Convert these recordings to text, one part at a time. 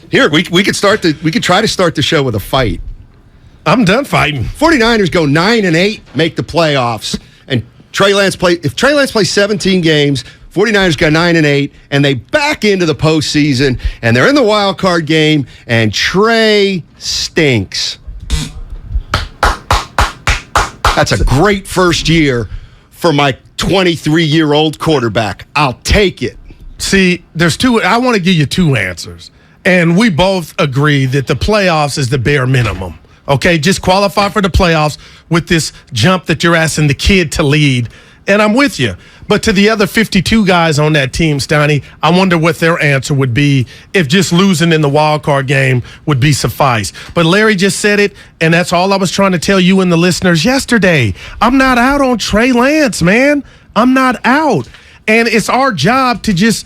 Here, we could try to start the show with a fight. I'm done fighting. 49ers go 9-8, make the playoffs, and if Trey Lance plays 17 games, 49ers go 9-8, and they back into the postseason, and they're in the wild card game, and Trey stinks. That's a great first year for my 23-year-old quarterback. I'll take it. See, there's two. I want to give you two answers. And we both agree that the playoffs is the bare minimum. Okay, just qualify for the playoffs with this jump that you're asking the kid to lead. And I'm with you. But to the other 52 guys on that team, Steiny, I wonder what their answer would be if just losing in the wild card game would be suffice. But Larry just said it, and that's all I was trying to tell you and the listeners yesterday. I'm not out on Trey Lance, man. I'm not out. And it's our job to just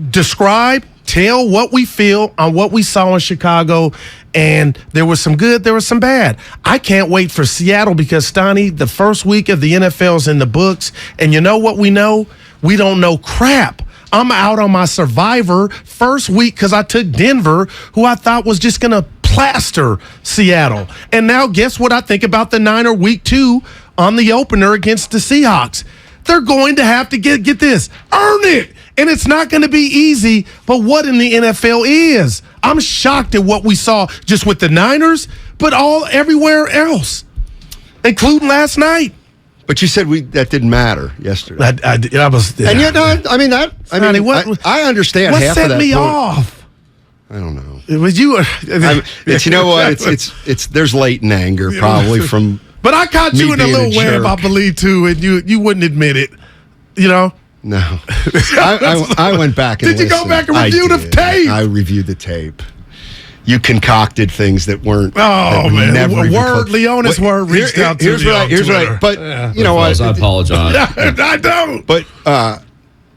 describe, tell what we feel on what we saw in Chicago. And there was some good, there was some bad. I can't wait for Seattle because, Steiny, the first week of the NFL's in the books. And you know what we know? We don't know crap. I'm out on my Survivor first week because I took Denver, who I thought was just going to plaster Seattle. And now guess what I think about the Niner week 2 on the opener against the Seahawks? They're going to have to get this, earn it. And it's not going to be easy, but what in the NFL is? I'm shocked at what we saw just with the Niners, but everywhere else, including last night. But you said that didn't matter yesterday. I was, and yet, I understand what half set of that. Me off? I don't know. It was you. You know what? It's there's latent anger probably from. But I caught you in a little web, I believe, too, and you wouldn't admit it. You know. No, I went back and Did you listened. go back and review the tape? I reviewed the tape. You concocted things that weren't. Oh, man. Leonis word reached out to me. Here's what. But you know what? I apologize. I don't. But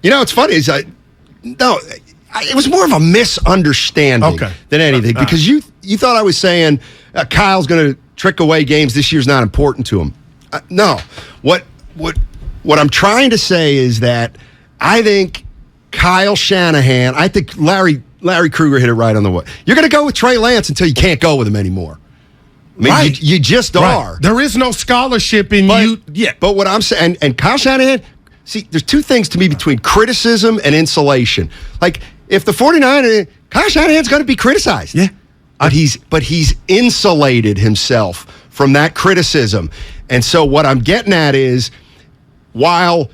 it's funny. It was more of a misunderstanding than anything because you thought I was saying Kyle's going to trick away games. This year's not important to him. No. What I'm trying to say is that I think Kyle Shanahan, I think Larry Krueger hit it right on the way. You're going to go with Trey Lance until you can't go with him anymore. I mean, you just are. There is no scholarship in you yet. But what I'm saying, and Kyle Shanahan, see, there's two things to me between criticism and insulation. Like, if the 49ers, Kyle Shanahan's going to be criticized. Yeah. But he's insulated himself from that criticism. And so what I'm getting at is, while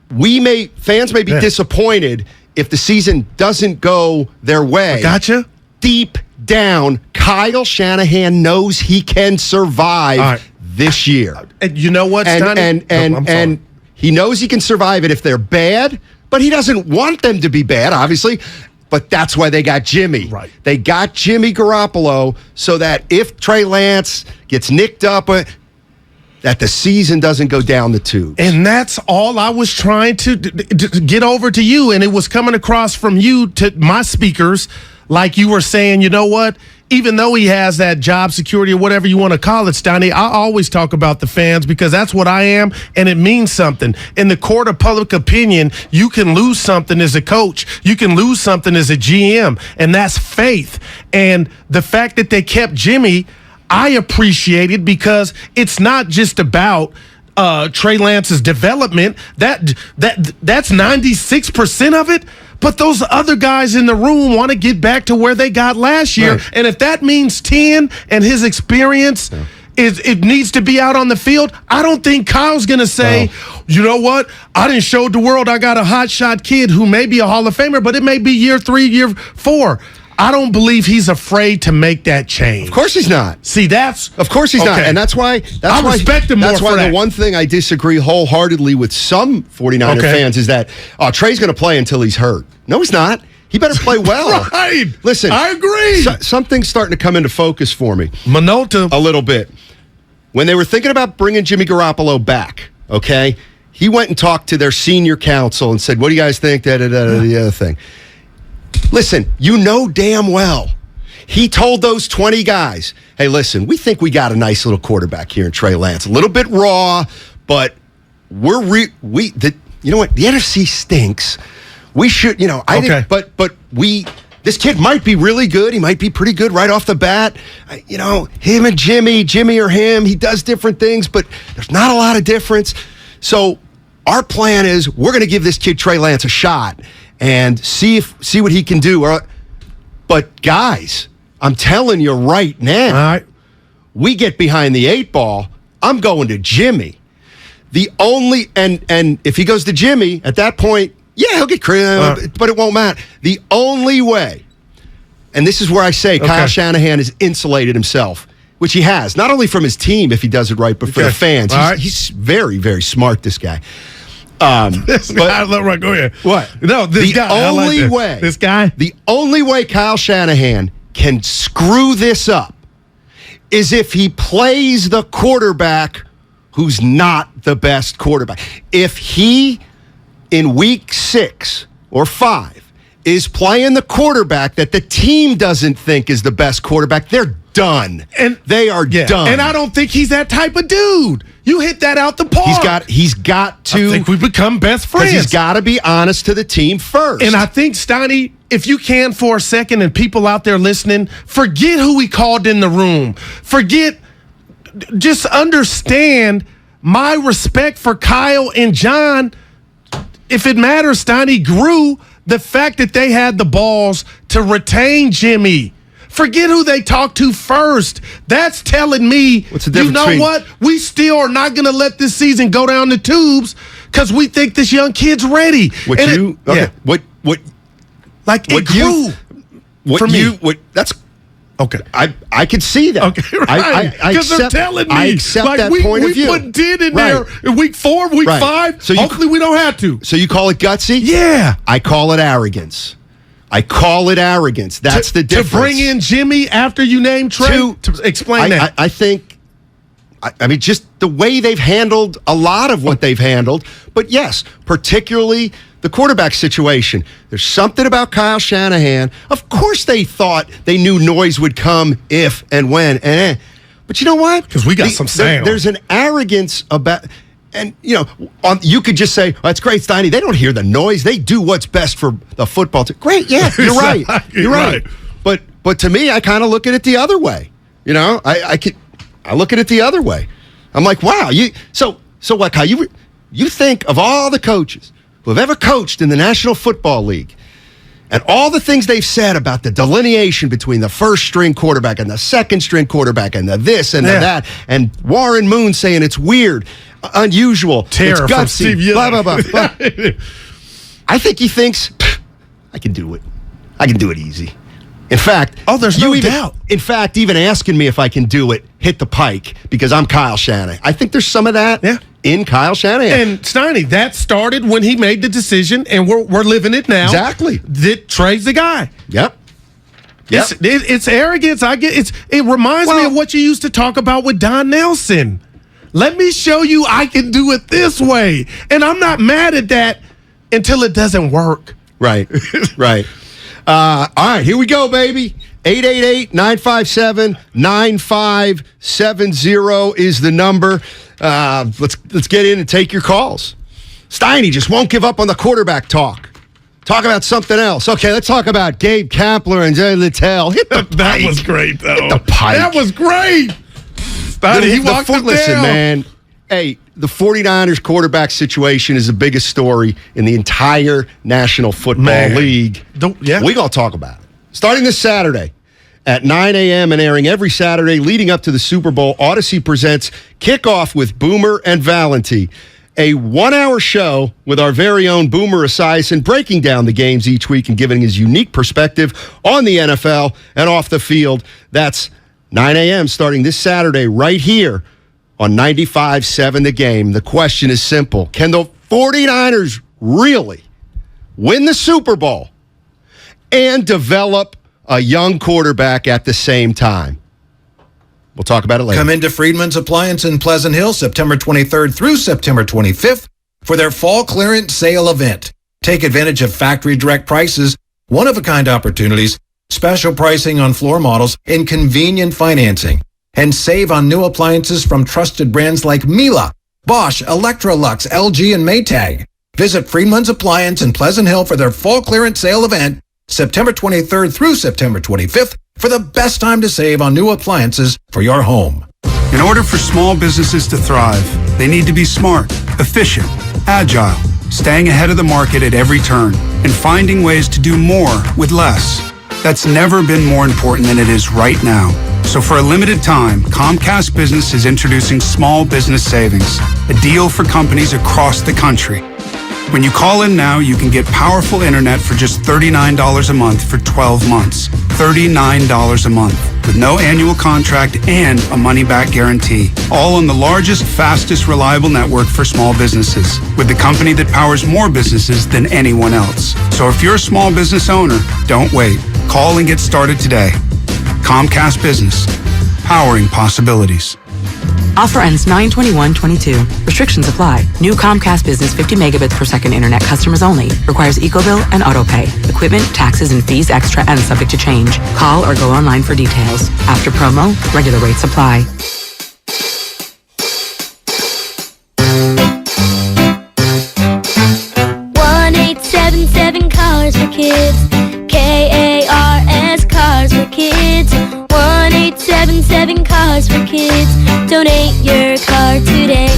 fans may be disappointed if the season doesn't go their way. Gotcha. Deep down, Kyle Shanahan knows he can survive this year. And you know what, and he knows he can survive it if they're bad, but he doesn't want them to be bad, obviously. But that's why they got Jimmy. Right. They got Jimmy Garoppolo so that if Trey Lance gets nicked up, that the season doesn't go down the tubes. And that's all I was trying to get over to you. And it was coming across from you to my speakers like you were saying, you know what? Even though he has that job security or whatever you want to call it, Steiny, I always talk about the fans because that's what I am, and it means something. In the court of public opinion, you can lose something as a coach. You can lose something as a GM, and that's faith. And the fact that they kept Jimmy, I appreciate it because it's not just about Trey Lance's development. That's 96% of it. But those other guys in the room want to get back to where they got last year. Right. And if that means 10 and his experience it needs to be out on the field, I don't think Kyle's going to say, you know what? I didn't show the world I got a hotshot kid who may be a Hall of Famer, but it may be year 3, year 4. I don't believe he's afraid to make that change. Of course he's not. See, of course he's not. And that's why I respect him more for that. That's why the one thing I disagree wholeheartedly with some 49er fans is that Trey's going to play until he's hurt. No, he's not. He better play well. Right. Listen. I agree. Something's starting to come into focus for me. Minota. A little bit. When they were thinking about bringing Jimmy Garoppolo back, he went and talked to their senior counsel and said, what do you guys think? The other thing. Listen, you know damn well. He told those 20 guys, hey, listen, we think we got a nice little quarterback here in Trey Lance. A little bit raw, but you know what? The NFC stinks. We should, but this kid might be really good. He might be pretty good right off the bat. Him and Jimmy or him, he does different things, but there's not a lot of difference. So our plan is we're going to give this kid Trey Lance a shot and see what he can do. But guys, I'm telling you right now, all right, we get behind the 8 ball. I'm going to Jimmy. The only and if he goes to Jimmy at that point, yeah, he'll get credit, but it won't matter. The only way, and this is where I say Kyle Shanahan has insulated himself, which he has, not only from his team if he does it right, but for the fans. He's very, very smart, this guy. Go ahead. What? No, this guy. This guy? The only way Kyle Shanahan can screw this up is if he plays the quarterback who's not the best quarterback. If he, in week 6 or 5, is playing the quarterback that the team doesn't think is the best quarterback, they're done. And they are done. And I don't think he's that type of dude. You hit that out the park. He's got to. I think we become best friends. He's got to be honest to the team first. And I think, Steiny, if you can for a second, and people out there listening, forget who he called in the room. Just understand my respect for Kyle and John. If it matters, Steiny grew the fact that they had the balls to retain Jimmy. Forget who they talked to first. That's telling me, what's the difference between, what? We still are not going to let this season go down the tubes because we think this young kid's ready. That's okay. I could see that. Okay, right. Because they're telling me. I accept that point of view. We put 10 in there in week 4, week 5. So hopefully we don't have to. So you call it gutsy? Yeah. I call it arrogance. That's the difference. To bring in Jimmy after you name Trey? To explain that. I think, just the way they've handled a lot of what they've handled. But yes, particularly the quarterback situation. There's something about Kyle Shanahan. Of course they knew noise would come if and when. But you know what? Because we got some sound. There's an arrogance about... And, you could just say, that's great, Steiny. They don't hear the noise. They do what's best for the football team. Great, yeah, you're right. You're right. But to me, I kind of look at it the other way. I look at it the other way. I'm like, wow. So what, Kyle? You think of all the coaches who have ever coached in the National Football League and all the things they've said about the delineation between the first-string quarterback and the second-string quarterback and the this and the that, and Warren Moon saying it's weird, unusual, Terror it's gutsy, blah, blah, blah, blah. I think he thinks, I can do it. I can do it easy. In fact, there's no doubt. In fact, even asking me if I can do it hit the pike because I'm Kyle Shanahan. I think there's some of that in Kyle Shanahan. And Steiny, that started when he made the decision, and we're living it now. Exactly. That Trey's the guy. Yep. It's arrogance. It reminds me of what you used to talk about with Don Nelson. Let me show you I can do it this way. And I'm not mad at that until it doesn't work. Right. Right. All right, here we go, baby. 888-957-9570 is the number. Let's get in and take your calls. Steiny just won't give up on the quarterback talk. Talk about something else. Okay, let's talk about Gabe Kapler and Jay Littell. Hit the pike. That was great, though. Hit the pike. That was great. Steiny, he walked it down. Listen, man. Hey, the 49ers quarterback situation is the biggest story in the entire National Football League. We're going to talk about it. Starting this Saturday at 9 a.m. and airing every Saturday leading up to the Super Bowl, Audacy presents Kickoff with Boomer and Valenti, a 1-hour show with our very own Boomer Esiason breaking down the games each week and giving his unique perspective on the NFL and off the field. That's 9 a.m. starting this Saturday right here on 95.7 The Game. The question is simple. Can the 49ers really win the Super Bowl and develop a young quarterback at the same time? We'll talk about it later. Come into Friedman's Appliance in Pleasant Hill September 23rd through September 25th for their fall clearance sale event. Take advantage of factory direct prices, one-of-a-kind opportunities, special pricing on floor models, and convenient financing. And save on new appliances from trusted brands like Miele, Bosch, Electrolux, LG, and Maytag. Visit Friedman's Appliance in Pleasant Hill for their fall clearance sale event September 23rd through September 25th, for the best time to save on new appliances for your home. In order for small businesses to thrive, they need to be smart, efficient, agile, staying ahead of the market at every turn, and finding ways to do more with less. That's never been more important than it is right now. So for a limited time, Comcast Business is introducing Small Business Savings, a deal for companies across the country. When you call in now, you can get powerful internet for just $39 a month for 12 months. $39 a month, with no annual contract and a money-back guarantee. All on the largest, fastest, reliable network for small businesses, with the company that powers more businesses than anyone else. So if you're a small business owner, don't wait. Call and get started today. Comcast Business, powering possibilities. Offer ends 9/21/22. Restrictions apply. New Comcast Business 50 megabits per second internet customers only. Requires EcoBill and AutoPay. Equipment, taxes, and fees extra and subject to change. Call or go online for details. After promo, regular rates apply. Cars for Kids. KARS Cars for Kids. 1877 Cars for Kids. Donate your car today.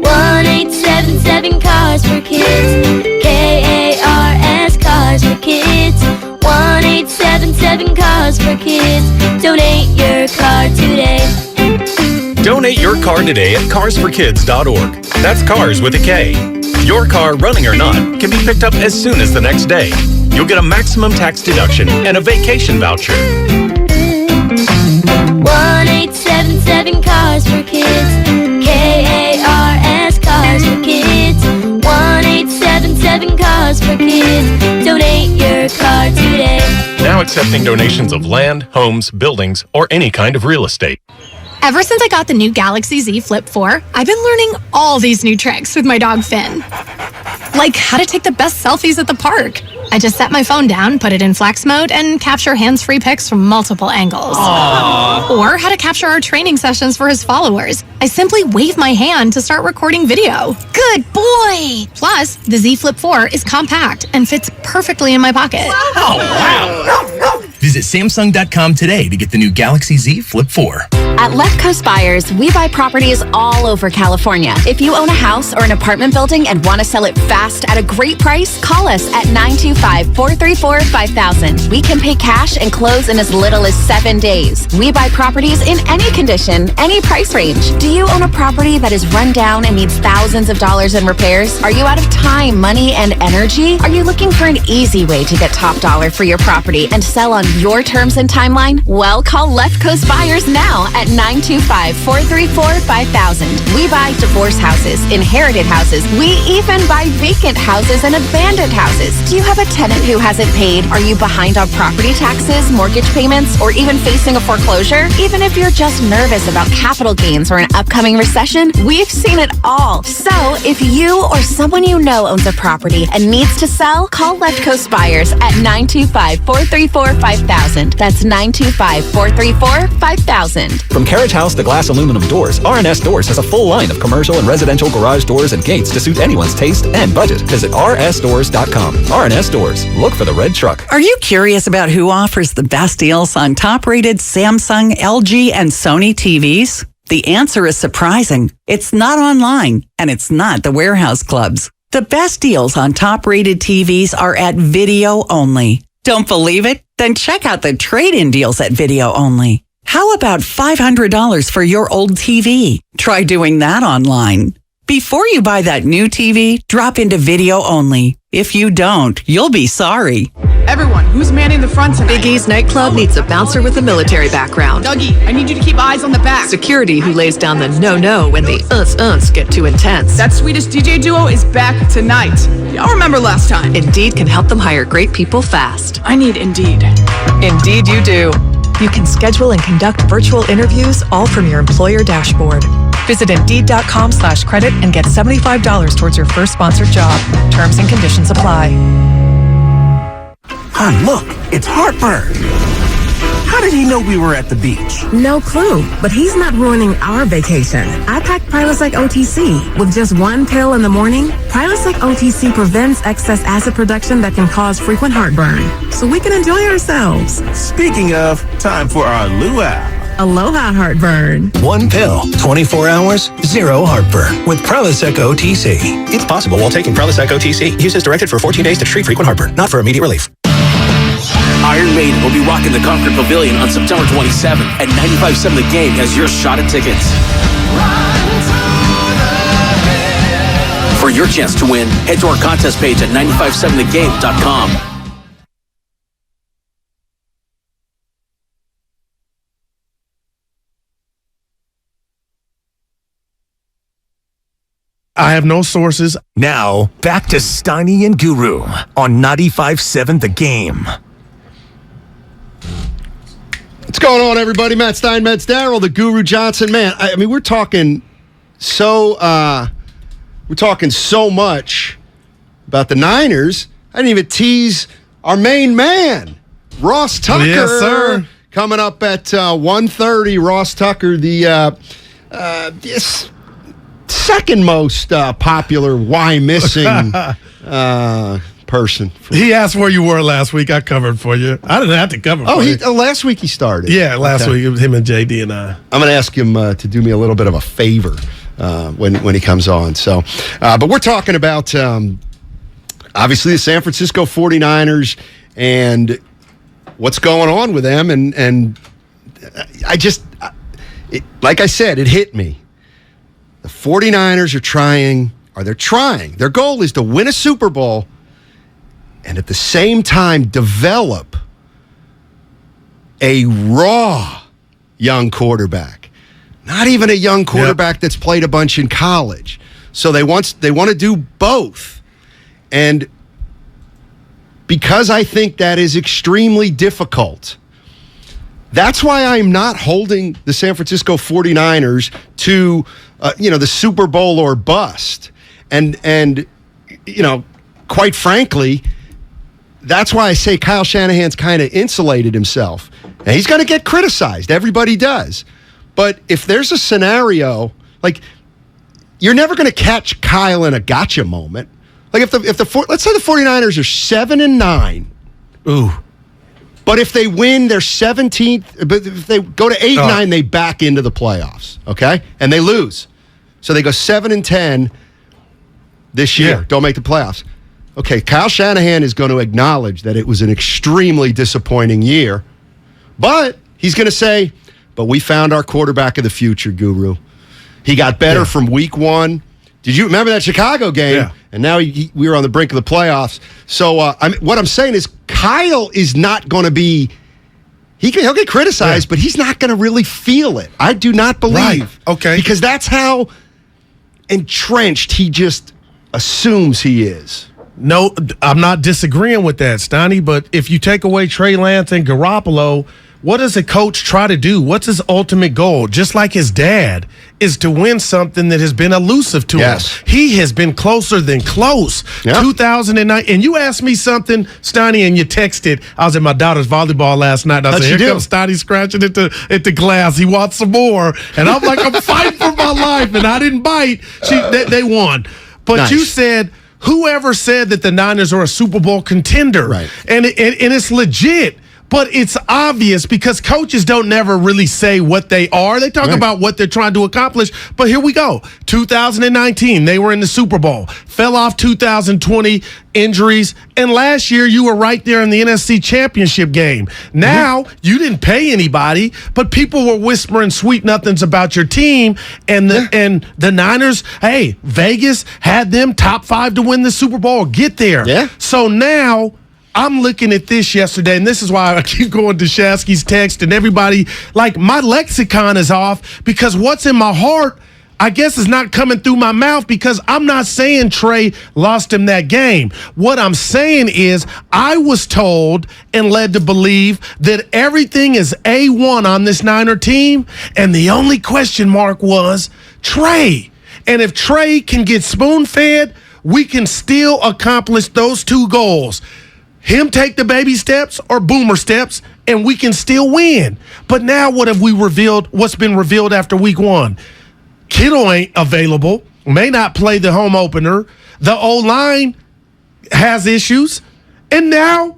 1877 Cars for Kids. KARS Cars for Kids. 1877 Cars for Kids. Donate your car today. Donate your car today at carsforkids.org. That's cars with a K. Your car, running or not, can be picked up as soon as the next day. You'll get a maximum tax deduction and a vacation voucher. 1877 Cars for Kids. KARS Cars for Kids. 1877 Cars for Kids. Donate your car today. Now accepting donations of land, homes, buildings, or any kind of real estate. Ever since I got the new Galaxy Z Flip 4, I've been learning all these new tricks with my dog Finn. Like how to take the best selfies at the park. I just set my phone down, put it in flex mode, and capture hands-free pics from multiple angles. Aww. Or how to capture our training sessions for his followers. I simply wave my hand to start recording video. Good boy! Plus, the Z Flip 4 is compact and fits perfectly in my pocket. Oh, wow! Visit Samsung.com today to get the new Galaxy Z Flip 4. At Left Coast Buyers, we buy properties all over California. If you own a house or an apartment building and want to sell it fast at a great price, call us at 925-434-5000. We can pay cash and close in as little as 7 days. We buy properties in any condition, any price range. Do you own a property that is run down and needs thousands of dollars in repairs? Are you out of time, money, and energy? Are you looking for an easy way to get top dollar for your property and sell on your terms and timeline? Well, call Left Coast Buyers now at 925-434-5000. We buy divorce houses, inherited houses. We even buy vacant houses and abandoned houses. Do you have a tenant who hasn't paid? Are you behind on property taxes, mortgage payments, or even facing a foreclosure? Even if you're just nervous about capital gains or an upcoming recession, we've seen it all. So if you or someone you know owns a property and needs to sell, call Left Coast Buyers at 925-434-5000. That's 925-434-5000. From carriage house to glass aluminum doors, R&S Doors has a full line of commercial and residential garage doors and gates to suit anyone's taste and budget. Visit rsdoors.com. R&S Doors. Look for the red truck. Are you curious about who offers the best deals on top-rated Samsung, LG, and Sony TVs? The answer is surprising. It's not online, and it's not the warehouse clubs. The best deals on top-rated TVs are at Video Only. Don't believe it? Then check out the trade-in deals at Video Only. How about $500 for your old TV? Try doing that online. Before you buy that new TV, drop into Video Only. If you don't, you'll be sorry. Everyone, who's manning the front tonight? Big E's nightclub needs a bouncer with a military background. Dougie, I need you to keep eyes on the back. Security who lays down the no-no when the uns get too intense. That Swedish DJ duo is back tonight. Y'all remember last time. Indeed can help them hire great people fast. I need Indeed. Indeed you do. You can schedule and conduct virtual interviews all from your employer dashboard. Visit Indeed.com/credit and get $75 towards your first sponsored job. Terms and conditions apply. Hon, look, it's heartburn. How did he know we were at the beach? No clue, but he's not ruining our vacation. I packed Prilosec OTC. With just one pill in the morning, Prilosec OTC prevents excess acid production that can cause frequent heartburn, so we can enjoy ourselves. Speaking of, time for our luau. Aloha heartburn. One pill, 24 hours, zero heartburn with Prilosec OTC. It's possible while taking Prilosec OTC. Use as directed for 14 days to treat frequent heartburn, not for immediate relief. Iron Maiden will be rocking the Concord Pavilion on September 27th, and 95.7 The Game has your shot at tickets. For your chance to win, head to our contest page at 957thegame.com. I have no sources. Now, back to Steiny and Guru on 95.7 The Game. What's going on, everybody? Matt Stein, Mets Darrell, the Guru Johnson. Man, I mean, we're talking so much about the Niners. I didn't even tease our main man, Ross Tucker. Yes, sir. Coming up at 1:30. Ross Tucker, the second most popular Why Missing person. He asked where you were last week. I covered for you. I didn't have to cover for you. Last week he started. Yeah, last week it was him and JD and I. I'm going to ask him to do me a little bit of a favor when he comes on. So, but we're talking about obviously the San Francisco 49ers and what's going on with them. And like I said, it hit me. The 49ers are trying. Their goal is to win a Super Bowl and at the same time develop a raw young quarterback. Not even a young quarterback that's played a bunch in college. So they want to do both. And because I think that is extremely difficult, that's why I'm not holding the San Francisco 49ers to the Super Bowl or bust. And quite frankly, that's why I say Kyle Shanahan's kind of insulated himself. And he's going to get criticized. Everybody does. But if there's a scenario, like, you're never going to catch Kyle in a gotcha moment. Like, let's say the 49ers are 7-9. Ooh. But if they win their 17th, but if they go to 8-9, they back into the playoffs, okay? And they lose. So they go 7-10 this year. Yeah. Don't make the playoffs. Okay, Kyle Shanahan is going to acknowledge that it was an extremely disappointing year. But he's going to say, but we found our quarterback of the future, Guru. He got better from week one. Did you remember that Chicago game? Yeah. And now we were on the brink of the playoffs. So what I'm saying is Kyle is not going to be – he'll get criticized, but he's not going to really feel it. I do not believe. Right. Okay. Because that's how entrenched he just assumes he is. No, I'm not disagreeing with that, Steiny, but if you take away Trey Lance and Garoppolo, what does a coach try to do? What's his ultimate goal? Just like his dad, is to win something that has been elusive to him. He has been closer than close. 2009, and you asked me something, Steiny, and you texted. I was at my daughter's volleyball last night, and I said, here comes Steiny scratching at the glass. He wants some more. And I'm like, I'm fighting for my life, and I didn't bite. They won. But you said, whoever said that the Niners are a Super Bowl contender? Right. And it's legit. But it's obvious because coaches don't never really say what they are. They talk about what they're trying to accomplish. But here we go. 2019, they were in the Super Bowl. Fell off 2020, injuries. And last year, you were right there in the NFC Championship game. Now, you didn't pay anybody, but people were whispering sweet nothings about your team. And the Niners, hey, Vegas had them top 5 to win the Super Bowl. Get there. Yeah. So now I'm looking at this yesterday, and this is why I keep going to Shasky's text and everybody. Like, my lexicon is off because what's in my heart, I guess, is not coming through my mouth because I'm not saying Trey lost him that game. What I'm saying is I was told and led to believe that everything is A1 on this Niner team, and the only question mark was Trey. And if Trey can get spoon-fed, we can still accomplish those two goals. Him take the baby steps or boomer steps and we can still win. But now what have we revealed? What's been revealed after week 1? Kittle ain't available, may not play the home opener. The O-line has issues, and now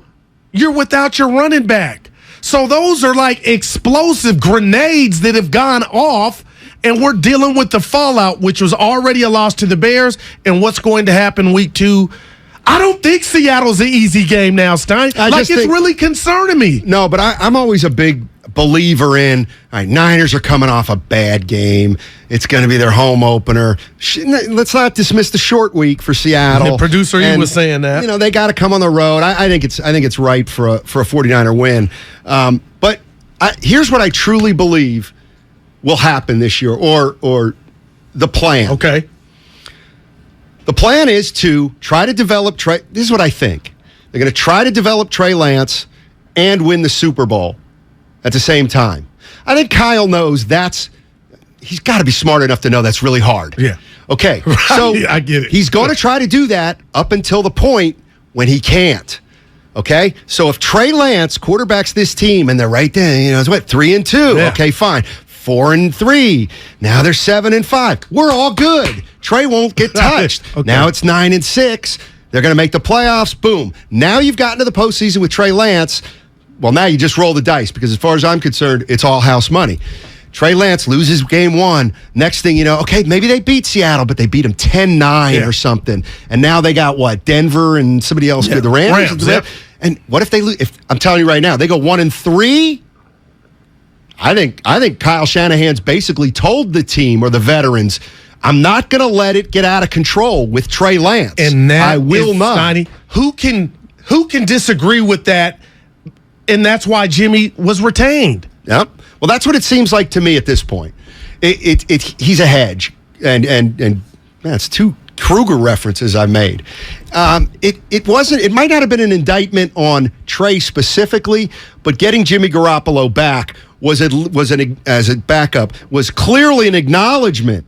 you're without your running back. So those are like explosive grenades that have gone off, and we're dealing with the fallout, which was already a loss to the Bears, and what's going to happen week 2. I don't think Seattle's an easy game now, Stein. It's really concerning me. No, but I'm always a big believer in, all right, Niners are coming off a bad game. It's going to be their home opener. Let's not dismiss the short week for Seattle. The producer, he was saying that. You know, they got to come on the road. I think it's ripe for a 49er win. But here's what I truly believe will happen this year, or the plan. Okay. The plan is to try to develop Trey. This is what I think. They're going to try to develop Trey Lance and win the Super Bowl at the same time. I think Kyle knows he's got to be smart enough to know that's really hard. Yeah. Okay. So I get it. He's going to try to do that up until the point when he can't. Okay. So if Trey Lance quarterbacks this team and they're right there, it's 3-2. Yeah. Okay, fine. 4-3. Now they're 7-5. We're all good. Trey won't get touched. Okay. Now it's 9-6. They're going to make the playoffs. Boom. Now you've gotten to the postseason with Trey Lance. Well, now you just roll the dice because as far as I'm concerned, it's all house money. Trey Lance loses game 1. Next thing you know, okay, maybe they beat Seattle, but they beat them 10-9 or something. And now they got Denver and somebody else, the Rams. Yep. And what if they lose? If I'm telling you right now, they go 1-3. I think Kyle Shanahan's basically told the team or the veterans, I'm not going to let it get out of control with Trey Lance. And that I will not. Steiny, who can disagree with that? And that's why Jimmy was retained. Yep. Well, that's what it seems like to me at this point. He's a hedge, and that's 2 Kruger references I made. It might not have been an indictment on Trey specifically, but getting Jimmy Garoppolo back as a backup was clearly an acknowledgement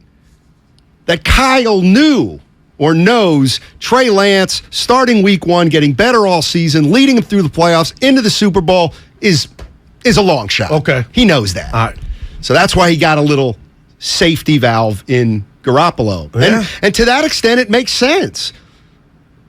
that Kyle knew or knows Trey Lance starting week 1, getting better all season, leading him through the playoffs into the Super Bowl is a long shot. Okay. He knows that. All right. So that's why he got a little safety valve in Garoppolo. Yeah. And to that extent, it makes sense.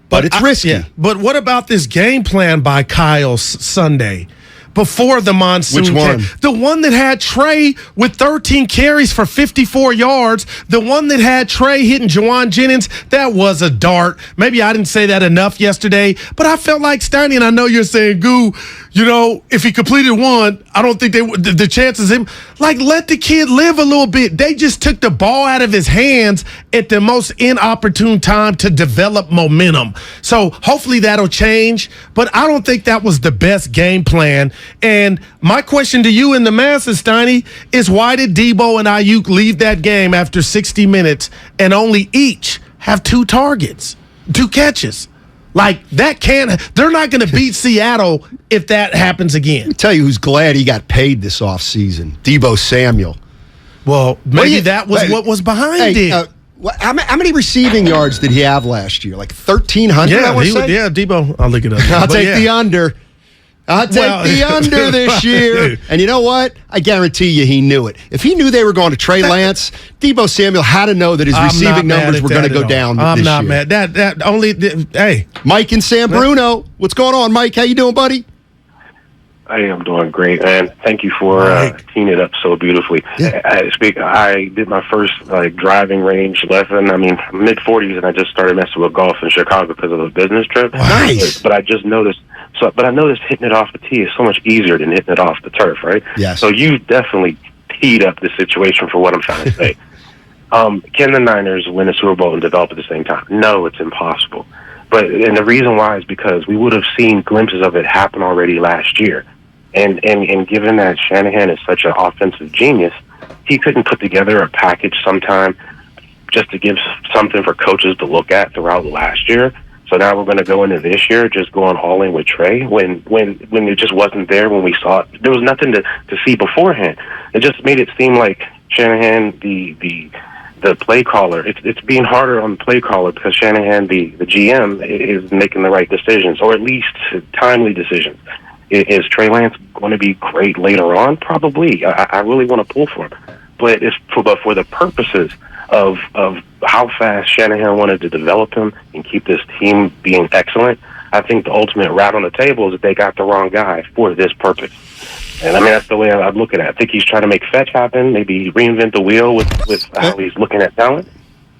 But it's risky. Yeah. But what about this game plan by Kyle Sunday? Before the monsoon. Which one? The one that had Trey with 13 carries for 54 yards. The one that had Trey hitting Juwan Jennings. That was a dart. Maybe I didn't say that enough yesterday, but I felt like Steiny, and I know you're saying, Goo, if he completed one, I don't think the chances of him, let the kid live a little bit. They just took the ball out of his hands at the most inopportune time to develop momentum. So hopefully that'll change, but I don't think that was the best game plan. And my question to you in the masses, Steiny, is why did Debo and Ayuk leave that game after 60 minutes and only each have 2 targets, 2 catches? They're not going to beat Seattle if that happens again. Let me tell you who's glad he got paid this offseason. Debo Samuel. Well, maybe that was what was behind it. How many receiving yards did he have last year? 1,300, Yeah, Debo. I'll look it up. I'll take the under. I'll take the under this year. And you know what? I guarantee you he knew it. If he knew they were going to Trey Lance, Debo Samuel had to know that his receiving numbers were going to go down this year. I'm not mad. That only, hey. Mike in San Bruno. What's going on, Mike? How you doing, buddy? I am doing great, man. Thank you for teeing it up so beautifully. Yeah. I did my first driving range lesson. I mean, mid-40s, and I just started messing with golf in Chicago because of a business trip. Nice. But I just noticed. But I noticed hitting it off the tee is so much easier than hitting it off the turf, right? Yes. So you definitely teed up the situation for what I'm trying to say. Can the Niners win a Super Bowl and develop at the same time? No, it's impossible. And the reason why is because we would have seen glimpses of it happen already last year. And given that Shanahan is such an offensive genius, he couldn't put together a package sometime just to give something for coaches to look at throughout last year. So now we're going to go into this year just going all in with Trey when it just wasn't there when we saw it. There was nothing to see beforehand. It just made it seem like Shanahan, the play caller, it's being harder on the play caller because Shanahan, the GM, is making the right decisions, or at least timely decisions. Is Trey Lance going to be great later on? Probably. I really want to pull for him. But for the purposes of how fast Shanahan wanted to develop him and keep this team being excellent, I think the ultimate rat on the table is that they got the wrong guy for this purpose. And I mean, that's the way I'd look at it. I think he's trying to make fetch happen, maybe reinvent the wheel with how he's looking at talent.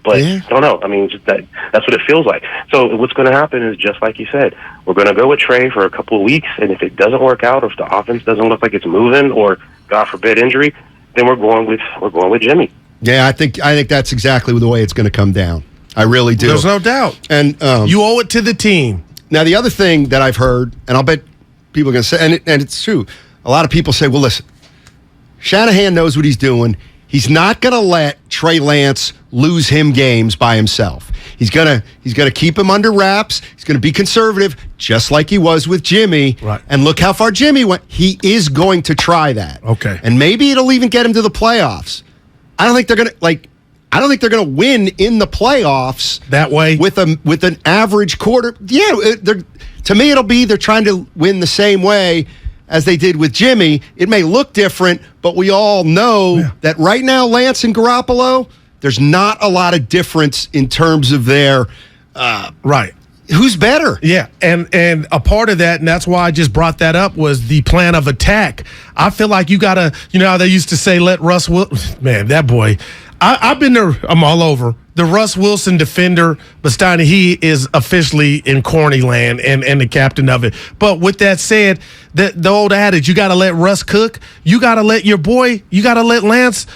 But I don't know. I mean, just that's what it feels like. So what's going to happen is, just like you said, we're going to go with Trey for a couple of weeks, and if it doesn't work out, or if the offense doesn't look like it's moving, or God forbid injury, then we're going with Jimmy. Yeah, I think that's exactly the way it's going to come down. I really do. There's no doubt. And you owe it to the team. Now, the other thing that I've heard, and I'll bet people are going to say, and it's true, a lot of people say, well, listen, Shanahan knows what he's doing. He's not going to let Trey Lance lose him games by himself. He's going to keep him under wraps. He's going to be conservative, just like he was with Jimmy. Right. And look how far Jimmy went. He is going to try that. Okay. And maybe it'll even get him to the playoffs. I don't think they're going to win in the playoffs that way with an average quarter. Yeah, to me it'll be they're trying to win the same way as they did with Jimmy. It may look different, but we all know that right now Lance and Garoppolo, there's not a lot of difference in terms of their right. Who's better? Yeah, and a part of that, and that's why I just brought that up, was the plan of attack. I feel like you got to, you know how they used to say, let Russ Wilson, man, that boy, I've been there, I'm all over. The Russ Wilson defender, but Steiny, he is officially in corny land and the captain of it. But with that said, the old adage, you got to let Russ cook. You got to let your boy, you got to let Lance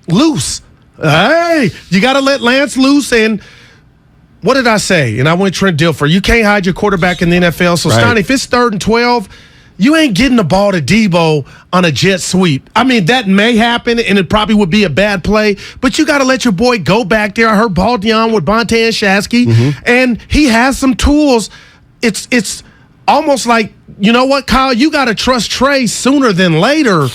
loose. Hey, you got to let Lance loose. And what did I say? And I went Trent Dilfer. You can't hide your quarterback in the NFL. So, Steiny, if it's 3rd and 12, you ain't getting the ball to Debo on a jet sweep. I mean, that may happen, and it probably would be a bad play, but you got to let your boy go back there. I heard Baldion with Bonte and Shasky, and he has some tools. It's almost like, you know what, Kyle, you got to trust Trey sooner than later,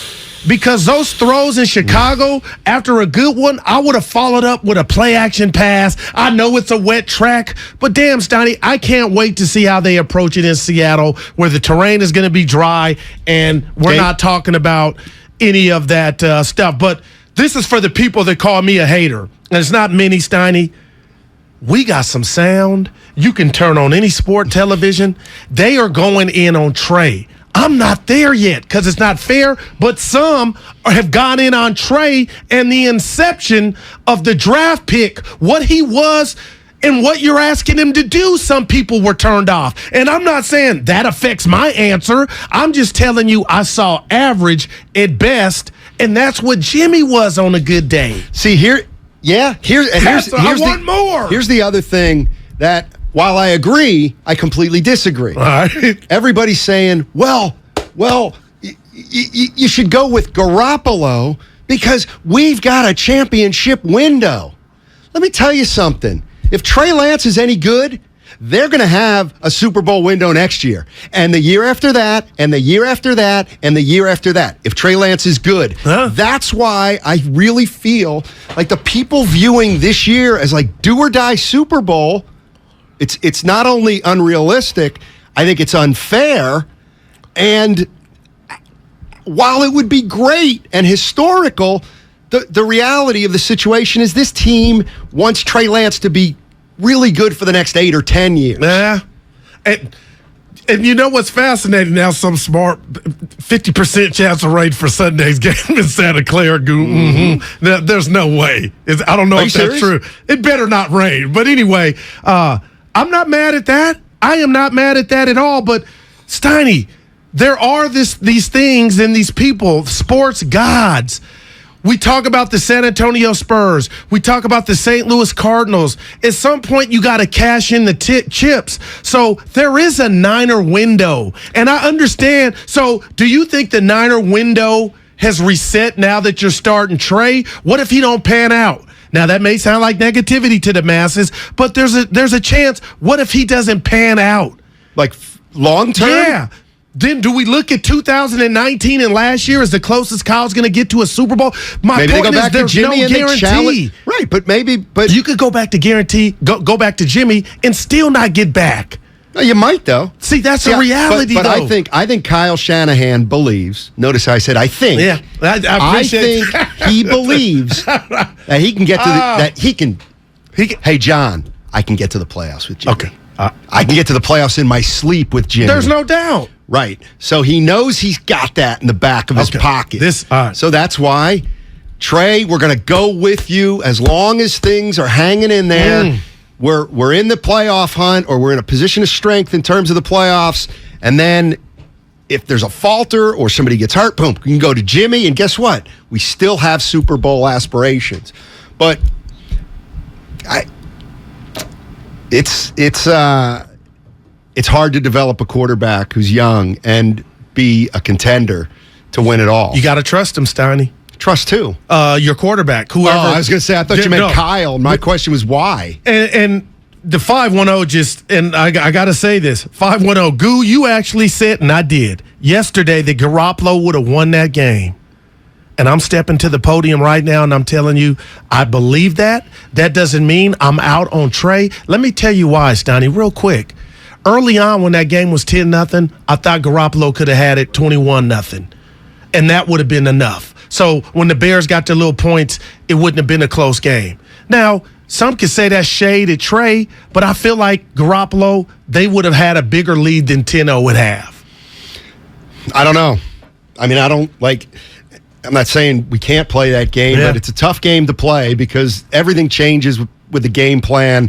because those throws in Chicago, after a good one, I would have followed up with a play-action pass. I know it's a wet track, but damn, Steiny, I can't wait to see how they approach it in Seattle, where the terrain is going to be dry, and we're not talking about any of that stuff. But this is for the people that call me a hater, and it's not many, Steiny. We got some sound. You can turn on any sport television. They are going in on Trey. I'm not there yet because it's not fair, but some have gone in on Trey and the inception of the draft pick, what he was and what you're asking him to do. Some people were turned off. And I'm not saying that affects my answer. I'm just telling you I saw average at best, and that's what Jimmy was on a good day. See, here's I want more. Here's the other thing that, while I agree, I completely disagree. All right. Everybody's saying, well, you should go with Garoppolo because we've got a championship window. Let me tell you something. If Trey Lance is any good, they're going to have a Super Bowl window next year. And the year after that, and the year after that, and the year after that. If Trey Lance is good. That's why I really feel like the people viewing this year as like do or die Super Bowl, it's not only unrealistic, I think it's unfair. And while it would be great and historical, the reality of the situation is this team wants Trey Lance to be really good for the next 8 or 10 years. Yeah. And you know what's fascinating now? Some smart 50% chance of rain for Sunday's game in Santa Clara. There's no way. I don't know if that's true. It better not rain. But anyway, I'm not mad at that. I am not mad at that at all. But Steiny, there are these things and these people, sports gods. We talk about the San Antonio Spurs. We talk about the St. Louis Cardinals. At some point, you got to cash in the chips. So there is a Niner window. And I understand. So do you think the Niner window has reset now that you're starting Trey? What if he don't pan out? Now, that may sound like negativity to the masses, but there's a chance. What if he doesn't pan out? Like long term? Yeah. Then do we look at 2019 and last year as the closest Kyle's going to get to a Super Bowl? My point is there's no guarantee. Right, but you could go back to go back to Jimmy and still not get back. No, you might though. See, that's a reality, but though. I think Kyle Shanahan believes. Notice I said I think. Yeah, I think he believes that he can get to that he can. Hey, John, I can get to the playoffs with Jimmy. Okay, I can get to the playoffs in my sleep with Jimmy. There's no doubt. Right. So he knows he's got that in the back of his pocket. So that's why, Trey, we're going to go with you as long as things are hanging in there. We're in the playoff hunt, or we're in a position of strength in terms of the playoffs. And then if there's a falter or somebody gets hurt, boom, we can go to Jimmy. And guess what? We still have Super Bowl aspirations. But it's hard to develop a quarterback who's young and be a contender to win it all. You got to trust him, Steiny. Trust who? Your quarterback. Whoever. I was going to say, I thought you meant Kyle. My question was why. And the 510 and I got to say this, 510, Goo, you actually said, and I did, yesterday that Garoppolo would have won that game. And I'm stepping to the podium right now, and I'm telling you, I believe that. That doesn't mean I'm out on Trey. Let me tell you why, Steiny, real quick. Early on, when that game was 10-0, I thought Garoppolo could have had it 21-0, and that would have been enough. So when the Bears got their little points, it wouldn't have been a close game. Now, some could say that's shade at Trey, but I feel like Garoppolo, they would have had a bigger lead than 10-0 would have. I don't know. I mean, I'm not saying we can't play that game, but it's a tough game to play because everything changes with the game plan.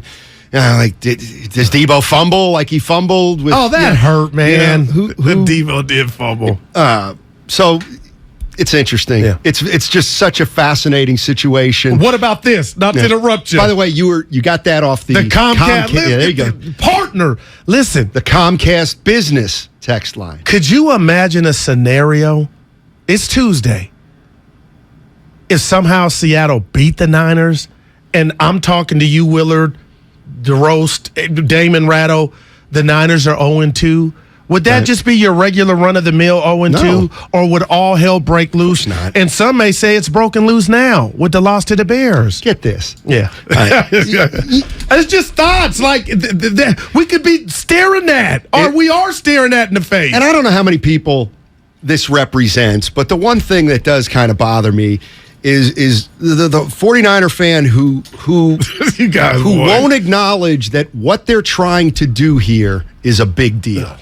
Does Debo fumble like he fumbled? That hurt, man. Debo did fumble. So it's interesting. Yeah. It's just such a fascinating situation. What about this? Not to interrupt you. By the way, you got that off the Comcast. Yeah, there you go. Partner, listen. The Comcast business text line. Could you imagine a scenario? It's Tuesday. If somehow Seattle beat the Niners, and I'm talking to you, Willard, DeRoast, Damon Ratto, the Niners are 0-2, would that just be your regular run-of-the-mill 0-2, or would all hell break loose? And some may say it's broken loose now with the loss to the Bears. Get this. Yeah. It's just thoughts like we could be staring at, or we are staring at in the face. And I don't know how many people this represents, but the one thing that does kind of bother me is the 49er fan who won't acknowledge that what they're trying to do here is a big deal.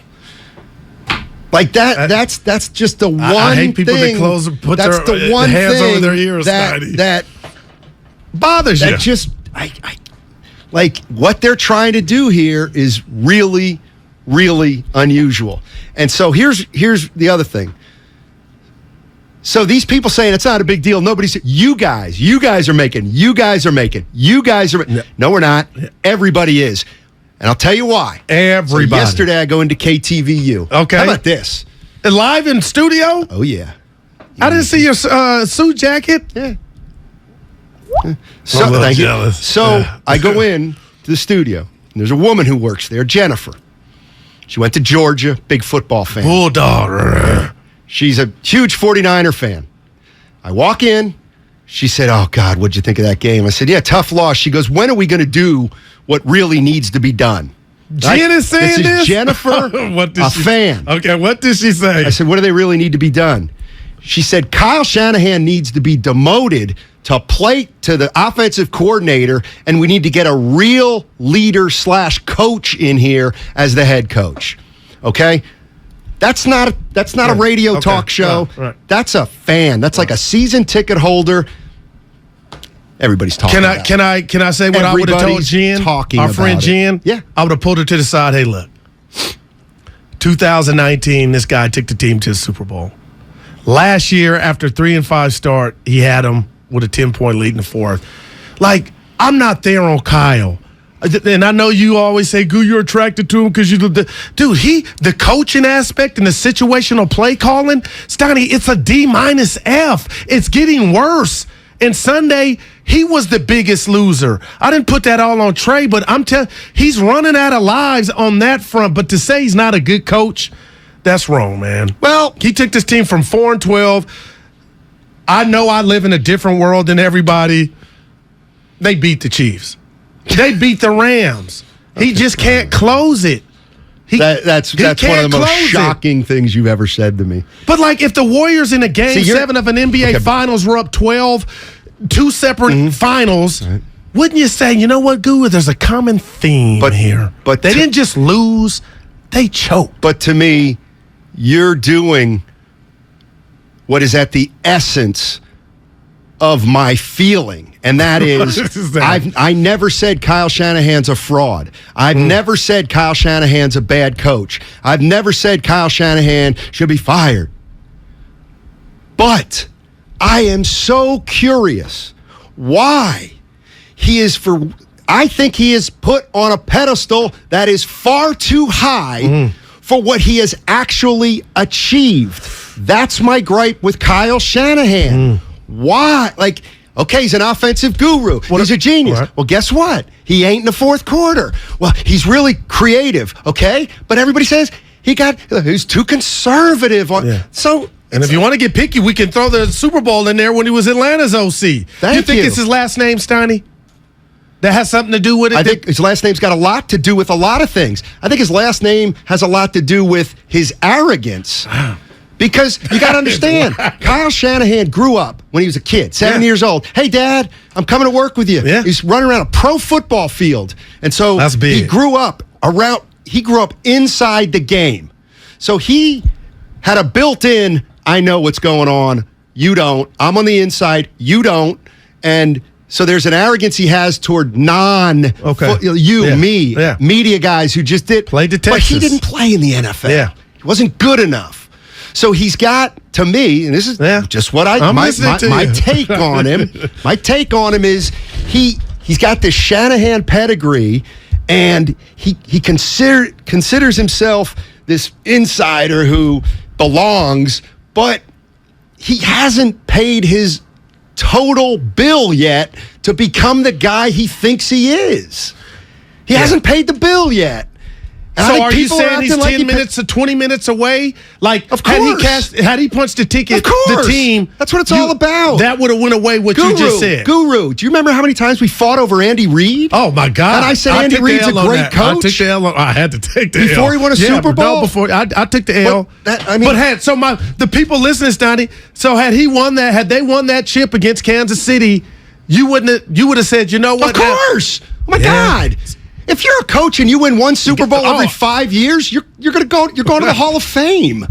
Like that's just the one thing. I hate people that put their hands over their ears. That bothers you. That just like what they're trying to do here is really, really unusual. And so here's the other thing. So these people saying it's not a big deal. Nobody's you guys are making. No, we're not. Everybody is. And I'll tell you why. Everybody. So yesterday I go into KTVU. Okay. How about this? Live in studio? Oh, yeah. I didn't see your suit jacket. Yeah. So, thank you. So I go in to the studio. And there's a woman who works there, Jennifer. She went to Georgia, big football fan. Bulldog. She's a huge 49er fan. I walk in. She said, "Oh, God, what'd you think of that game?" I said, "Yeah, tough loss." She goes, "When are we going to do what really needs to be done?" Jen is saying this? Is Jennifer, fan. Okay, what did she say? I said, "What do they really need to be done?" She said, "Kyle Shanahan needs to be demoted to the offensive coordinator, and we need to get a real leader / coach in here as the head coach." Okay? That's not a radio talk show. Right. That's a fan. That's like a season ticket holder. Everybody's talking about it. Can I say what I would have told Jen, our friend Jen? Yeah. I would have pulled her to the side. Hey, look. 2019, this guy took the team to the Super Bowl. Last year, after 3-5 start, he had them with a 10-point lead in the fourth. Like, I'm not there on Kyle. And I know you always say, "Goo, you're attracted to him because you dude. The coaching aspect and the situational play calling, Steiny, it's a D-F. It's getting worse. And Sunday, he was the biggest loser. I didn't put that all on Trey, but I'm telling, he's running out of lives on that front. But to say he's not a good coach, that's wrong, man. Well, he took this team from 4-12. I know I live in a different world than everybody. They beat the Chiefs. They beat the Rams. He just can't close it. That's one of the most shocking things you've ever said to me. But, like, if the Warriors in a Game 7 of an NBA Finals were up 12, two separate finals, wouldn't you say, you know what, Guru, there's a common theme here. But they didn't just lose, they choked. But to me, you're doing what is at the essence of my feeling. And that is, I never said Kyle Shanahan's a fraud. I've never said Kyle Shanahan's a bad coach. I've never said Kyle Shanahan should be fired. But I am so curious why I think he is put on a pedestal that is far too high for what he has actually achieved. That's my gripe with Kyle Shanahan. Why? Like, okay, he's an offensive guru. He's a genius. Right. Well, guess what? He ain't in the fourth quarter. Well, he's really creative, okay? But everybody says he's too conservative. So, and if you want to get picky, we can throw the Super Bowl in there when he was Atlanta's OC. You think it's his last name, Steiny? That has something to do with it? I think his last name's got a lot to do with a lot of things. I think his last name has a lot to do with his arrogance. Because you got to understand, Kyle Shanahan grew up when he was a kid, 7 years old. Hey, Dad, I'm coming to work with you. Yeah. He's running around a pro football field. And so he grew up inside the game. So he had a built-in, I know what's going on, you don't. I'm on the inside, you don't. And so there's an arrogance he has toward media guys who just played to Texas. But he didn't play in the NFL. Yeah. He wasn't good enough. So he's got, to me, and this is just what my take on him. My take on him is he's got this Shanahan pedigree, and he considers himself this insider who belongs, but he hasn't paid his total bill yet to become the guy he thinks he is. He hasn't paid the bill yet. So are you saying he's 10 minutes to 20 minutes away? Like, of course. Had he punched the ticket, the team. That's what it's all about. That would have went away what you just said. Guru, do you remember how many times we fought over Andy Reid? Oh, my God. And I said Andy Reid's a great coach. I had to take the L. Before he won a Super Bowl? No, before. I took the L. The people listening, Steiny, so had they won that chip against Kansas City, you would have said, you know what? Of course. Oh, my God. If you're a coach and you win one Super Bowl every 5 years, you're going to the Hall of Fame.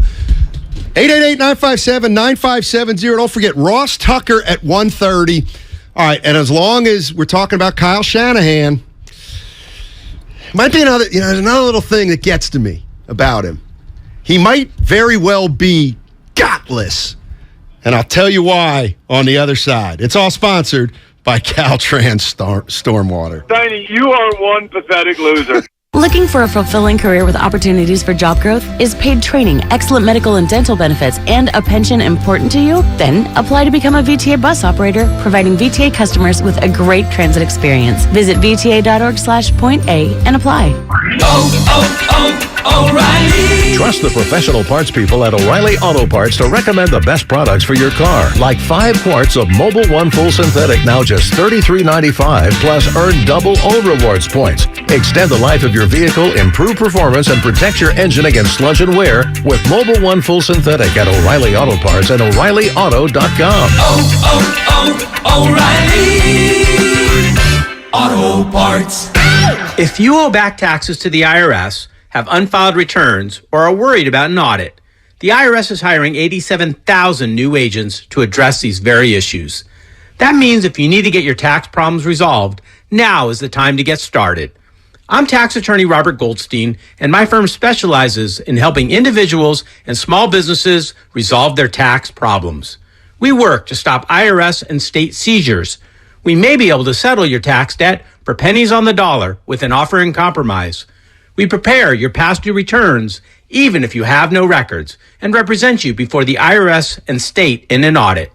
888-957-9570. Don't forget Ross Tucker at 1:30. All right, and as long as we're talking about Kyle Shanahan, might be another little thing that gets to me about him. He might very well be gutless, and I'll tell you why on the other side. It's all sponsored by Caltrans Stormwater. Steiny, you are one pathetic loser. Looking for a fulfilling career with opportunities for job growth? Is paid training, excellent medical and dental benefits, and a pension important to you? Then apply to become a VTA bus operator, providing VTA customers with a great transit experience. Visit VTA.org/point-A and apply. O'Reilly. Trust the professional parts people at O'Reilly Auto Parts to recommend the best products for your car. Like 5 quarts of Mobile One Full Synthetic, now just $33.95, plus earn double O Rewards points. Extend the life of your vehicle, improve performance, and protect your engine against sludge and wear with Mobile One Full Synthetic at O'Reilly Auto Parts and O'ReillyAuto.com. O'Reilly Auto Parts. If you owe back taxes to the IRS, have unfiled returns, or are worried about an audit, the IRS is hiring 87,000 new agents to address these very issues. That means if you need to get your tax problems resolved, now is the time to get started. I'm tax attorney Robert Goldstein, and my firm specializes in helping individuals and small businesses resolve their tax problems. We work to stop IRS and state seizures. We may be able to settle your tax debt for pennies on the dollar with an offer in compromise. We prepare your past due returns, even if you have no records, and represent you before the IRS and state in an audit.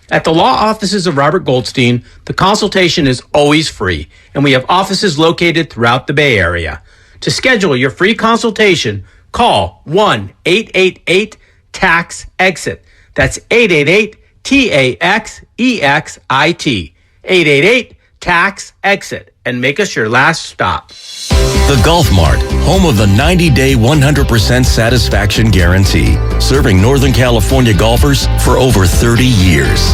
At the law offices of Robert Goldstein, the consultation is always free, and we have offices located throughout the Bay Area. To schedule your free consultation, call 1-888-TAX-EXIT. That's 888-TAXEXIT. 888-TAX-EXIT. And make us your last stop. The Gulf Mart, home of the 90-day 100% satisfaction guarantee, serving Northern California golfers for over 30 years.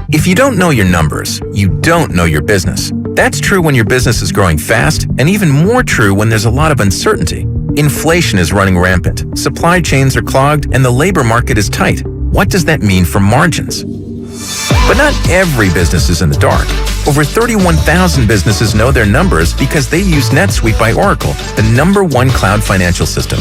If you don't know your numbers, you don't know your business. That's true when your business is growing fast, and even more true when there's a lot of uncertainty. Inflation is running rampant, supply chains are clogged, and the labor market is tight. What does that mean for margins? But not every business is in the dark. Over 31,000 businesses know their numbers because they use NetSuite by Oracle, the #1 cloud financial system.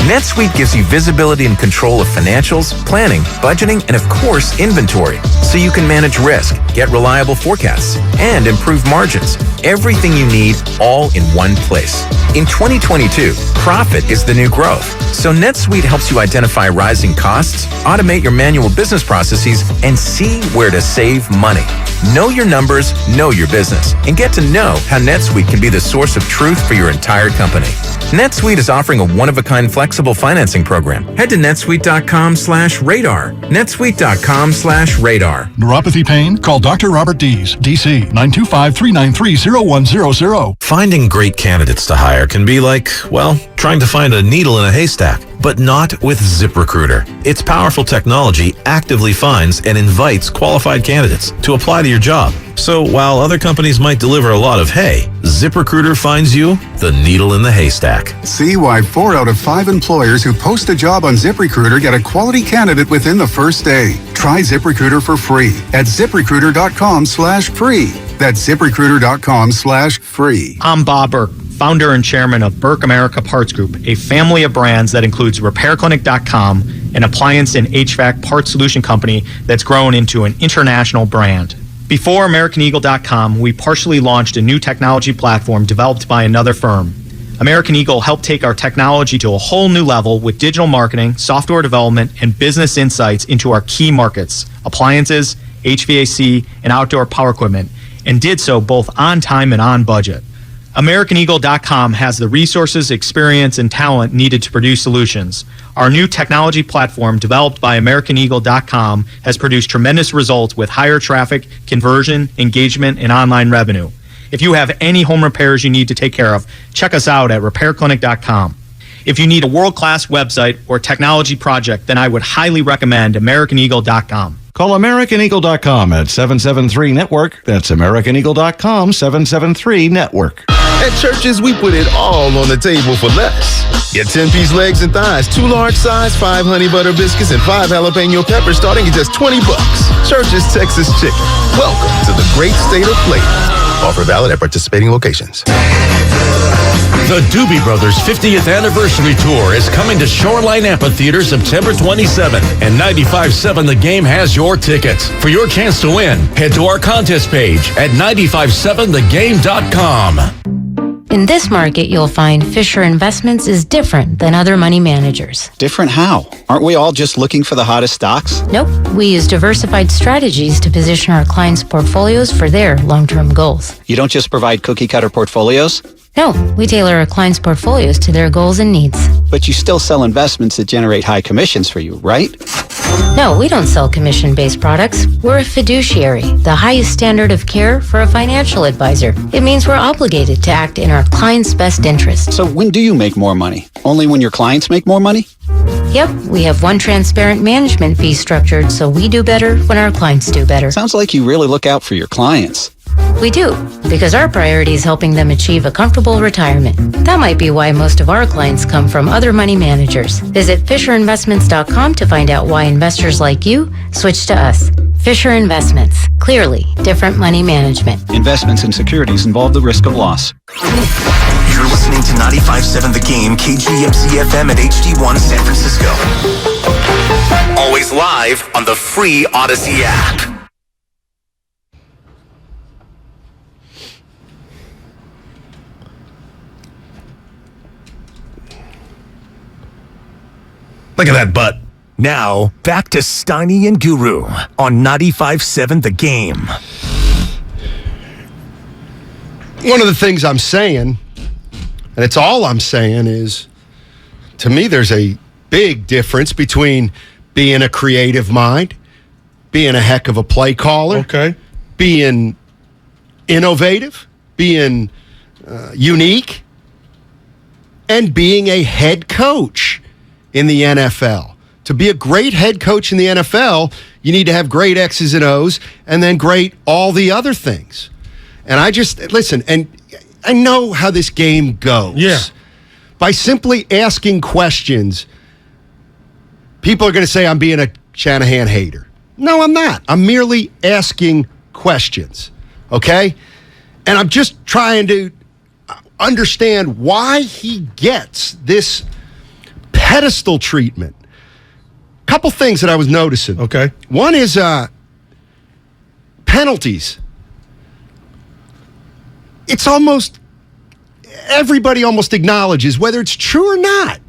NetSuite gives you visibility and control of financials, planning, budgeting, and of course, inventory, so you can manage risk, get reliable forecasts, and improve margins. Everything you need, all in one place. In 2022, profit is the new growth. So NetSuite helps you identify rising costs, automate your manual business processes, and see where to save money. Know your numbers, know your business, and get to know how NetSuite can be the source of truth for your entire company. NetSuite is offering a one-of-a-kind flexible financing program. Head to netsuite.com/radar. netsuite.com/radar. Neuropathy pain? Call Dr. Robert Dees, DC, 925-393-0100. Finding great candidates to hire can be like, well, trying to find a needle in a haystack. But not with ZipRecruiter. Its powerful technology actively finds and invites qualified candidates to apply to your job. So while other companies might deliver a lot of hay, ZipRecruiter finds you the needle in the haystack. See why 4 out of 5 employers who post a job on ZipRecruiter get a quality candidate within the first day. Try ZipRecruiter for free at ZipRecruiter.com/free. That's ZipRecruiter.com/free. I'm Bob Burke, founder and chairman of Burke America Parts Group, a family of brands that includes RepairClinic.com, an appliance and HVAC parts solution company that's grown into an international brand. Before AmericanEagle.com, we partially launched a new technology platform developed by another firm. American Eagle helped take our technology to a whole new level with digital marketing, software development, and business insights into our key markets, appliances, HVAC, and outdoor power equipment, and did so both on time and on budget. AmericanEagle.com has the resources, experience, and talent needed to produce solutions. Our new technology platform, developed by AmericanEagle.com, has produced tremendous results with higher traffic, conversion, engagement, and online revenue. If you have any home repairs you need to take care of, check us out at RepairClinic.com. If you need a world-class website or technology project, then I would highly recommend AmericanEagle.com. Call AmericanEagle.com at 773-NETWORK. That's AmericanEagle.com, 773-NETWORK. At Churches, we put it all on the table for less. Get 10-piece legs and thighs, 2 large size, 5 honey butter biscuits, and 5 jalapeno peppers starting at just $20. Churches Texas Chicken. Welcome to the great state of flavor. Offer valid at participating locations. The Doobie Brothers 50th Anniversary Tour is coming to Shoreline Amphitheater September 27th, and 95.7 The Game has your tickets. For your chance to win, head to our contest page at 957thegame.com. In this market, you'll find Fisher Investments is different than other money managers. Different how? Aren't we all just looking for the hottest stocks? Nope. We use diversified strategies to position our clients' portfolios for their long-term goals. You don't just provide cookie-cutter portfolios? No, we tailor our clients' portfolios to their goals and needs. But you still sell investments that generate high commissions for you, right? No, we don't sell commission-based products. We're a fiduciary, the highest standard of care for a financial advisor. It means we're obligated to act in our clients' best interest. So when do you make more money? Only when your clients make more money? Yep, we have one transparent management fee structured, so we do better when our clients do better. Sounds like you really look out for your clients. We do, because our priority is helping them achieve a comfortable retirement. That might be why most of our clients come from other money managers. Visit FisherInvestments.com to find out why investors like you switch to us. Fisher Investments. Clearly, different money management. Investments in securities involve the risk of loss. You're listening to 95.7 The Game, KGMC-FM at HD1 San Francisco. Always live on the free Audacy app. Look at that butt. Now, back to Steiny and Guru on 95.7 The Game. One of the things I'm saying, and it's all I'm saying, is to me there's a big difference between being a creative mind, being a heck of a play caller, being innovative, being unique, and being a head coach in the NFL. To be a great head coach in the NFL, you need to have great X's and O's and then great all the other things. And listen, and I know how this game goes. Yeah. By simply asking questions, people are going to say I'm being a Shanahan hater. No, I'm not. I'm merely asking questions, okay? And I'm just trying to understand why he gets this pedestal treatment. Couple things that I was noticing. Okay. One is penalties. It's almost everybody almost acknowledges, whether it's true or not,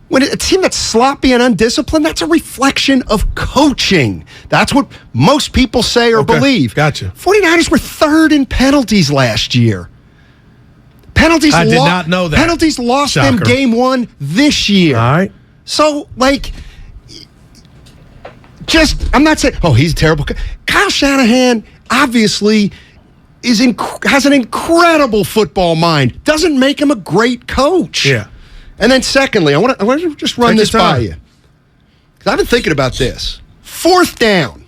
when a team that's sloppy and undisciplined, that's a reflection of coaching. That's what most people say or believe. Gotcha. 49ers were third in penalties last year. I did not know that. Penalties lost Shocker. them game one this year. All right. So, I'm not saying, he's terrible. Kyle Shanahan obviously has an incredible football mind. Doesn't make him a great coach. Yeah. And then secondly, I want to just run this by you. Because I've been thinking about this. 4th down.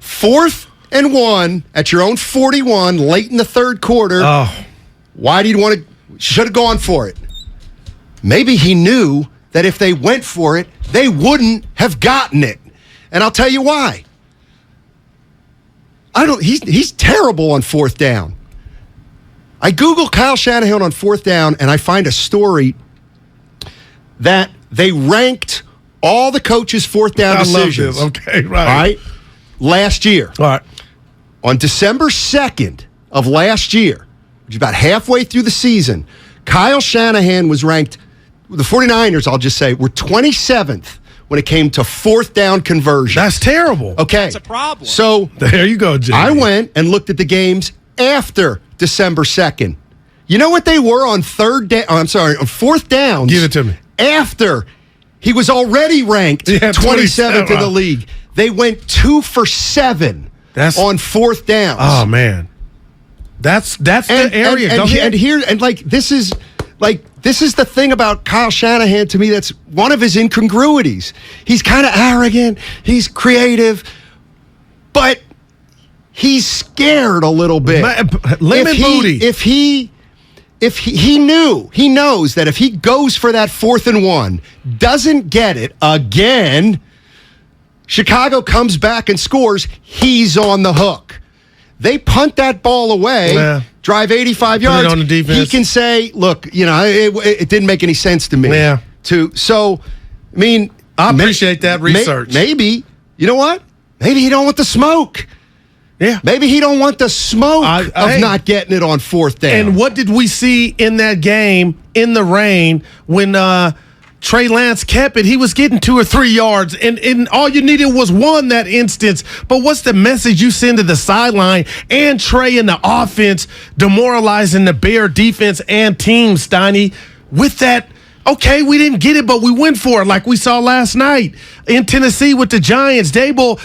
4th and 1 at your own 41 late in the third quarter. Oh. Why do you should have gone for it? Maybe he knew that if they went for it, they wouldn't have gotten it. And I'll tell you why. He's terrible on 4th down. I Google Kyle Shanahan on 4th down, and I find a story that they ranked all the coaches' 4th down decisions. I love this. Okay, right. All right. Last year. All right. On December 2nd of last year, which is about halfway through the season, Kyle Shanahan was ranked, the 49ers, I'll just say, were 27th when it came to 4th down conversion. That's terrible. Okay. That's a problem. So there you go, Jimmy. I went and looked at the games after December 2nd. You know what they were on 4th downs? Give it to me. After he was already ranked 27th in the league. They went 2 for 7 on 4th downs. Oh, man. That's the area. This is the thing about Kyle Shanahan to me that's one of his incongruities. He's kind of arrogant, he's creative, but he's scared a little bit. He knows that if he goes for that 4th and 1, doesn't get it again, Chicago comes back and scores, he's on the hook. They punt that ball away, drive 85 yards. On the defense. He can say, look, it didn't make any sense to me. Yeah. I appreciate that research. Maybe, you know what? Maybe he don't want the smoke. Yeah. Maybe he don't want the smoke of not getting it on 4th down. And what did we see in that game in the rain when Trey Lance kept it? He was getting 2 or 3 yards, and all you needed was one that instance. But what's the message you send to the sideline and Trey in the offense, demoralizing the Bear defense and team, Steiny, with that? Okay, we didn't get it, but we went for it like we saw last night in Tennessee with the Giants. Dable,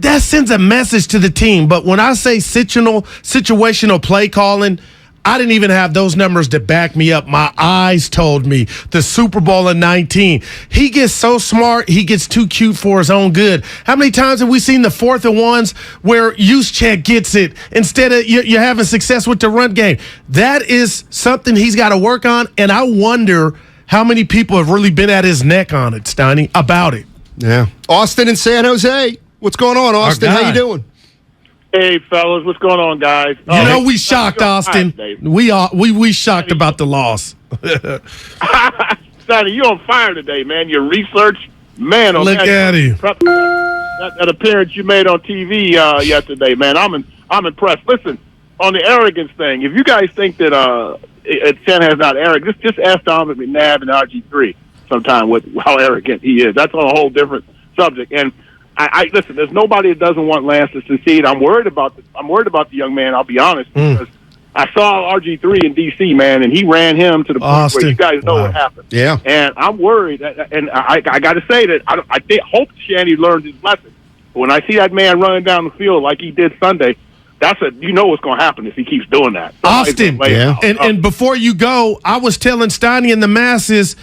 that sends a message to the team. But when I say situational play calling, I didn't even have those numbers to back me up. My eyes told me the Super Bowl in 19. He gets so smart, he gets too cute for his own good. How many times have we seen the 4th and 1s where Juszczyk gets it instead of you're having success with the run game? That is something he's got to work on, and I wonder how many people have really been at his neck on it, Steiny, about it. Yeah. Austin in San Jose. What's going on, Austin? How you doing? Hey, fellas, what's going on, guys? We shocked, Austin. We shocked about the loss. Sonny, you on fire today, man. Your research, man. Look at you. That appearance you made on TV yesterday, man. I'm impressed. Listen, on the arrogance thing, if you guys think that Shanahan's not arrogant, just ask Donovan McNabb and RG3 sometime how arrogant he is. That's on a whole different subject. And I listen. There's nobody that doesn't want Lance to succeed. I'm worried about the young man. I'll be honest, because I saw RG3 in DC, man, and he ran him to the point where you guys know what happened. Yeah, and I'm worried. And I got to say that I hope Shanny learned his lesson. But when I see that man running down the field like he did Sunday, you know what's going to happen if he keeps doing that. Austin, and before you go, I was telling Steiny and the masses,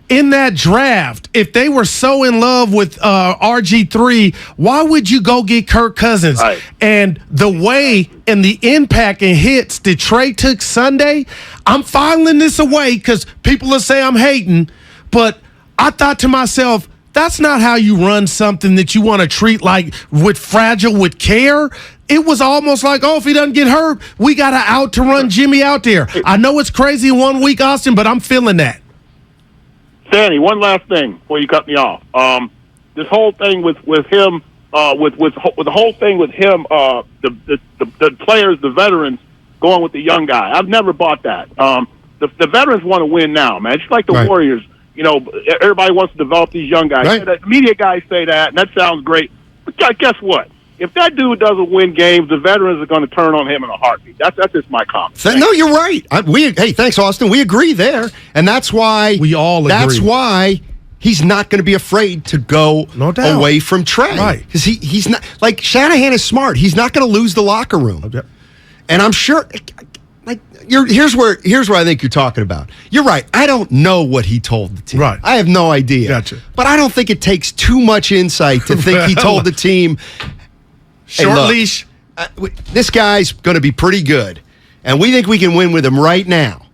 in that draft, if they were so in love with RG3, why would you go get Kirk Cousins? Right. And the way and the impact and hits that Trey took Sunday, I'm filing this away because people will say I'm hating, but I thought to myself, that's not how you run something that you want to treat like with care. It was almost like, if he doesn't get hurt, we got to run Jimmy out there. I know it's crazy in 1 week, Austin, but I'm feeling that. Danny, one last thing before you cut me off. This whole thing with him, the whole thing with him, the players, the veterans going with the young guy. I've never bought that. The veterans want to win now, man. Just like the Warriors. Everybody wants to develop these young guys. Right. The media guys say that, and that sounds great. But guess what? If that dude doesn't win games, the veterans are going to turn on him in a heartbeat. That's just my comment. No, you're right. Thanks, Austin. We agree there, and that's why we all agree. That's why he's not going to be afraid to go away from Trey, right? Because he's not like Shanahan is smart. He's not going to lose the locker room, and I'm sure. Here's where I think you're talking about. You're right. I don't know what he told the team. Right. I have no idea. Gotcha. But I don't think it takes too much insight to think he told the team. Short leash. This guy's going to be pretty good, and we think we can win with him right now.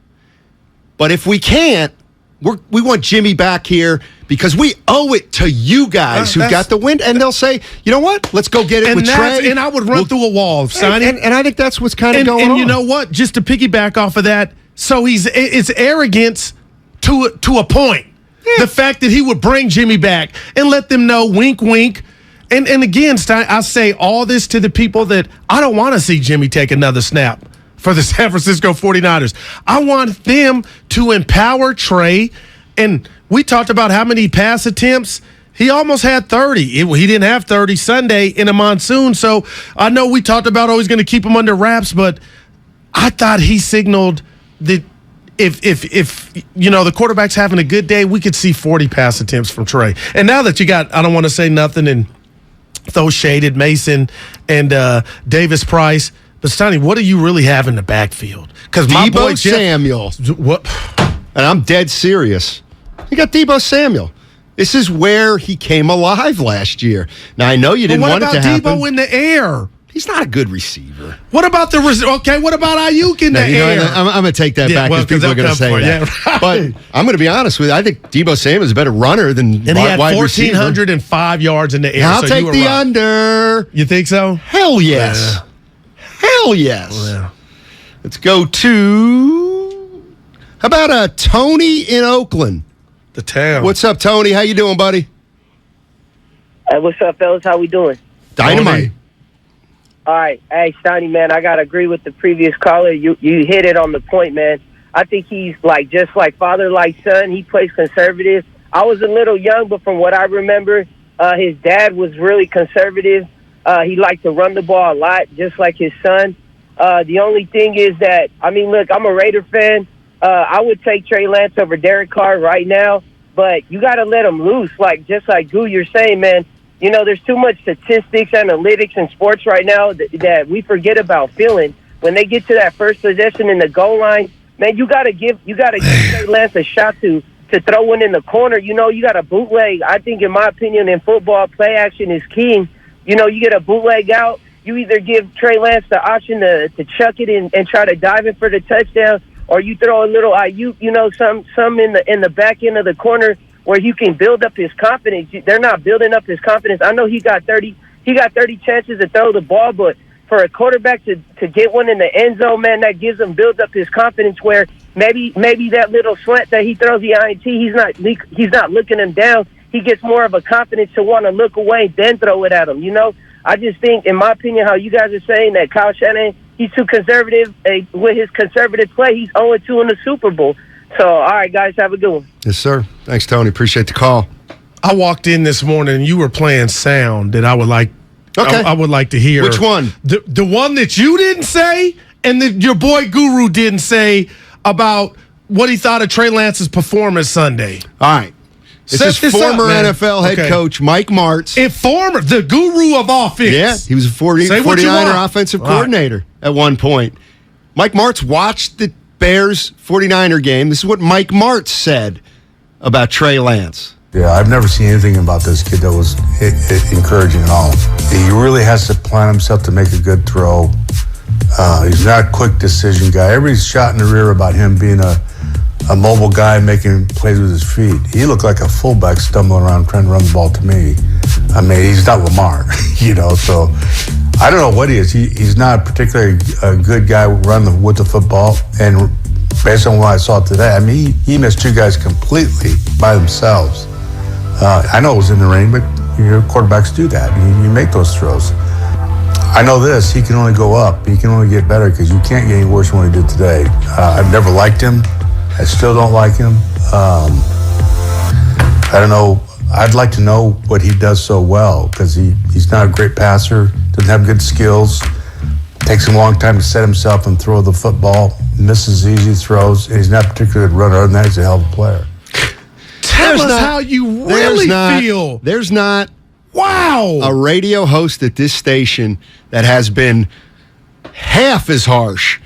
But if we can't, we want Jimmy back here because we owe it to you guys who got the win. And they'll say, you know what? Let's go get it with Trey. And I would run through a wall of signing. And I think that's what's kind of going on. And you know what? Just to piggyback off of that, so it's arrogance to a point. Yeah. The fact that he would bring Jimmy back and let them know, wink, wink. And again, Stein, I say all this to the people that I don't want to see Jimmy take another snap for the San Francisco 49ers. I want them to empower Trey. And we talked about how many pass attempts. He almost had 30. He didn't have 30 Sunday in a monsoon. So I know we talked about he's going to keep him under wraps, but I thought he signaled that if the quarterback's having a good day, we could see 40 pass attempts from Trey. And now that you got, I don't want to say nothing and throw shaded Mason and Davis Price, but Steiny, what do you really have in the backfield? Because my boy Samuel. What? And I'm dead serious. You got Deebo Samuel. This is where he came alive last year. Now I know you didn't want it to happen. What about Deebo in the air? He's not a good receiver. What about what about Ayuk in the air? I'm going to take that back because people are going to say that. Yeah, right. But I'm going to be honest with you. I think Deebo Samuel is a better runner than and he had 1,405 yards in the air. I'll take the under. You think so? Hell yes. Yeah. Hell yes. Yeah. Let's go to, how about Tony in Oakland? The town. What's up, Tony? How you doing, buddy? Hey, what's up, fellas? How we doing? Dynamite. All right. Hey, Steiny, man, I got to agree with the previous caller. You hit it on the point, man. I think he's just like father, like son. He plays conservative. I was a little young, but from what I remember, his dad was really conservative. He liked to run the ball a lot, just like his son. The only thing is that, look, I'm a Raider fan. I would take Trey Lance over Derek Carr right now, but you got to let him loose. Just like Goo, you're saying, man, there's too much statistics, analytics in sports right now that we forget about feeling. When they get to that first possession in the goal line, man, you got to give Trey Lance a shot to throw one in the corner. You got a bootleg. I think, in my opinion, in football, play action is king. You get a bootleg out. You either give Trey Lance the option to chuck it and try to dive in for the touchdown, or you throw a little Ayuk, some in the back end of the corner where you can build up his confidence. They're not building up his confidence. I know he got 30 chances to throw the ball, but for a quarterback to get one in the end zone, man, that builds up his confidence where maybe that little slant that he throws the INT, he's not looking him down. He gets more of a confidence to want to look away, then throw it at him. I just think, in my opinion, how you guys are saying that Kyle Shanahan, he's too conservative with his conservative play. He's 0-2 in the Super Bowl. So, all right, guys, have a good one. Yes, sir. Thanks, Tony. Appreciate the call. I walked in this morning and you were playing sound that I would like. Okay. I would like to hear. Which one? The one that you didn't say and that your boy Guru didn't say about what he thought of Trey Lance's performance Sunday. All right. This is former NFL head coach Mike Martz. The guru of offense. Yeah, he was a 49er offensive coordinator at one point. Mike Martz watched the Bears 49er game. This is what Mike Martz said about Trey Lance. Yeah, I've never seen anything about this kid that was encouraging at all. He really has to plan himself to make a good throw. He's not a quick decision guy. Everybody's shot in the rear about him being a mobile guy making plays with his feet. He looked like a fullback stumbling around trying to run the ball to me. I mean, he's not Lamar, so I don't know what he is. He's not particularly a good guy running with the football. And based on what I saw today, I mean, he missed two guys completely by themselves. I know it was in the rain, but quarterbacks do that. You make those throws. I know this, he can only go up. He can only get better because you can't get any worse than what he did today. I've never liked him. I still don't like him. I don't know. I'd like to know what he does so well because he's not a great passer, doesn't have good skills, takes him a long time to set himself and throw the football, misses easy throws, and he's not particularly a good runner. Other than that, he's a hell of a player. Tell us how you really feel. There's not a radio host at this station that has been half as harsh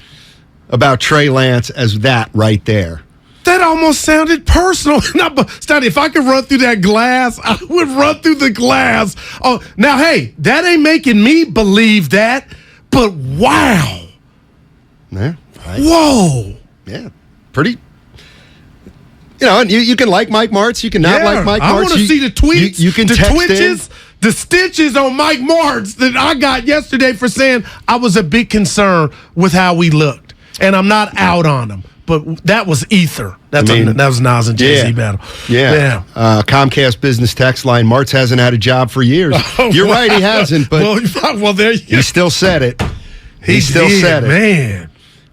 about Trey Lance as that right there. That almost sounded personal. Steiny, if I could run through that glass, I would run through the glass. Oh, now, hey, that ain't making me believe that, but wow. Yeah, right. Whoa. Yeah, pretty. You can like Mike Martz. You can not like Mike Martz. I want to see the tweets, you can the text twitches, the stitches on Mike Martz that I got yesterday for saying I was a big concern with how we looked. And I'm not out on him. But that was ether. That was Nas and Jay-Z battle. Yeah. Comcast business text line, Martz hasn't had a job for years. You're right, he hasn't. But there you go. He still said it. He still said it. Man.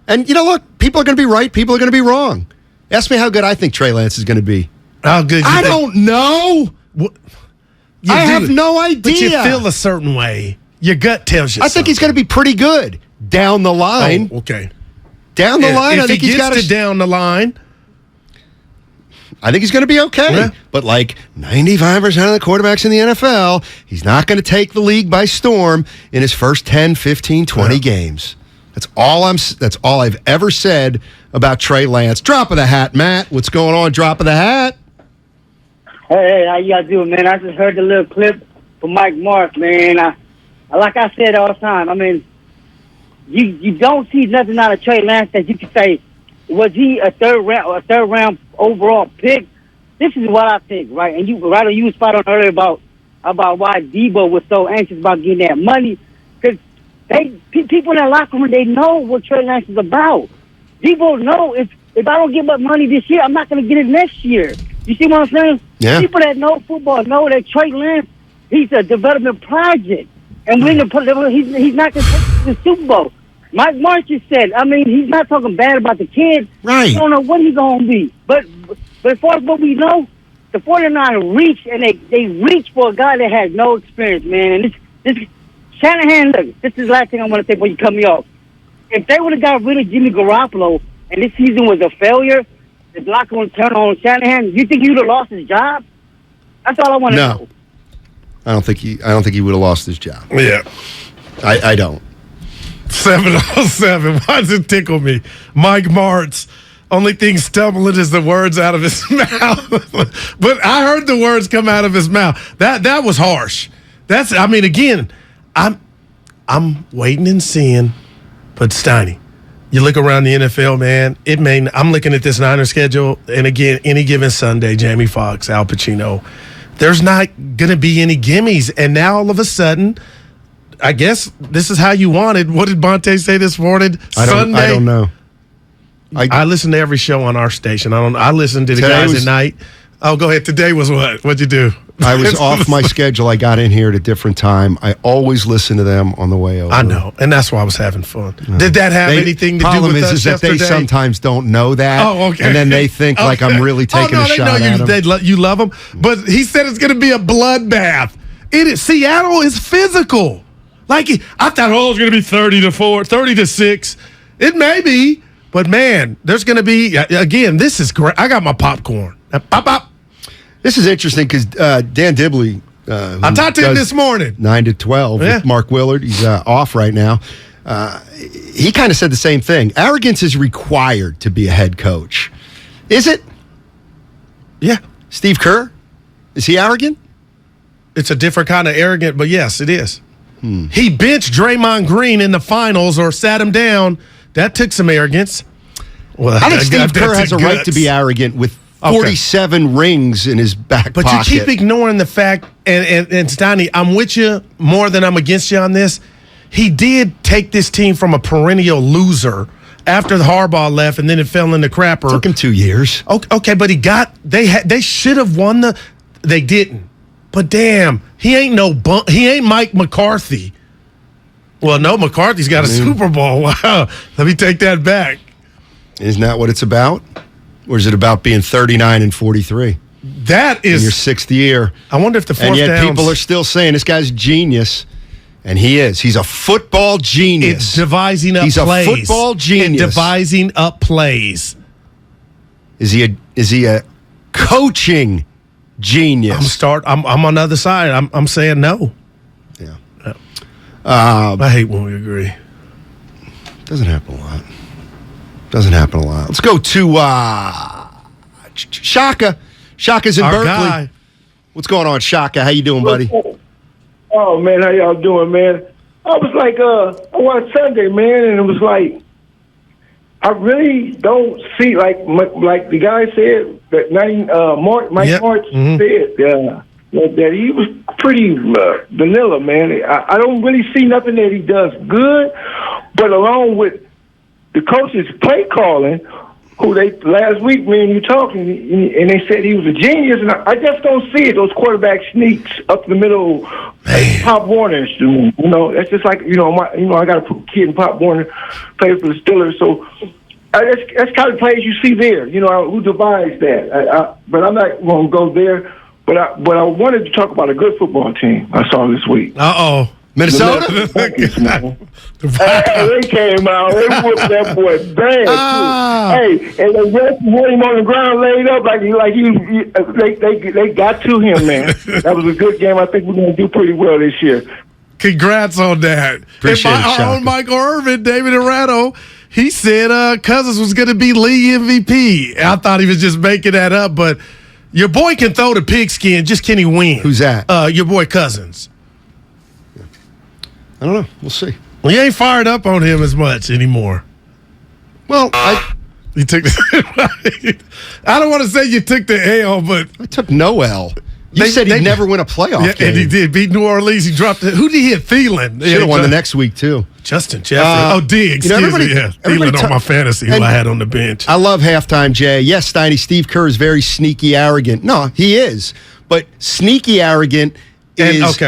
And, look, people are going to be right. People are going to be wrong. Ask me how good I think Trey Lance is going to be. How good? I don't know. I have no idea. But you feel a certain way. Your gut tells you I think he's going to be pretty good down the line. Oh, okay. Down the line, if I think he's got to down the line. I think he's going to be okay. Yeah. But like 95% of the quarterbacks in the NFL, he's not going to take the league by storm in his first 10, 15, 20 games. That's all I've ever said about Trey Lance. Drop of the hat, Matt. What's going on? Drop of the hat. Hey, how you guys doing, man? I just heard the little clip from Mike Martz, man. Like I said all the time, I mean, you don't see nothing out of Trey Lance that you can say, was he a third round overall pick? This is what I think, right? And you were spot on earlier about why Debo was so anxious about getting that money, because people in that locker room, they know what Trey Lance is about. Debo know if I don't give up money this year, I'm not going to get it next year. You see what I'm saying? Yeah. People that know football know that Trey Lance, he's a development project, and he's not going to take the Super Bowl. Mike Martz just said, I mean, he's not talking bad about the kid. Right. We don't know what he's going to be. But as far as what we know, the 49ers reach, and they reach for a guy that has no experience, man. And this Shanahan, look, this is the last thing I want to say before you cut me off. If they would have got rid of Jimmy Garoppolo and this season was a failure, the locker room turned on Shanahan, you think he would have lost his job? That's all I want to know. I don't think he would have lost his job. Yeah. I don't. 707. Why does it tickle me? Mike Martz. Only thing stumbling is the words out of his mouth. But I heard the words come out of his mouth. That was harsh. Again, I'm waiting and seeing. But Steiny, you look around the NFL, man. I'm looking at this Niners schedule, and again, any given Sunday, Jamie Foxx, Al Pacino. There's not going to be any gimmies, and now all of a sudden, I guess this is how you wanted. What did Bonte say this morning? Sunday? I don't know. I listen to every show on our station. I listened to the guys at night. Oh, go ahead. Today was what? What'd you do? I was off my schedule. I got in here at a different time. I always listen to them on the way over. I know, and that's why I was having fun. Did that have anything to do with us is that they sometimes don't know that. Oh, okay. And then they think like I'm really taking a shot at them. You love them. But he said it's going to be a bloodbath. Seattle is physical. I thought, it's going to be 30-4, 30-6. It may be, but man, there's going to be, again, this is great. I got my popcorn. Pop. This is interesting because Dan Dibley. I talked to him this morning. 9 to 12 with Mark Willard. He's off right now. He kind of said the same thing. Arrogance is required to be a head coach. Is it? Yeah. Steve Kerr? Is he arrogant? It's a different kind of arrogant, but yes, it is. He benched Draymond Green in the finals or sat him down. That took some arrarrogance. Well, I think Steve Kerr has a right to be arrogant with 47 rings in his back pocket. But you keep ignoring the fact, and Steiny, I'm with you more than I'm against you on this. He did take this team from a perennial loser after the Harbaugh left, and then it fell in the crapper. Took him 2 years. Okay, but they should have won they didn't. But damn, he ain't Mike McCarthy. Well, no, McCarthy's got a Super Bowl. Wow. Let me take that back. Isn't that what it's about? Or is it about being 39 and 43? That is in your 6th year. I wonder if the fourth and yet downs, people are still saying this guy's genius. And he is. He's a football genius. It's devising up He's plays. He's a football genius. And devising up plays. Is he a coaching genius? I'm on the other side. I'm saying no. Yeah. I hate when we agree. Doesn't happen a lot. Let's go to Shaka. Shaka's in Berkeley. Guy. What's going on, Shaka? How you doing, buddy? Oh, man, how y'all doing, man? I was like, I watched Sunday, man, and it was like, I really don't see, like the guy said, that Mike March said that he was pretty vanilla, man. I don't really see nothing that he does good, but along with the coach's play calling, who last week, me and you talking, and they said he was a genius, and I just don't see it. Those quarterback sneaks up the middle, like Pop Warner, that's just like I got a kid in Pop Warner, played for the Steelers, so that's kind of plays you see there. Who devised that? But I'm not going to go there. But I wanted to talk about a good football team I saw this week. Minnesota? Hey, they came out. They whooped that boy bad, too. Hey, and the rest had him on the ground laid up they got to him, man. That was a good game. I think we're going to do pretty well this year. Congrats on that. Appreciate it, our own Michael Irvin, David Arado, he said Cousins was going to be league MVP. I thought he was just making that up, but your boy can throw the pigskin, just can he win? Who's that? Your boy Cousins. I don't know. We'll see. Well, you ain't fired up on him as much anymore. Well, you took the I don't want to say you took the L, but I took no L. You said he'd never win a playoff game. And he did. Beat New Orleans. He dropped it. Who did he hit? Thielen. Should have won the next week, too. Justin Jefferson. Diggs. Thielen on my fantasy, who I had on the bench. I love halftime, Jay. Yes, Steiny, Steve Kerr is very sneaky arrogant. No, he is. But sneaky arrogant is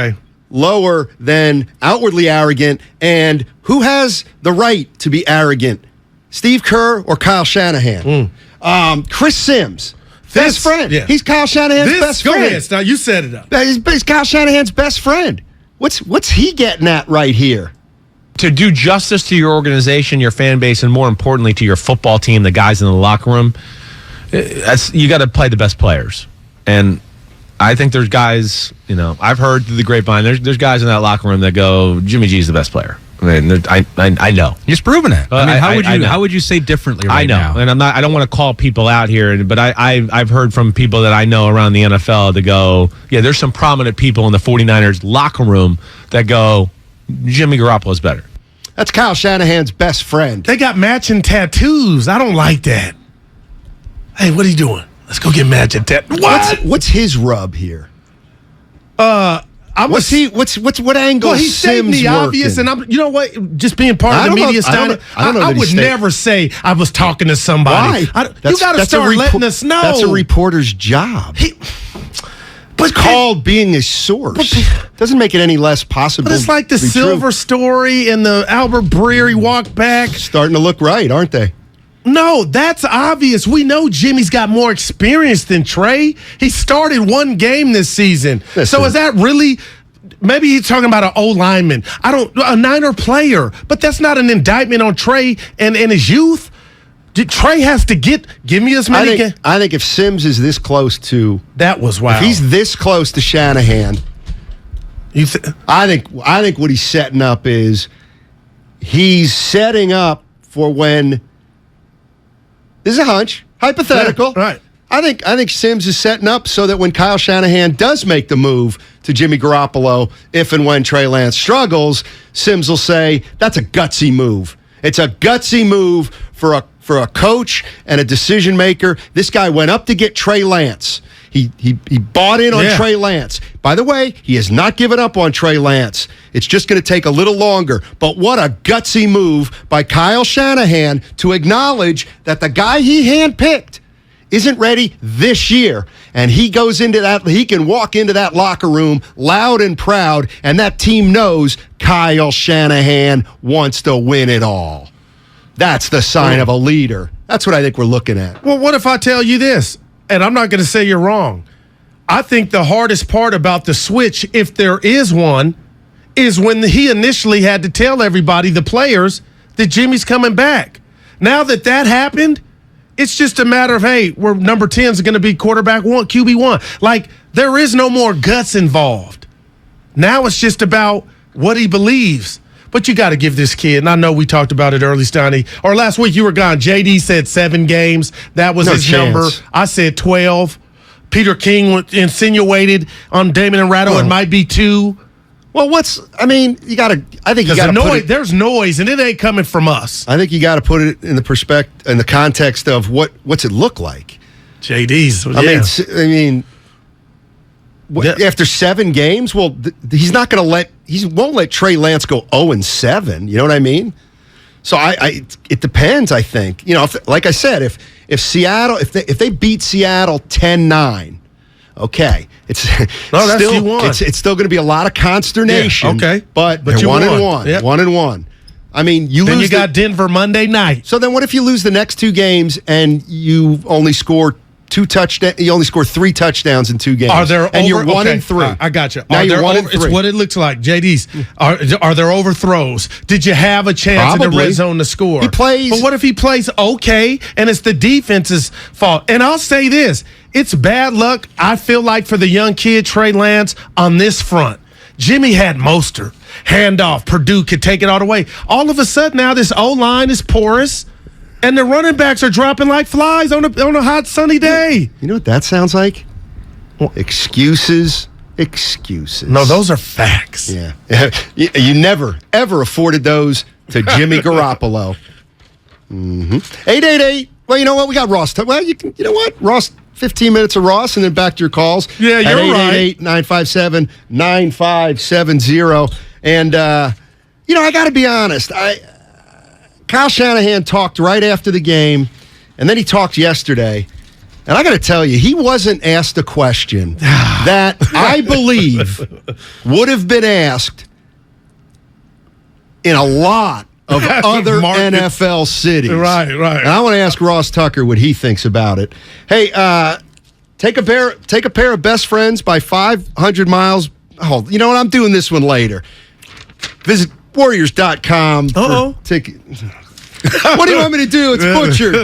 lower than outwardly arrogant. And who has the right to be arrogant? Steve Kerr or Kyle Shanahan? Chris Sims. Best friend. Yeah. He's Kyle Shanahan's best friend. Go ahead. Now you set it up. He's Kyle Shanahan's best friend. What's he getting at right here? To do justice to your organization, your fan base, and more importantly to your football team, the guys in the locker room, you got to play the best players. And I think there's guys, I've heard through the grapevine, there's guys in that locker room that go, Jimmy G's the best player. I mean, I know. He's proven it. How would you say differently right now? And I don't want to call people out here, but I've heard from people that I know around the NFL that go, there's some prominent people in the 49ers locker room that go, Jimmy Garoppolo's better. That's Kyle Shanahan's best friend. They got matching tattoos. I don't like that. Hey, what are you doing? Let's go get matching tattoos. What's his rub here? What angle? Well, he's stating the obvious, and I'm. You know what? Just being part of the media style, I would never say I was talking to somebody. Why? You got to start letting us know. That's a reporter's job. But called being a source doesn't make it any less possible. But it's like the Silver story and the Albert Breer walk back. Starting to look right, aren't they? No, that's obvious. We know Jimmy's got more experience than Trey. He started one game this season. So is that really? Maybe he's talking about an old lineman. A Niner player, but that's not an indictment on Trey and his youth. Trey has to give me as many. I think if Sims is this close to that was wow. If he's this close to Shanahan, I think what he's setting up is he's setting up for when this is a hunch, hypothetical, right? I think Sims is setting up so that when Kyle Shanahan does make the move to Jimmy Garoppolo, if and when Trey Lance struggles, Sims will say that's a gutsy move. It's a gutsy move for a coach and a decision maker. This guy went up to get Trey Lance. He bought in on Trey Lance. By the way, he has not given up on Trey Lance. It's just going to take a little longer. But what a gutsy move by Kyle Shanahan to acknowledge that the guy he handpicked isn't ready this year. And he goes into that, he can walk into that locker room loud and proud, and that team knows Kyle Shanahan wants to win it all. That's the sign of a leader. That's what I think we're looking at. Well, what if I tell you this? And I'm not going to say you're wrong. I think the hardest part about the switch, if there is one, is when he initially had to tell everybody, the players, that Jimmy's coming back. Now that happened, it's just a matter of, hey, we're number 10 is going to be quarterback one, QB1. Like, there is no more guts involved. Now it's just about what he believes. But you got to give this kid, and I know we talked about it early, Steiny, or last week you were gone. JD said 7 games. That was his number. I said 12. Peter King insinuated on Damon and Ratto it might be 2. Well, you got to, I think you got to put it. There's noise, and it ain't coming from us. I think you got to put it in the context of what's it look like. JD's, after 7 games, well, he's not going to he won't let Trey Lance go 0-7. You know what I mean? So it depends. I think like I said, if Seattle, if they beat Seattle 10-9, okay, it's still going to be a lot of consternation. Yeah, okay, but they're 1-1, yep. 1-1. I mean, you got Denver Monday night. So then, what if you lose the next 2 games and you only score 2 touchdowns? You only score 3 touchdowns in 2 games. You're 1-3. I got you. Now you're 1-3. It's what it looks like. JD's. Are there overthrows? Did you have a chance in the red zone to score? He plays. But what if he plays okay and it's the defense's fault? And I'll say this: it's bad luck. I feel like for the young kid Trey Lance on this front. Jimmy had Mostert, handoff. Purdue could take it all the way. All of a sudden now this O-line is porous. And the running backs are dropping like flies on a hot, sunny day. You know what that sounds like? Excuses. No, those are facts. Yeah. You never, ever afforded those to Jimmy Garoppolo. 888. Well, you know what? We got Ross. Well, you know what? Ross, 15 minutes of Ross, and then back to your calls. Yeah, you're right. 888-957-9570. And, I got to be honest. Kyle Shanahan talked right after the game, and then he talked yesterday. And I got to tell you, he wasn't asked a question that I believe would have been asked in a lot of other NFL cities. Right. And I want to ask Ross Tucker what he thinks about it. Hey, take a pair of best friends by 500 miles. Oh, you know what? I'm doing this one later. Visit Warriors.com for ticket. What do you want me to do? It's butchered.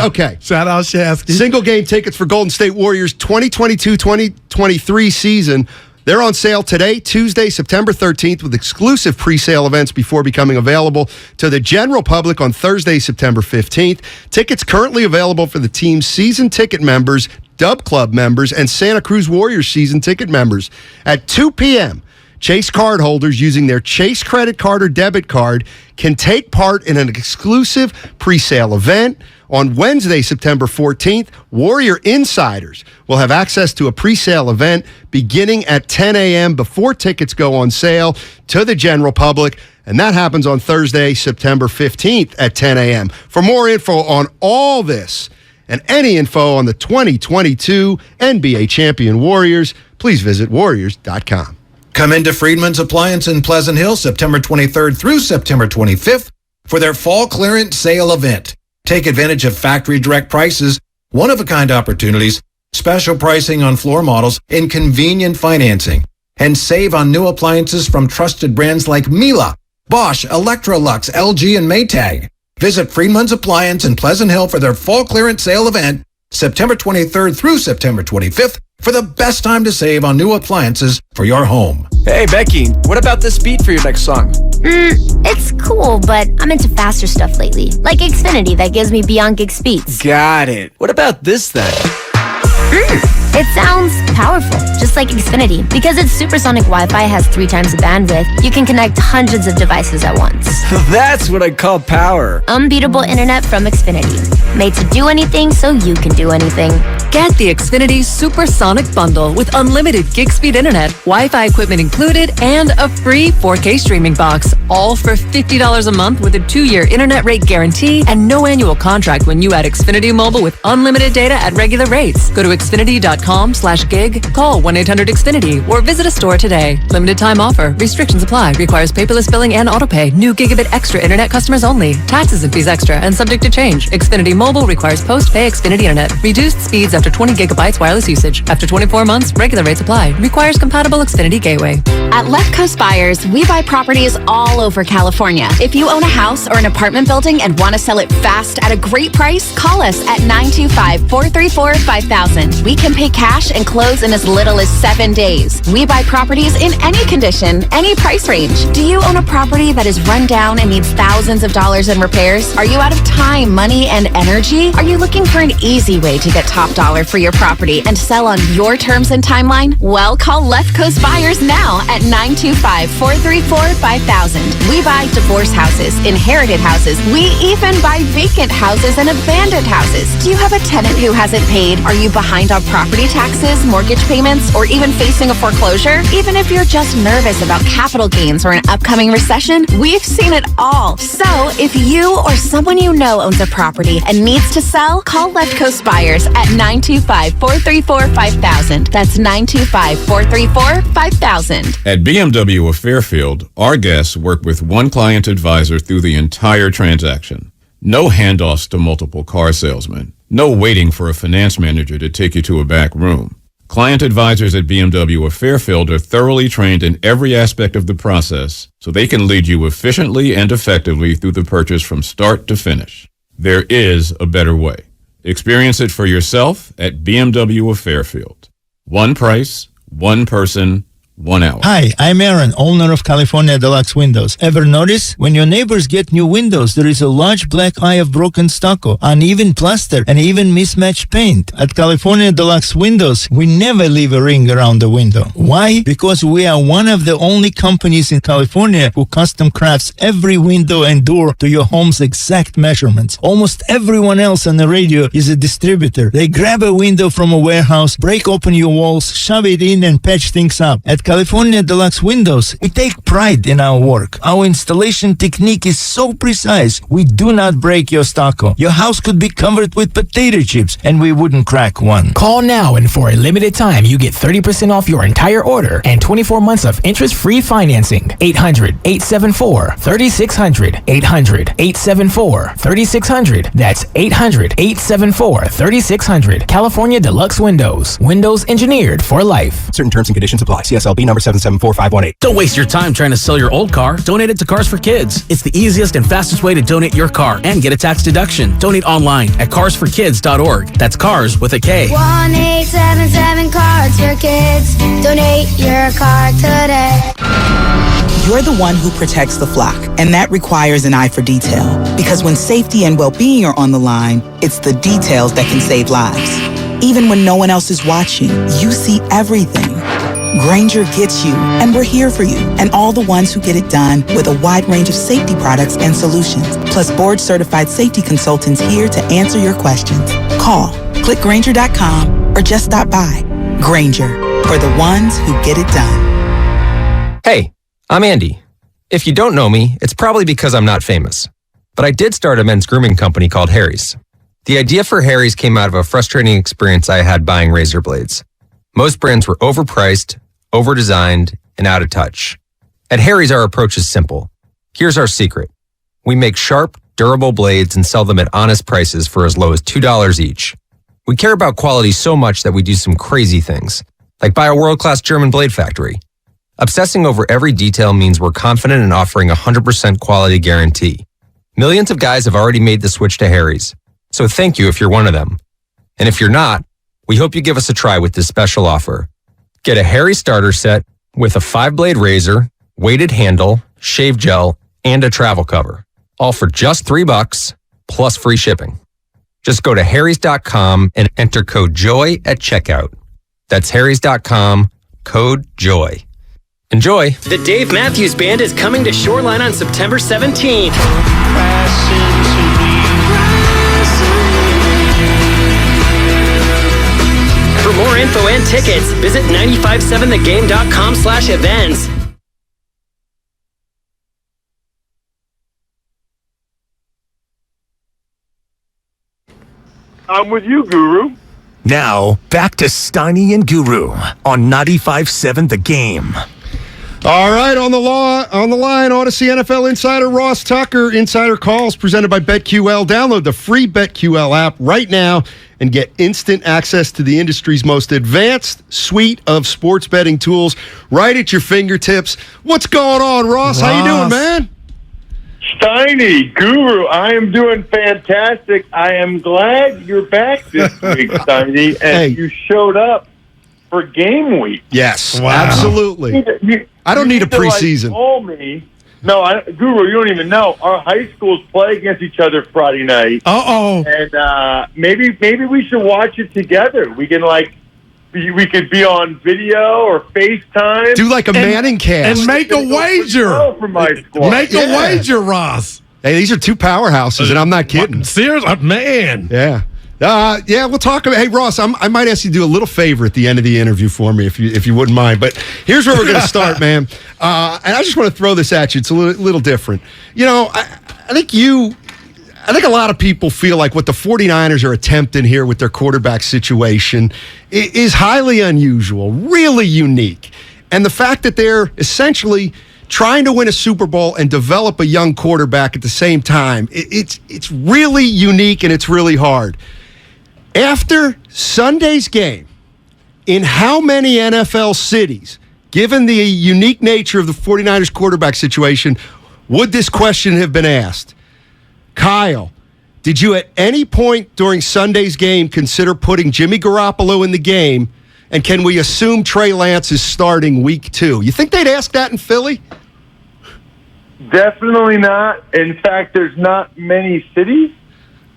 Okay. Shout out Shasky. Single game tickets for Golden State Warriors 2022-2023 season. They're on sale today, Tuesday, September 13th, with exclusive pre-sale events before becoming available to the general public on Thursday, September 15th. Tickets currently available for the team's season ticket members, Dub Club members, and Santa Cruz Warriors season ticket members. At 2 p.m., Chase card holders using their Chase credit card or debit card can take part in an exclusive pre-sale event. On Wednesday, September 14th, Warrior Insiders will have access to a pre-sale event beginning at 10 a.m. before tickets go on sale to the general public. And that happens on Thursday, September 15th at 10 a.m. For more info on all this and any info on the 2022 NBA champion Warriors, please visit Warriors.com. Come into Friedman's Appliance in Pleasant Hill September 23rd through September 25th for their fall clearance sale event. Take advantage of factory direct prices, one-of-a-kind opportunities, special pricing on floor models, and convenient financing. And save on new appliances from trusted brands like Miele, Bosch, Electrolux, LG, and Maytag. Visit Friedman's Appliance in Pleasant Hill for their fall clearance sale event, September 23rd through September 25th, for the best time to save on new appliances for your home. Hey, Becky, what about this beat for your next song? It's cool, but I'm into faster stuff lately. Like Xfinity that gives me beyond gig speeds. Got it. What about this then? It sounds powerful, just like Xfinity. Because its supersonic Wi-Fi has 3 times the bandwidth, you can connect hundreds of devices at once. That's what I call power. Unbeatable internet from Xfinity. Made to do anything so you can do anything. Get the Xfinity Supersonic Bundle with unlimited gig speed internet, Wi-Fi equipment included, and a free 4K streaming box. All for $50 a month with a 2-year internet rate guarantee and no annual contract when you add Xfinity Mobile with unlimited data at regular rates. Go to Xfinity.com/gig, call 1-800-XFINITY, or visit a store today. Limited time offer. Restrictions apply. Requires paperless billing and autopay. New Gigabit Extra internet customers only. Taxes and fees extra and subject to change. Xfinity Mobile requires post-pay Xfinity internet. Reduced speeds after 20 gigabytes wireless usage. After 24 months, regular rates apply. Requires compatible Xfinity gateway. At Left Coast Buyers, we buy properties all over California. If you own a house or an apartment building and want to sell it fast at a great price, call us at 925-434-5000. We can pay cash and close in as little as 7 days. We buy properties in any condition, any price range. Do you own a property that is run down and needs thousands of dollars in repairs? Are you out of time, money, and energy? Are you looking for an easy way to get top dollar for your property and sell on your terms and timeline? Well, call Left Coast Buyers now at 925-434-5000. We buy divorce houses, inherited houses. We even buy vacant houses and abandoned houses. Do you have a tenant who hasn't paid? Are you behind on property taxes, mortgage payments, or even facing a foreclosure? Even if you're just nervous about capital gains or an upcoming recession, we've seen it all. So if you or someone you know owns a property and needs to sell, call Left Coast Buyers at 925-434-5000. That's 925-434-5000. At BMW of Fairfield, our guests work with one client advisor through the entire transaction. No handoffs to multiple car salesmen. No waiting for a finance manager to take you to a back room. Client advisors at BMW of Fairfield are thoroughly trained in every aspect of the process so they can lead you efficiently and effectively through the purchase from start to finish. There is a better way. Experience it for yourself at BMW of Fairfield. One price, one person, 1 hour. Hi, I'm Aaron, owner of California Deluxe Windows. Ever notice? When your neighbors get new windows, there is a large black eye of broken stucco, uneven plaster, and even mismatched paint. At California Deluxe Windows, we never leave a ring around the window. Why? Because we are one of the only companies in California who custom crafts every window and door to your home's exact measurements. Almost everyone else on the radio is a distributor. They grab a window from a warehouse, break open your walls, shove it in, and patch things up. At California Deluxe Windows, we take pride in our work. Our installation technique is so precise, we do not break your stucco. Your house could be covered with potato chips, and we wouldn't crack one. Call now, and for a limited time, you get 30% off your entire order and 24 months of interest-free financing. 800-874-3600. 800-874-3600. That's 800-874-3600. California Deluxe Windows. Windows engineered for life. Certain terms and conditions apply. CSLB number 774518. Don't waste your time trying to sell your old car. Donate it to Cars for Kids. It's the easiest and fastest way to donate your car and get a tax deduction. Donate online at carsforkids.org. That's cars with a K. 1-877 Cards for Kids. Donate your car today. You're the one who protects the flock, and that requires an eye for detail. Because when safety and well-being are on the line, it's the details that can save lives. Even when no one else is watching, you see everything. Grainger gets you, and we're here for you, and all the ones who get it done with a wide range of safety products and solutions, plus board-certified safety consultants here to answer your questions. Call, click Grainger.com, or just stop by. Grainger, for the ones who get it done. Hey, I'm Andy. If you don't know me, it's probably because I'm not famous. But I did start a men's grooming company called Harry's. The idea for Harry's came out of a frustrating experience I had buying razor blades. Most brands were overpriced, over-designed, and out of touch. At Harry's, our approach is simple. Here's our secret. We make sharp, durable blades and sell them at honest prices for as low as $2 each. We care about quality so much that we do some crazy things, like buy a world-class German blade factory. Obsessing over every detail means we're confident in offering a 100% quality guarantee. Millions of guys have already made the switch to Harry's. So thank you if you're one of them. And if you're not, we hope you give us a try with this special offer. Get a Harry starter set with a 5-blade razor, weighted handle, shave gel, and a travel cover. All for just $3 plus free shipping. Just go to harrys.com and enter code JOY at checkout. That's harrys.com, code JOY. Enjoy. The Dave Matthews Band is coming to Shoreline on September 17th. For more info and tickets, visit 957thegame.com/events. I'm with you, Guru. Now, back to Steiny and Guru on 95.7 The Game. All right, on the line, Audacy NFL insider Ross Tucker. Insider calls presented by BetQL. Download the free BetQL app right now and get instant access to the industry's most advanced suite of sports betting tools right at your fingertips. What's going on, Ross? How you doing, man? Steiny Guru, I am doing fantastic. I am glad you're back this week, Steiny, and you showed up for game week. Yes, absolutely. I don't need a preseason. Call me. No, Guru, you don't even know. Our high schools play against each other Friday night. And maybe we should watch it together. We can we could be on video or FaceTime. Do like a Manning cast. And make a wager. For my squad. Make a wager, Ross. Hey, these are two powerhouses, and I'm not kidding. Seriously, man. Yeah. We'll talk about. Hey, Ross, I might ask you to do a little favor at the end of the interview for me, if you wouldn't mind. But here's where we're going to start, man. And I just want to throw this at you. It's a little different. You know, I think a lot of people feel like what the 49ers are attempting here with their quarterback situation is highly unusual, really unique. And the fact that they're essentially trying to win a Super Bowl and develop a young quarterback at the same time, it's really unique and it's really hard. After Sunday's game, in how many NFL cities, given the unique nature of the 49ers quarterback situation, would this question have been asked? Kyle, did you at any point during Sunday's game consider putting Jimmy Garoppolo in the game? And can we assume Trey Lance is starting week 2? You think they'd ask that in Philly? Definitely not. In fact, there's not many cities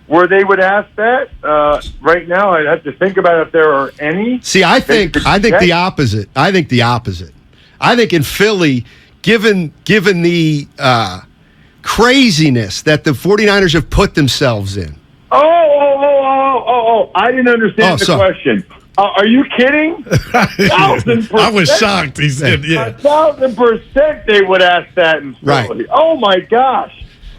where they would ask that. Right now, I'd have to think about if there are any. See, I think the opposite. I think in Philly, given the craziness that the 49ers have put themselves in. Oh! I didn't understand the question. Are you kidding? 1,000%. I was shocked. He said, yeah. 1,000% they would ask that in Philly. Right. Oh, my gosh.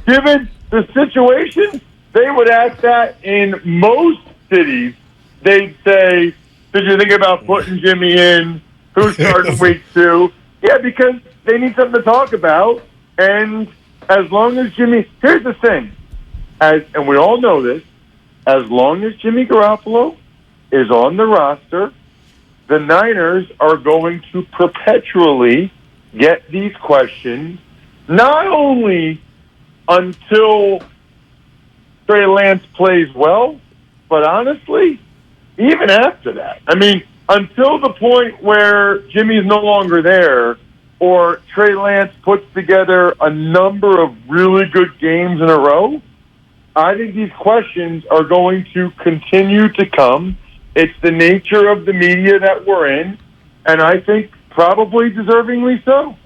Given the situation, they would ask that in most cities. They'd say, did you think about putting Jimmy in? Who's starting week 2? Yeah, because they need something to talk about. And as long as Jimmy... Here's the thing. And we all know this. As long as Jimmy Garoppolo is on the roster, the Niners are going to perpetually get these questions, not only until Trey Lance plays well, but honestly, even after that. I mean, until the point where Jimmy's no longer there or Trey Lance puts together a number of really good games in a row, I think these questions are going to continue to come. It's the nature of the media that we're in, and I think probably deservingly so.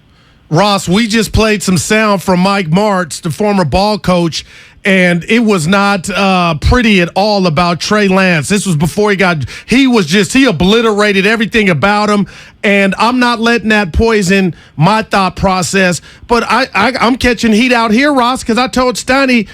Ross, we just played some sound from Mike Martz, the former ball coach, and it was not pretty at all about Trey Lance. This was before he obliterated everything about him, and I'm not letting that poison my thought process. But I'm catching heat out here, Ross, because I told Steiny,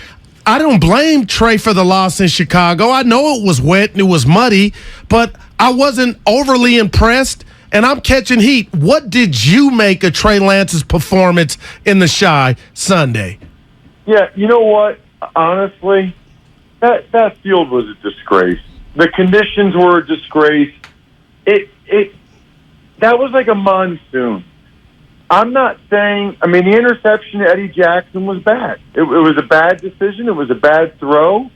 I don't blame Trey for the loss in Chicago. I know it was wet and it was muddy, but I wasn't overly impressed, and I'm catching heat. What did you make of Trey Lance's performance in the Chi Sunday? Yeah, you know what? Honestly, that field was a disgrace. The conditions were a disgrace. That was like a monsoon. I'm not saying, the interception to Eddie Jackson was bad. It was a bad decision. It was a bad throw.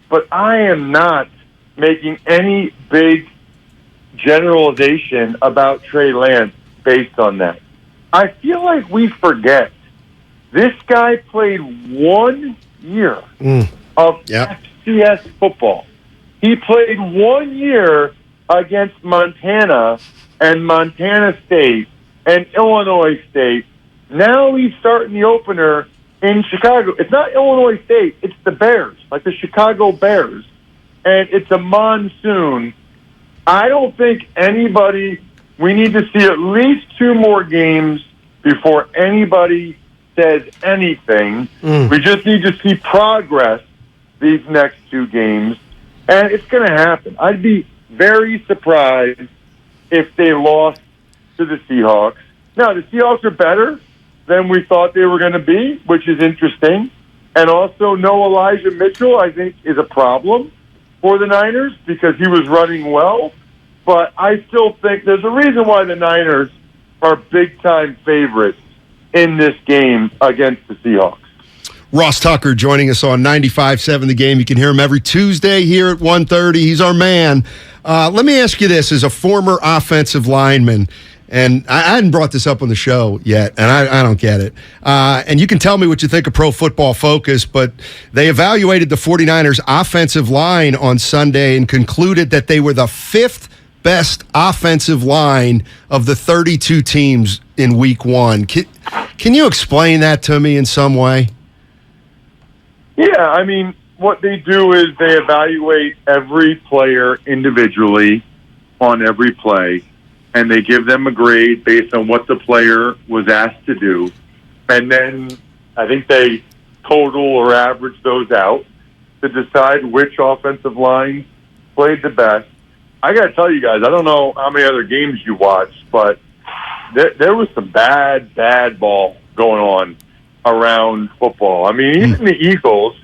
But I am not making any big generalization about Trey Lance based on that. I feel like we forget this guy played 1 year of FCS football. He played 1 year against Montana and Montana State and Illinois State. Now he's starting the opener in Chicago. It's not Illinois State. It's the Bears, like the Chicago Bears. And it's a monsoon. I don't think we need to see at least 2 more games before anybody says anything. We just need to see progress these next 2 games. And it's going to happen. I'd be very surprised if they lost to the Seahawks. Now, the Seahawks are better than we thought they were going to be, which is interesting. And also, no Elijah Mitchell, I think, is a problem for the Niners because he was running well. But I still think there's a reason why the Niners are big-time favorites in this game against the Seahawks. Ross Tucker joining us on 95.7 The Game. You can hear him every Tuesday here at 1:30. He's our man. Let me ask you this. As a former offensive lineman, and I hadn't brought this up on the show yet, and I don't get it. And you can tell me what you think of Pro Football Focus, but they evaluated the 49ers offensive line on Sunday and concluded that they were the 5th best offensive line of the 32 teams in week 1. Can you explain that to me in some way? Yeah, what they do is they evaluate every player individually on every play, and they give them a grade based on what the player was asked to do. And then I think they total or average those out to decide which offensive line played the best. I got to tell you guys, I don't know how many other games you watched, but there was some bad ball going on around football. Even the Eagles,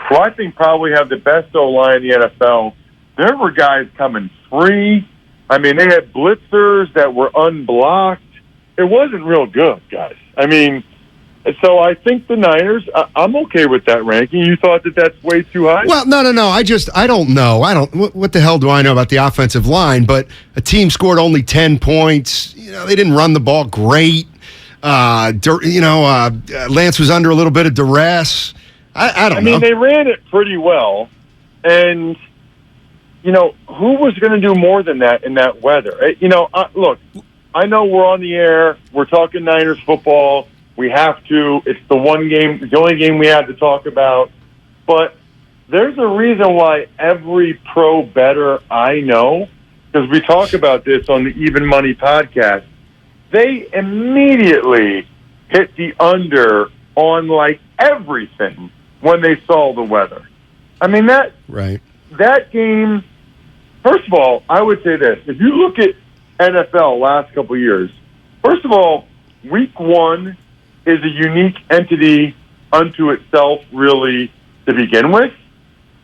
who I think probably have the best O-line in the NFL, there were guys coming free. They had blitzers that were unblocked. It wasn't real good, guys. So I think the Niners, I'm okay with that ranking. You thought that that's way too high? Well, no. I don't know. What the hell do I know about the offensive line? But a team scored only 10 points. They didn't run the ball great. Lance was under a little bit of duress. I don't know. They ran it pretty well. And, who was going to do more than that in that weather? Look, I know we're on the air. We're talking Niners football. We have to. It's the only game we have to talk about. But there's a reason why every pro bettor I know, because we talk about this on the Even Money podcast, they immediately hit the under on everything when they saw the weather. That game, first of all, I would say this. If you look at NFL last couple of years, first of all, week 1 is a unique entity unto itself, really, to begin with.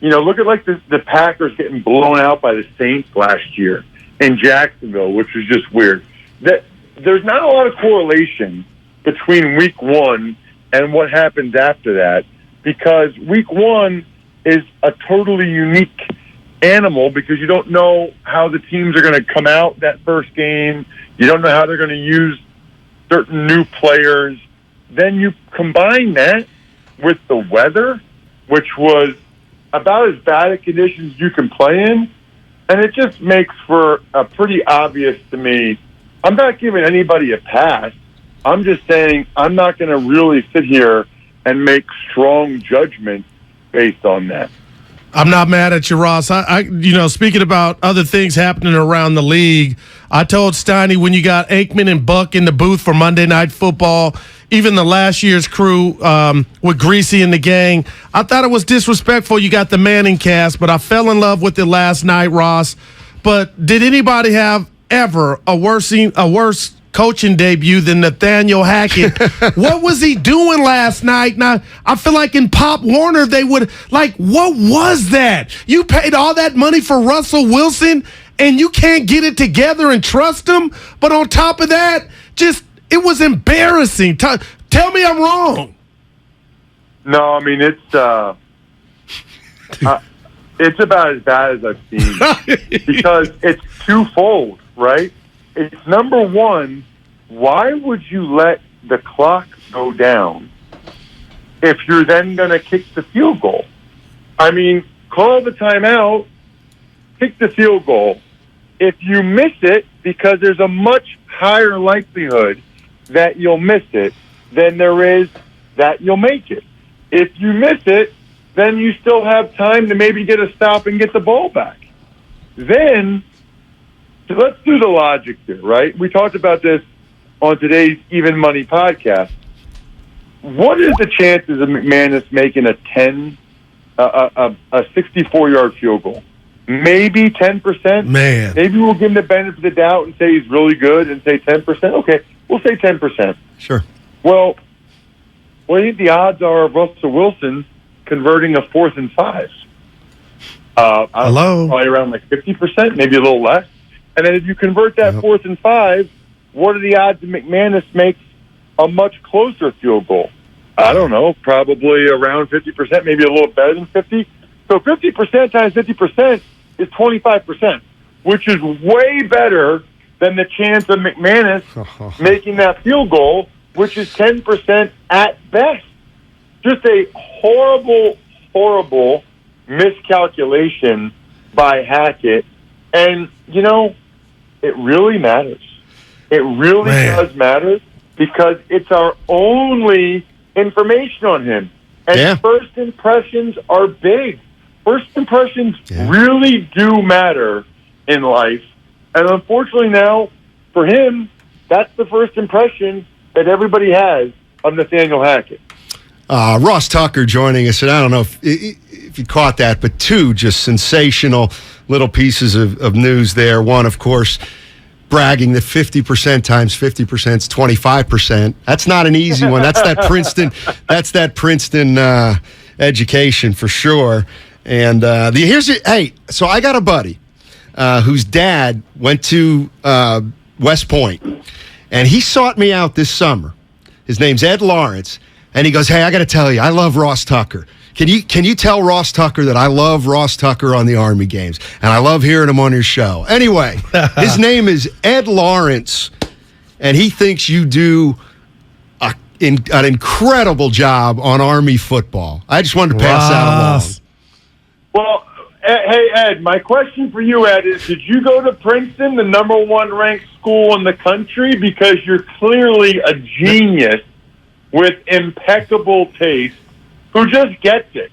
Look at the Packers getting blown out by the Saints last year in Jacksonville, which was just weird. There's not a lot of correlation between week 1 and what happens after that, because week 1 is a totally unique animal because you don't know how the teams are going to come out that first game. You don't know how they're going to use certain new players. Then you combine that with the weather, which was about as bad a conditions you can play in, and it just makes for a pretty obvious to me. I'm not giving anybody a pass. I'm just saying I'm not going to really sit here and make strong judgments based on that. I'm not mad at you, Ross. Speaking about other things happening around the league, I told Steiny when you got Aikman and Buck in the booth for Monday Night Football, even the last year's crew with Greasy and the gang, I thought it was disrespectful. You got the Manning cast, but I fell in love with it last night, Ross. But did anybody have ever a worse coaching debut than Nathaniel Hackett? What was he doing last night? Now, I feel like in Pop Warner, they would, what was that? You paid all that money for Russell Wilson, and you can't get it together and trust him? But on top of that, just It was embarrassing. Tell me I'm wrong. No, I mean, it's about as bad as I've seen because it's twofold, right? It's number one, why would you let the clock go down if you're then going to kick the field goal? I mean, call the timeout, kick the field goal. If you miss it, because there's a much higher likelihood that you'll miss it than there is that you'll make it. If you miss it, then you still have time to maybe get a stop and get the ball back. Then, so let's do the logic here, right? We talked about this on today's Even Money podcast. What is the chances of McManus making a 64-yard field goal? Maybe 10%. Man. Maybe we'll give him the benefit of the doubt and say he's really good and say 10%. Okay, we'll say 10%. Sure. Well, what do you think the odds are of Russell Wilson converting a 4th and 5? Hello? Probably around like 50%, maybe a little less. And then if you convert that 4th and 5, what are the odds that McManus makes a much closer field goal? I don't know, probably around 50%, maybe a little better than 50. So 50% times 50% is 25%, which is way better than the chance of McManus making that field goal, which is 10% at best. Just a horrible, horrible miscalculation by Hackett. And, you know, it really matters. It really does matter because it's our only information on him. And first impressions are big. First impressions really do matter in life. And unfortunately now, for him, that's the first impression that everybody has of Nathaniel Hackett. Ross Tucker joining us, and I don't know if you caught that, but two just sensational little pieces of news there. One, of course, bragging that 50% times 50% is 25%. That's not an easy one. That's that Princeton. That's that Princeton education for sure. And so I got a buddy whose dad went to West Point, and he sought me out this summer. His name's Ed Lawrence, and he goes, "Hey, I got to tell you, I love Ross Tucker. Can you tell Ross Tucker that I love Ross Tucker on the Army games, and I love hearing him on your show?" Anyway, his name is Ed Lawrence, and he thinks you do an incredible job on Army football. I just wanted to pass that along. Well, hey, Ed, my question for you, Ed, is did you go to Princeton, the #1 ranked school in the country? Because you're clearly a genius with impeccable taste who just gets it.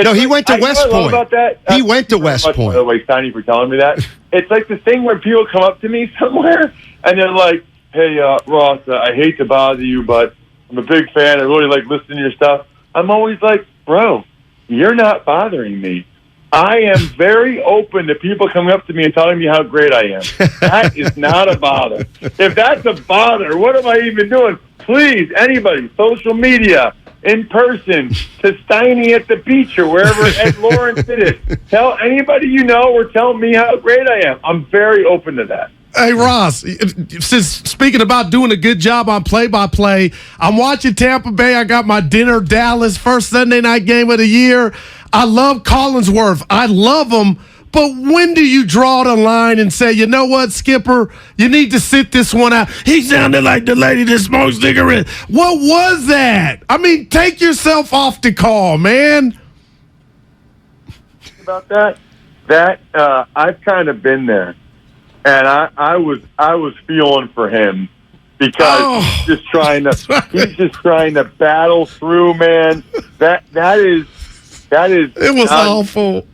No, he went to West Point. About that. He went to West Point. By the way, Steiny, for telling me that. It's like the thing where people come up to me somewhere, and they're like, "Hey, Ross, I hate to bother you, but I'm a big fan. I really like listening to your stuff." I'm always like, "Bro, you're not bothering me. I am very open to people coming up to me and telling me how great I am. That is not a bother. If that's a bother, what am I even doing? Please, anybody, social media, in person, to Steiny at the beach or wherever Ed Lawrence did it. Tell anybody you know or tell me how great I am. I'm very open to that." Hey, Ross, since speaking about doing a good job on play-by-play, I'm watching Tampa Bay. I got my dinner Dallas, first Sunday night game of the year. I love Collinsworth. I love him. But when do you draw the line and say, you know what, Skipper, you need to sit this one out? He sounded like the lady that smokes cigarettes. What was that? I mean, take yourself off the call, man. About that, I've kind of been there. And I was feeling for him because he's just trying to battle through, man. That is it was awful.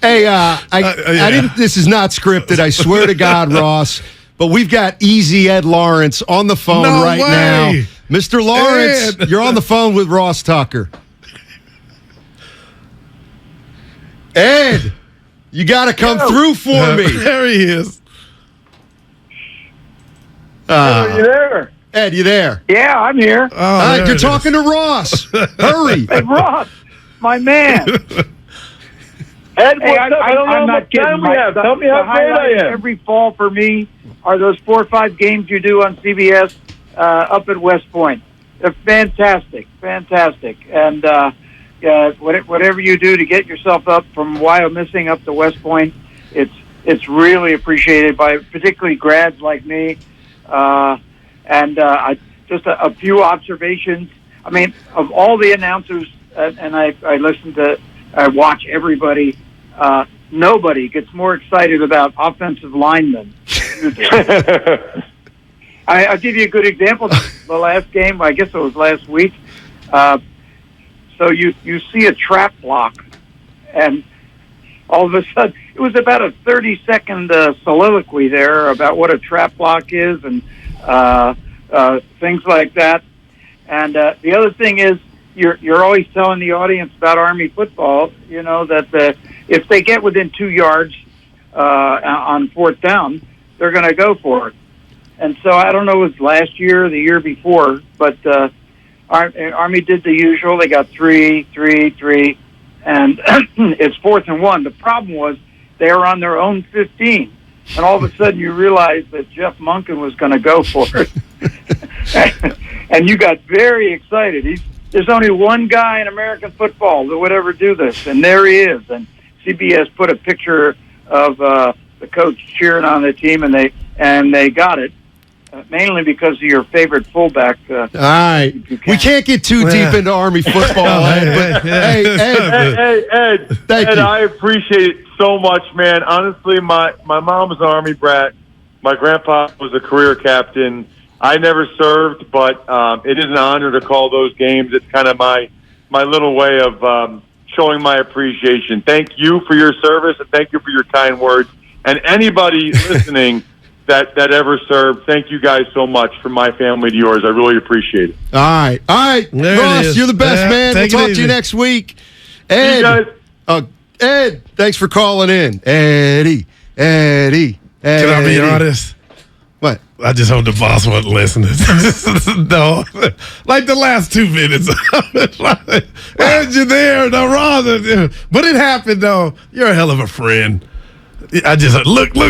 Hey, I didn't. This is not scripted. I swear to God, Ross. But we've got Easy Ed Lawrence on the phone now. Mr. Lawrence, you're on the phone with Ross Tucker. Ed, you got to come through for me. There he is. Are you there? Ed, you there? Yeah, I'm here. All right, you're talking to Ross. Hurry. Hey, Ross, my man. Ed, hey, I'm not kidding. Tell me how great I am. Every fall for me are those 4 or 5 games you do on CBS up at West Point. They're fantastic. And whatever you do to get yourself up from Wyomissing up to West Point, it's really appreciated by particularly grads like me. Just a few observations. I mean, of all the announcers, and I watch everybody, nobody gets more excited about offensive linemen. I'll give you a good example. The last game, I guess it was last week. So you see a trap block, and all of a sudden, it was about a 30-second soliloquy there about what a trap block is and things like that. And the other thing is, you're always telling the audience about Army football, that if they get within 2 yards on 4th down, they're going to go for it. And so I don't know if it was last year or the year before, but Army did the usual. They got 3, and it's 4th and 1. The problem was they were on their own 15, and all of a sudden you realize that Jeff Monken was going to go for it. And you got very excited. There's only one guy in American football that would ever do this, and there he is. And CBS put a picture of the coach cheering on the team, and they got it. Mainly because of your favorite fullback. All right. We can't get too deep into Army football, Ed. But hey, Ed, thank you. I appreciate it so much, man. Honestly, my mom was an Army brat. My grandpa was a career captain. I never served, but it is an honor to call those games. It's kind of my little way of showing my appreciation. Thank you for your service, and thank you for your kind words. And anybody listening that ever served, thank you guys so much from my family to yours. I really appreciate it. All right. Ross, you're the best, man. We'll talk to you next week. Ed, Ed, thanks for calling in. Eddie. Can I be honest? What? I just hope the boss wasn't listening. No. Like the last 2 minutes. Ed, you're there. No, Ross. But it happened, though. You're a hell of a friend. I just look. You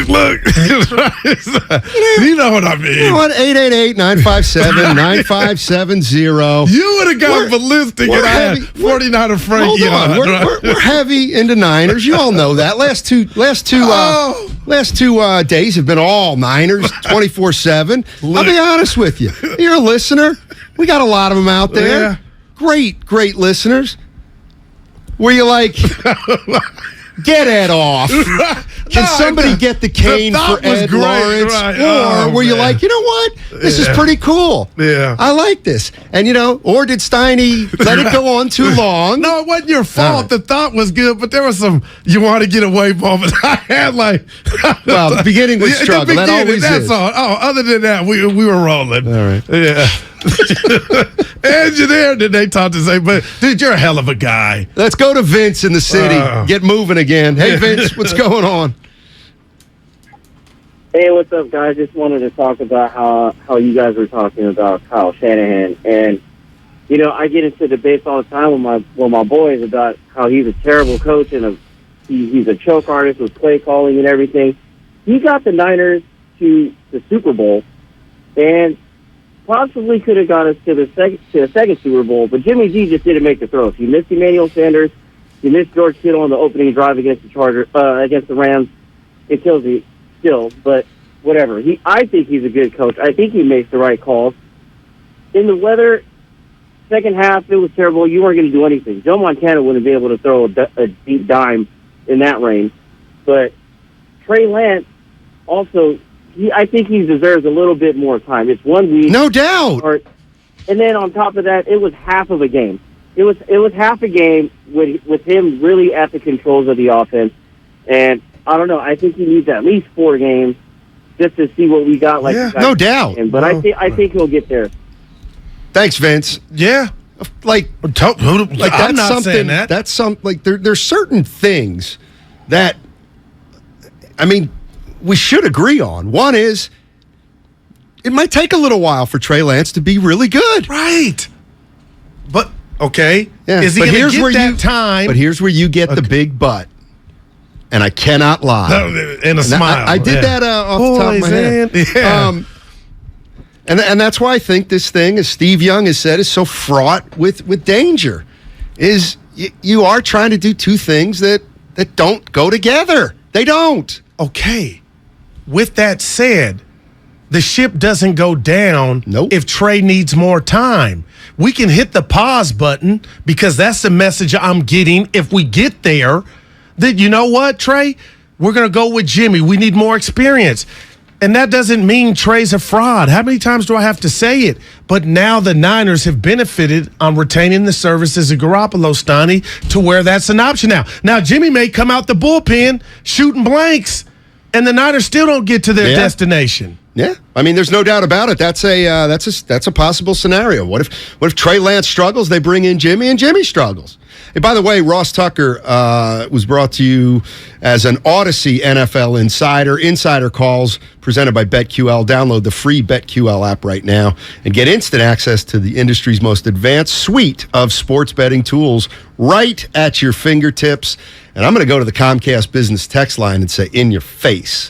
know what I mean. You know what? 888-957-9570. You would have gone ballistic and I had 49 of Frankie on. We're heavy into Niners. You all know that. Last two days have been all Niners, 24/7. I'll be honest with you. You're a listener. We got a lot of them out there. Yeah. Great listeners. Were you like... Get Ed off. Can somebody get the cane for Ed Lawrence? Right. Or were you like, you know what? This is pretty cool. Yeah. I like this. And, or did Steiny let it go on too long? No, it wasn't your fault. The thought was good, but there was some you want to get away moments. I had well, the beginning was struggle. That always that's is. All. Oh, other than that, we were rolling. All right. Yeah. Engineer, did they talk to say, but dude, you're a hell of a guy. Let's go to Vince in the city. Get moving again. Hey, Vince, what's going on? Hey, what's up, guys? Just wanted to talk about how you guys were talking about Kyle Shanahan. And, I get into debates all the time with my boys about how he's a terrible coach and he's a choke artist with play calling and everything. He got the Niners to the Super Bowl and possibly could have got us to the second Super Bowl, but Jimmy G just didn't make the throws. He missed Emmanuel Sanders. He missed George Kittle on the opening drive against the Rams. It kills me still, but whatever. I think he's a good coach. I think he makes the right calls. In the weather, second half, it was terrible. You weren't going to do anything. Joe Montana wouldn't be able to throw a deep dime in that rain. But Trey Lance also... I think he deserves a little bit more time. It's 1 week. No doubt. And then on top of that, it was half of a game. It was half a game with him really at the controls of the offense. And I don't know. I think he needs at least 4 games just to see what we got. No doubt. But I think he'll get there. Thanks, Vince. Yeah. That's I'm not something. Saying that. That's there's certain things that, we should agree on. One is, it might take a little while for Trey Lance to be really good. Right. But, okay. Yeah. Is he going to get that time? But here's where you get the big but. and I cannot lie. And a smile. I did that off the top of my head. Yeah. And that's why I think this thing, as Steve Young has said, is so fraught with danger. Is you are trying to do two things that don't go together. They don't. Okay. With that said, the ship doesn't go down if Trey needs more time. We can hit the pause button because that's the message I'm getting if we get there. That, you know what, Trey? We're going to go with Jimmy. We need more experience. And that doesn't mean Trey's a fraud. How many times do I have to say it? But now the Niners have benefited on retaining the services of Garoppolo, Steiny, to where that's an option now. Now, Jimmy may come out the bullpen shooting blanks, and the Niners still don't get to their destination. Yeah, I mean, there's no doubt about it. That's a possible scenario. What if Trey Lance struggles? They bring in Jimmy, and Jimmy struggles. Hey, by the way, Ross Tucker was brought to you as an Audacy NFL Insider calls presented by BetQL. Download the free BetQL app right now and get instant access to the industry's most advanced suite of sports betting tools right at your fingertips. And I'm going to go to the Comcast Business text line and say, in your face,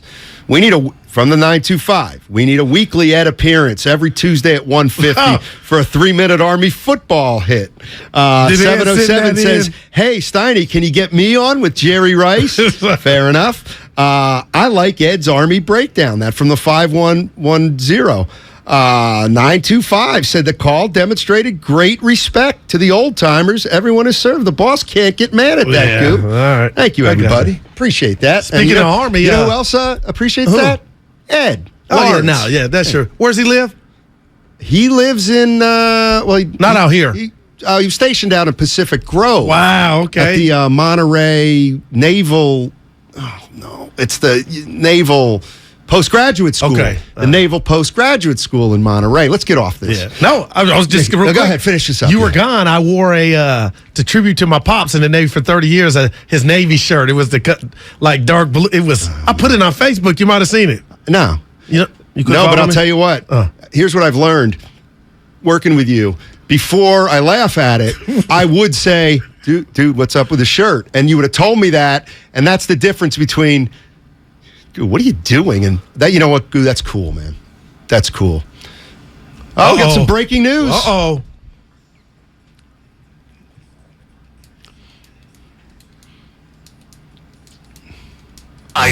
from the 925, we need a weekly Ed appearance every Tuesday at 1:50 for a 3-minute Army football hit. 707 says, hey, Steiny, can you get me on with Jerry Rice? Fair enough. I like Ed's Army breakdown. That from the 5110. 925 said the call demonstrated great respect to the old-timers everyone has served. The boss can't get mad at that, Goop. All right. Thank you, everybody. Appreciate that. Speaking of Army, you know who else appreciates that? Ed. Oh, yeah, that's sure. Where's he live? He lives in, not out here. He was stationed out in Pacific Grove. Wow, okay. At the Monterey Naval, it's the Naval Postgraduate School. Okay. The Naval Postgraduate School in Monterey. Let's get off this. Yeah. No, I was just go ahead, finish this up. You were gone. I wore to tribute to my pops in the Navy for 30 years, his Navy shirt. It was dark blue. It was, I put it on Facebook. You might have seen it. No. You but I'll tell you what. Here's what I've learned working with you. Before I laugh at it, I would say, dude, what's up with the shirt? And you would have told me that, and that's the difference between, dude, what are you doing? And that, you know what, Goo, that's cool, man. That's cool. Oh, we got some breaking news. Uh-oh.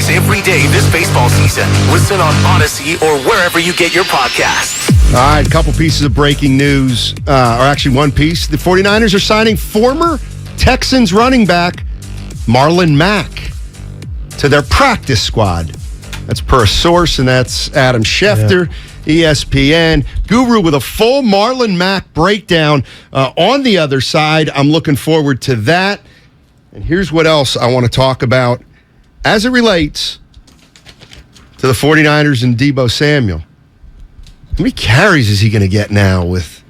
Every day this baseball season. Listen on Audacy or wherever you get your podcasts. All right, a couple pieces of breaking news, or actually one piece. The 49ers are signing former Texans running back Marlon Mack to their practice squad. That's per a source, and that's Adam Schefter, ESPN. Guru with a full Marlon Mack breakdown on the other side. I'm looking forward to that. And here's what else I want to talk about as it relates to the 49ers and Deebo Samuel. How many carries is he going to get now with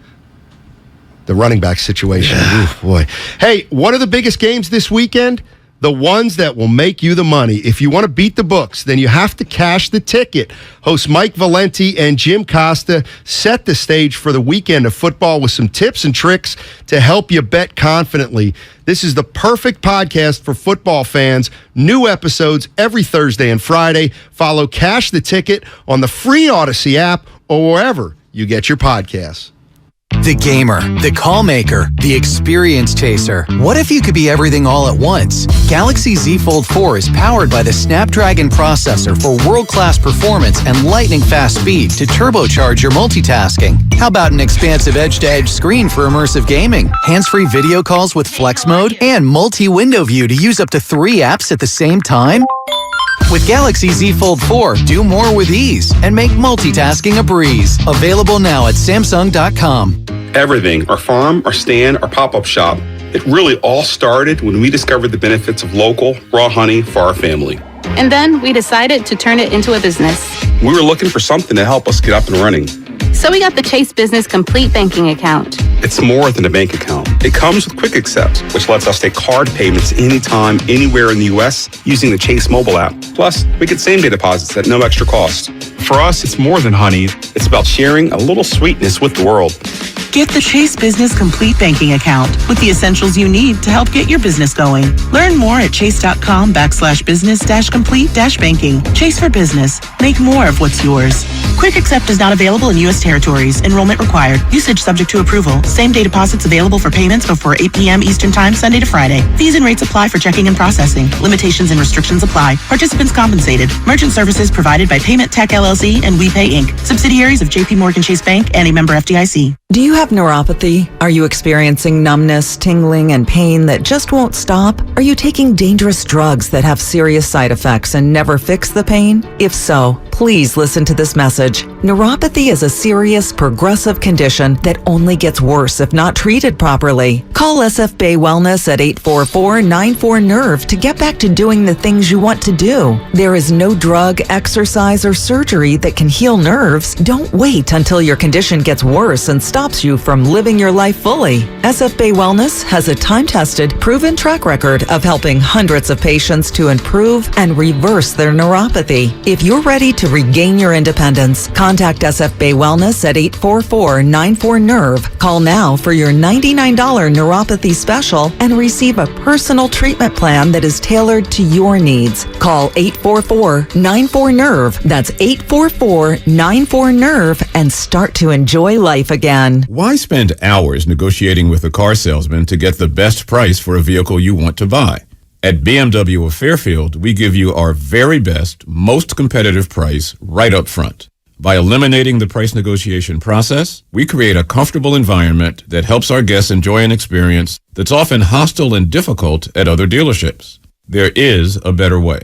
the running back situation? Oof, boy. Hey, what are the biggest games this weekend? The ones that will make you the money. If you want to beat the books, then you have to cash the ticket. Hosts Mike Valenti and Jim Costa set the stage for the weekend of football with some tips and tricks to help you bet confidently. This is the perfect podcast for football fans. New episodes every Thursday and Friday. Follow Cash the Ticket on the free Audacy app or wherever you get your podcasts. The gamer, the call maker, the experience chaser. What if you could be everything all at once? Galaxy Z Fold 4 is powered by the Snapdragon processor for world-class performance and lightning-fast speed to turbocharge your multitasking. How about an expansive edge-to-edge screen for immersive gaming, hands-free video calls with flex mode, and multi-window view to use up to 3 apps at the same time? With Galaxy Z Fold 4, do more with ease and make multitasking a breeze. Available now at Samsung.com. Everything, our farm, our stand, our pop-up shop, it really all started when we discovered the benefits of local, raw honey for our family. And then we decided to turn it into a business. We were looking for something to help us get up and running. So we got the Chase Business Complete Banking Account. It's more than a bank account. It comes with Quick Accept, which lets us take card payments anytime, anywhere in the U.S. using the Chase mobile app. Plus, we get same-day deposits at no extra cost. For us, it's more than honey. It's about sharing a little sweetness with the world. Get the Chase Business Complete Banking Account with the essentials you need to help get your business going. Learn more at chase.com/business-complete-banking. Chase for business. Make more of what's yours. Quick Accept is not available in U.S. territories. Enrollment required. Usage subject to approval. Same-day deposits available for payments before 8 p.m. Eastern Time, Sunday to Friday. Fees and rates apply for checking and processing. Limitations and restrictions apply. Participants compensated. Merchant services provided by Payment Tech LLC and WePay Inc. Subsidiaries of J.P. Morgan Chase Bank and a member FDIC. Do you have neuropathy? Are you experiencing numbness, tingling, and pain that just won't stop? Are you taking dangerous drugs that have serious side effects and never fix the pain? If so, please listen to this message. Neuropathy is a serious, progressive condition that only gets worse if not treated properly. Call SF Bay Wellness at 844-94-NERVE to get back to doing the things you want to do. There is no drug, exercise, or surgery that can heal nerves. Don't wait until your condition gets worse and stops you from living your life fully. SF Bay Wellness has a time-tested, proven track record of helping hundreds of patients to improve and reverse their neuropathy. If you're ready to regain your independence, contact SF Bay Wellness at 844-94-NERVE. Call now for your $99 neuropathy special and receive a personal treatment plan that is tailored to your needs. Call 844-94-NERVE. That's 844-94-NERVE and start to enjoy life again. Why spend hours negotiating with a car salesman to get the best price for a vehicle you want to buy? At BMW of Fairfield, we give you our very best, most competitive price right up front. By eliminating the price negotiation process, we create a comfortable environment that helps our guests enjoy an experience that's often hostile and difficult at other dealerships. There is a better way.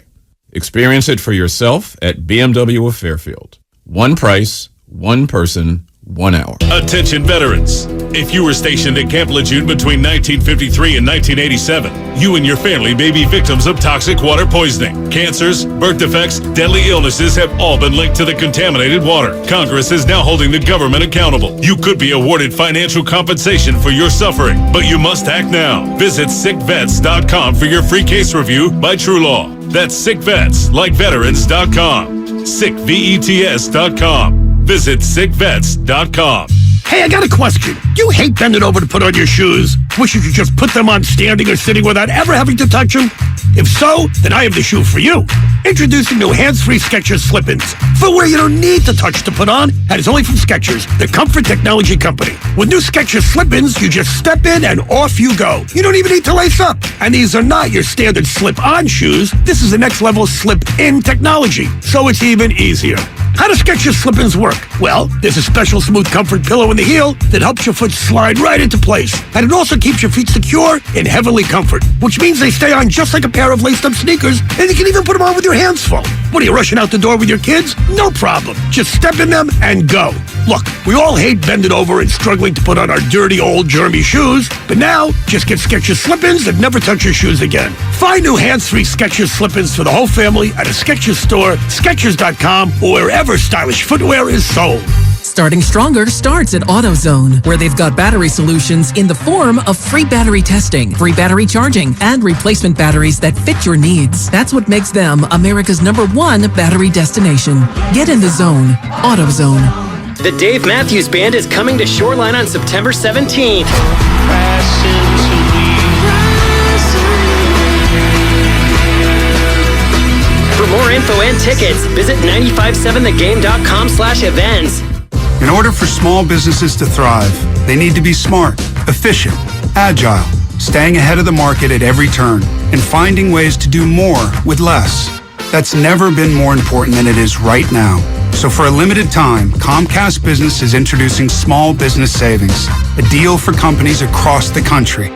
Experience it for yourself at BMW of Fairfield. One price, one person, 1 hour. Attention veterans. If you were stationed at Camp Lejeune between 1953 and 1987, you and your family may be victims of toxic water poisoning. Cancers, birth defects, deadly illnesses have all been linked to the contaminated water. Congress is now holding the government accountable. You could be awarded financial compensation for your suffering, but you must act now. Visit sickvets.com for your free case review by True Law. That's sickvets, like veterans.com. sickvets.com. Visit sickvets.com. Hey, I got a question. Do you hate bending over to put on your shoes? Wish you could just put them on standing or sitting without ever having to touch them? If so, then I have the shoe for you. Introducing new hands-free Skechers Slip-ins. Footwear you don't need to touch to put on, and it's only from Skechers, the comfort technology company. With new Skechers Slip-ins, you just step in and off you go. You don't even need to lace up. And these are not your standard slip-on shoes. This is the next level slip-in technology, so it's even easier. How do Skechers Slip-ins work? Well, there's a special smooth comfort pillow in the heel that helps your foot slide right into place. And it also keeps your feet secure in heavenly comfort, which means they stay on just like a pair of laced-up sneakers, and you can even put them on with your hands full. What, are you rushing out the door with your kids? No problem. Just step in them and go. Look, we all hate bending over and struggling to put on our dirty, old, germy shoes, but now, just get Skechers Slip-ins that never touch your shoes again. Find new hands-free Skechers Slip-ins for the whole family at a Skechers store, Skechers.com, or wherever stylish footwear is sold. Starting stronger starts at AutoZone, where they've got battery solutions in the form of free battery testing, free battery charging, and replacement batteries that fit your needs. That's what makes them America's #1 battery destination. Get in the zone. AutoZone. The Dave Matthews Band is coming to Shoreline on September 17th. For more info and tickets, visit 957thegame.com/events. In order for small businesses to thrive, they need to be smart, efficient, agile, staying ahead of the market at every turn, and finding ways to do more with less. That's never been more important than it is right now. So for a limited time, Comcast Business is introducing Small Business Savings, a deal for companies across the country.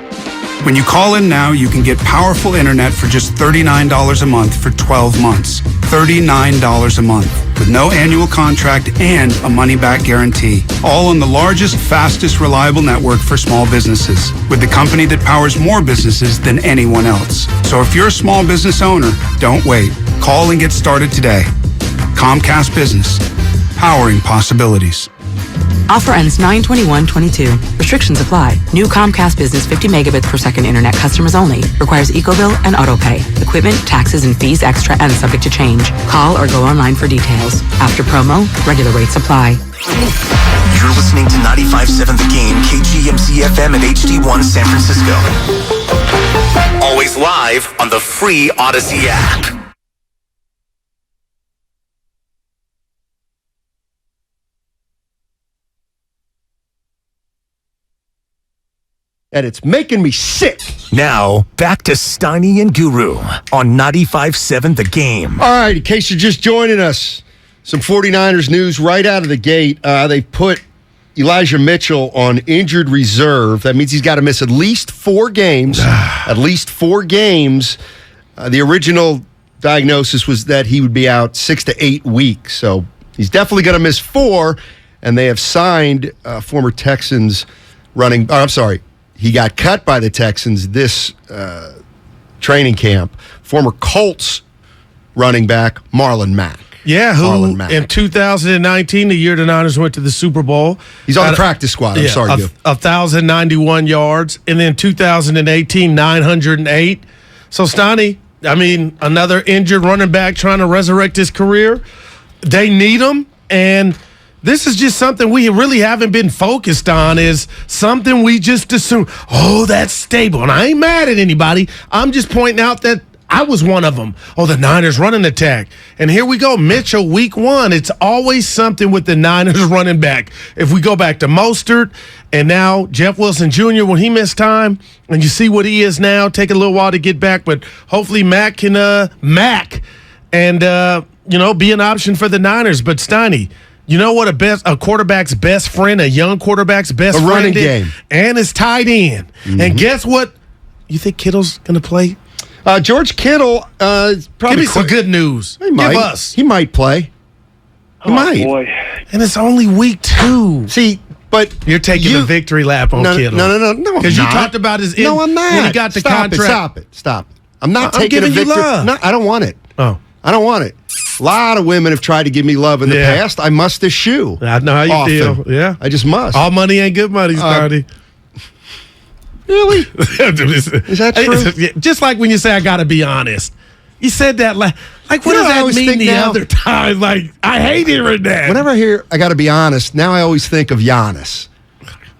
When you call in now, you can get powerful internet for just $39 a month for 12 months. $39 a month, with no annual contract and a money-back guarantee. All on the largest, fastest, reliable network for small businesses, with the company that powers more businesses than anyone else. So if you're a small business owner, don't wait. Call and get started today. Comcast Business, powering possibilities. Offer ends 9/21/22. Restrictions apply. New Comcast Business 50 megabits per second internet customers only. Requires EcoBill and AutoPay. Equipment, taxes, and fees extra and subject to change. Call or go online for details. After promo, regular rates apply. You're listening to 95.7 The Game, KGMZ FM and HD1 San Francisco. Always live on the free Audacy app. And it's making me sick. Now, back to Steiny and Guru on 95.7 The Game. All right, in case you're just joining us, some 49ers news right out of the gate. They put Elijah Mitchell on injured reserve. That means he's got to miss at least 4 games. At least 4 games. The original diagnosis was that he would be out 6 to 8 weeks. So he's definitely going to miss 4. And they have signed former Texans running. He got cut by the Texans this training camp. Former Colts running back Marlon Mack. Yeah, who in 2019, the year the Niners went to the Super Bowl. He's on the practice squad. I'm sorry, 1,091 yards. And then 2018, 908. So, Steiny, another injured running back trying to resurrect his career. They need him, and this is just something we really haven't been focused on, is something we just assume, that's stable. And I ain't mad at anybody. I'm just pointing out that I was one of them. The Niners running attack. And here we go, Mitchell, week 1. It's always something with the Niners running back. If we go back to Mostert and now Jeff Wilson Jr. when he missed time, and you see what he is now, take a little while to get back, but hopefully Mack can be an option for the Niners. But Steiny, you know what a quarterback's best friend, a young quarterback's best friend running game. And his tight end. Mm-hmm. And guess what? You think Kittle's going to play? George Kittle, probably. Give me some good news. He might play. He might. Boy. And it's only week 2. See, but you're taking a victory lap on Kittle. No. Because you talked about his. No, I'm not. When he got the contract. Stop it. I'm not taking a victory. No, I don't want it. Oh, I don't want it. A lot of women have tried to give me love in the past. I must eschew. I know how you feel. Yeah, I just must. All money ain't good money, Steiny. Really? Is that true? Just like when you say, I got to be honest. You said that what does that mean the other time? I hate hearing that. Whenever I hear, I got to be honest, now I always think of Giannis.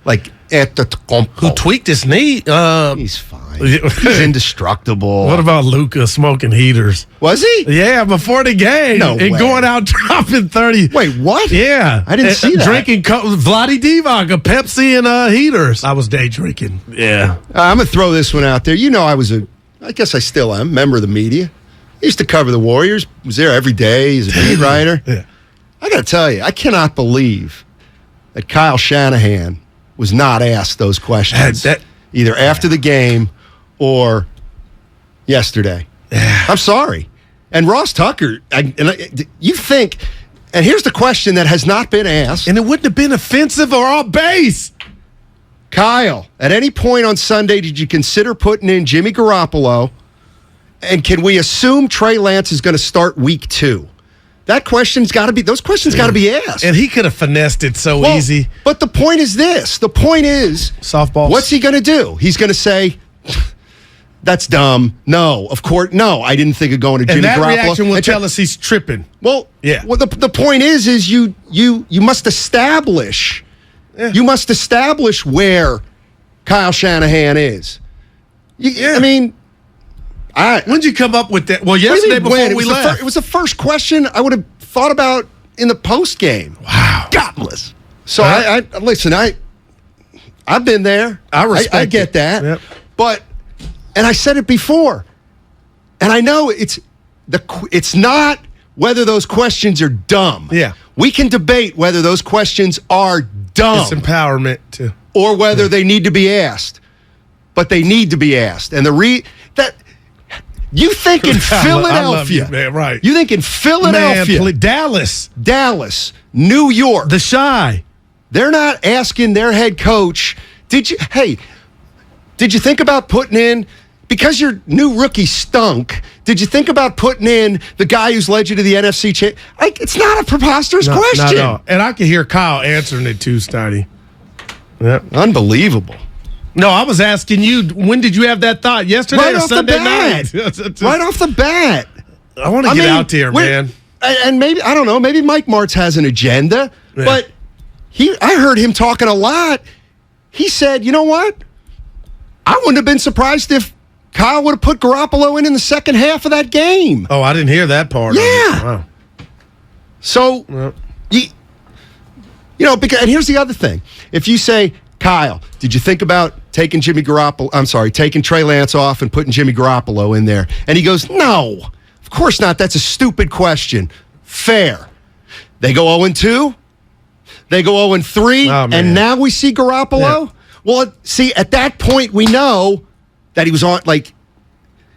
Who tweaked his knee. He's fine. He's indestructible. What about Luka smoking heaters? Was he? Yeah, before the game. No and way. Going out dropping 30. Wait, what? Yeah. I didn't see that. Drinking Vladi Divac, a Pepsi and heaters. I was day drinking. Yeah. I'm going to throw this one out there. I guess I still am, member of the media. I used to cover the Warriors. Was there every day. He's a beat writer. Yeah. I got to tell you, I cannot believe that Kyle Shanahan was not asked those questions either after the game or yesterday. I'm sorry. And Ross Tucker, you think, and here's the question that has not been asked. And it wouldn't have been offensive or off base. Kyle, at any point on Sunday, did you consider putting in Jimmy Garoppolo? And can we assume Trey Lance is going to start week 2? Those questions got to be asked. And he could have finessed it so easy. But the point is this. The point is, softball. What's he going to do? He's going to say, that's dumb. No, of course. No, I didn't think of going to Jimmy Garoppolo. And that reaction will tell us he's tripping. Well, yeah. Well, the point is you must establish. Yeah. You must establish where Kyle Shanahan is. When'd you come up with that? Well, yesterday before we left. It was the first question I would have thought about in the post game. Wow. Godless. So I listen, I've been there. I get that. Yep. But, and I said it before, and I know it's not whether those questions are dumb. Yeah. We can debate whether those questions are dumb. It's empowerment too. Or whether they need to be asked. But they need to be asked. And you think in Philadelphia. I love you, man, right. You think in Philadelphia. Man, Dallas, New York. The Shy. They're not asking their head coach, did you think about putting in because your new rookie stunk, did you think about putting in the guy who's led you to the NFC champ? It's not a preposterous question. No. And I can hear Kyle answering it too, Steiny. Yeah. Unbelievable. No, I was asking you, when did you have that thought? Yesterday or Sunday night? Right off the bat. I want to get out there, man. And maybe, I don't know, maybe Mike Martz has an agenda, but I heard him talking a lot. He said, you know what? I wouldn't have been surprised if Kyle would have put Garoppolo in the second half of that game. Oh, I didn't hear that part. Yeah. Wow. So, because, and here's the other thing. If you say, Kyle, did you think about taking taking Trey Lance off and putting Jimmy Garoppolo in there? And he goes, no, of course not. That's a stupid question. Fair. They go 0-2. They go 0-3. And now we see Garoppolo. Yeah. Well, see, at that point, we know that he was on,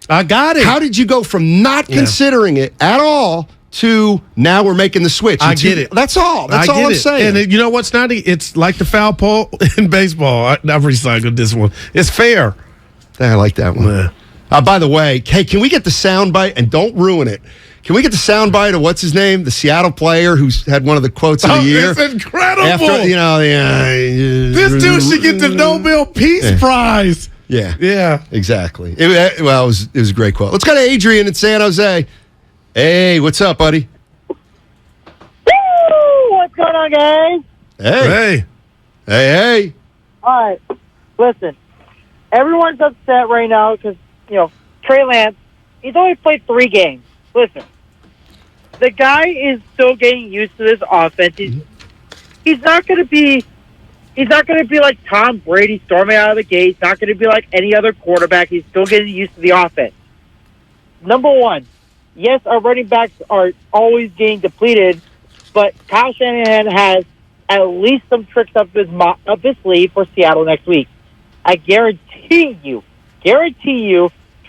I got it. How did you go from not considering it at all to now we're making the switch? I get it. That's all. That's all I'm saying. And you know what's not? It's like the foul pole in baseball. I've recycled this one. It's fair. I like that one. By the way, hey, can we get the soundbite? And don't ruin it. Can we get the soundbite of what's his name? The Seattle player who's had one of the quotes of the year. It's incredible. After, this dude should get the Nobel Peace Prize. Yeah, exactly. It was a great quote. Let's go to Adrian in San Jose. Hey, what's up, buddy? Woo! What's going on, guys? Hey. All right, listen. Everyone's upset right now because Trey Lance. He's only played 3 games. Listen, the guy is still getting used to this offense. He's not going to be. He's not going to be like Tom Brady storming out of the gate. He's not going to be like any other quarterback. He's still getting used to the offense. Number one, yes, our running backs are always getting depleted, but Kyle Shanahan has at least some tricks up his sleeve for Seattle next week. I guarantee you,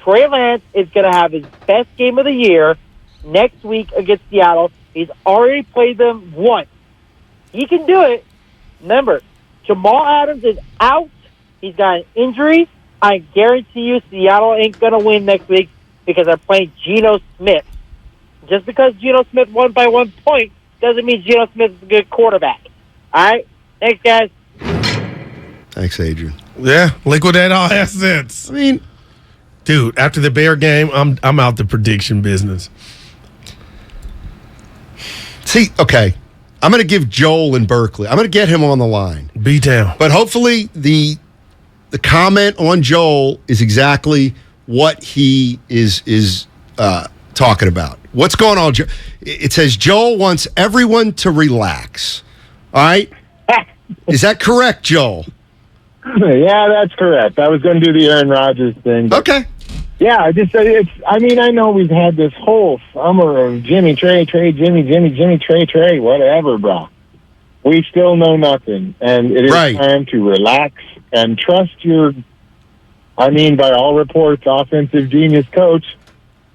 Trey Lance is going to have his best game of the year next week against Seattle. He's already played them once. He can do it. Remember, Jamal Adams is out. He's got an injury. I guarantee you Seattle ain't going to win next week because they're playing Geno Smith. Just because Geno Smith won by 1 point doesn't mean Geno Smith is a good quarterback. All right? Thanks, guys. Thanks, Adrian. Yeah, liquidate all assets. I mean, dude, after the Bear game, I'm out the prediction business. See, okay. I'm going to give Joel in Berkeley. I'm going to get him on the line. B-Town. But hopefully the comment on Joel is exactly what he is talking about. What's going on? It says Joel wants everyone to relax. All right? Is that correct, Joel? Yeah, that's correct. I was going to do the Aaron Rodgers thing. Okay. Yeah, I just said I know we've had this whole summer of Jimmy, Trey, Jimmy, Trey, whatever, bro. We still know nothing. And it is time to relax and trust by all reports, offensive genius coach.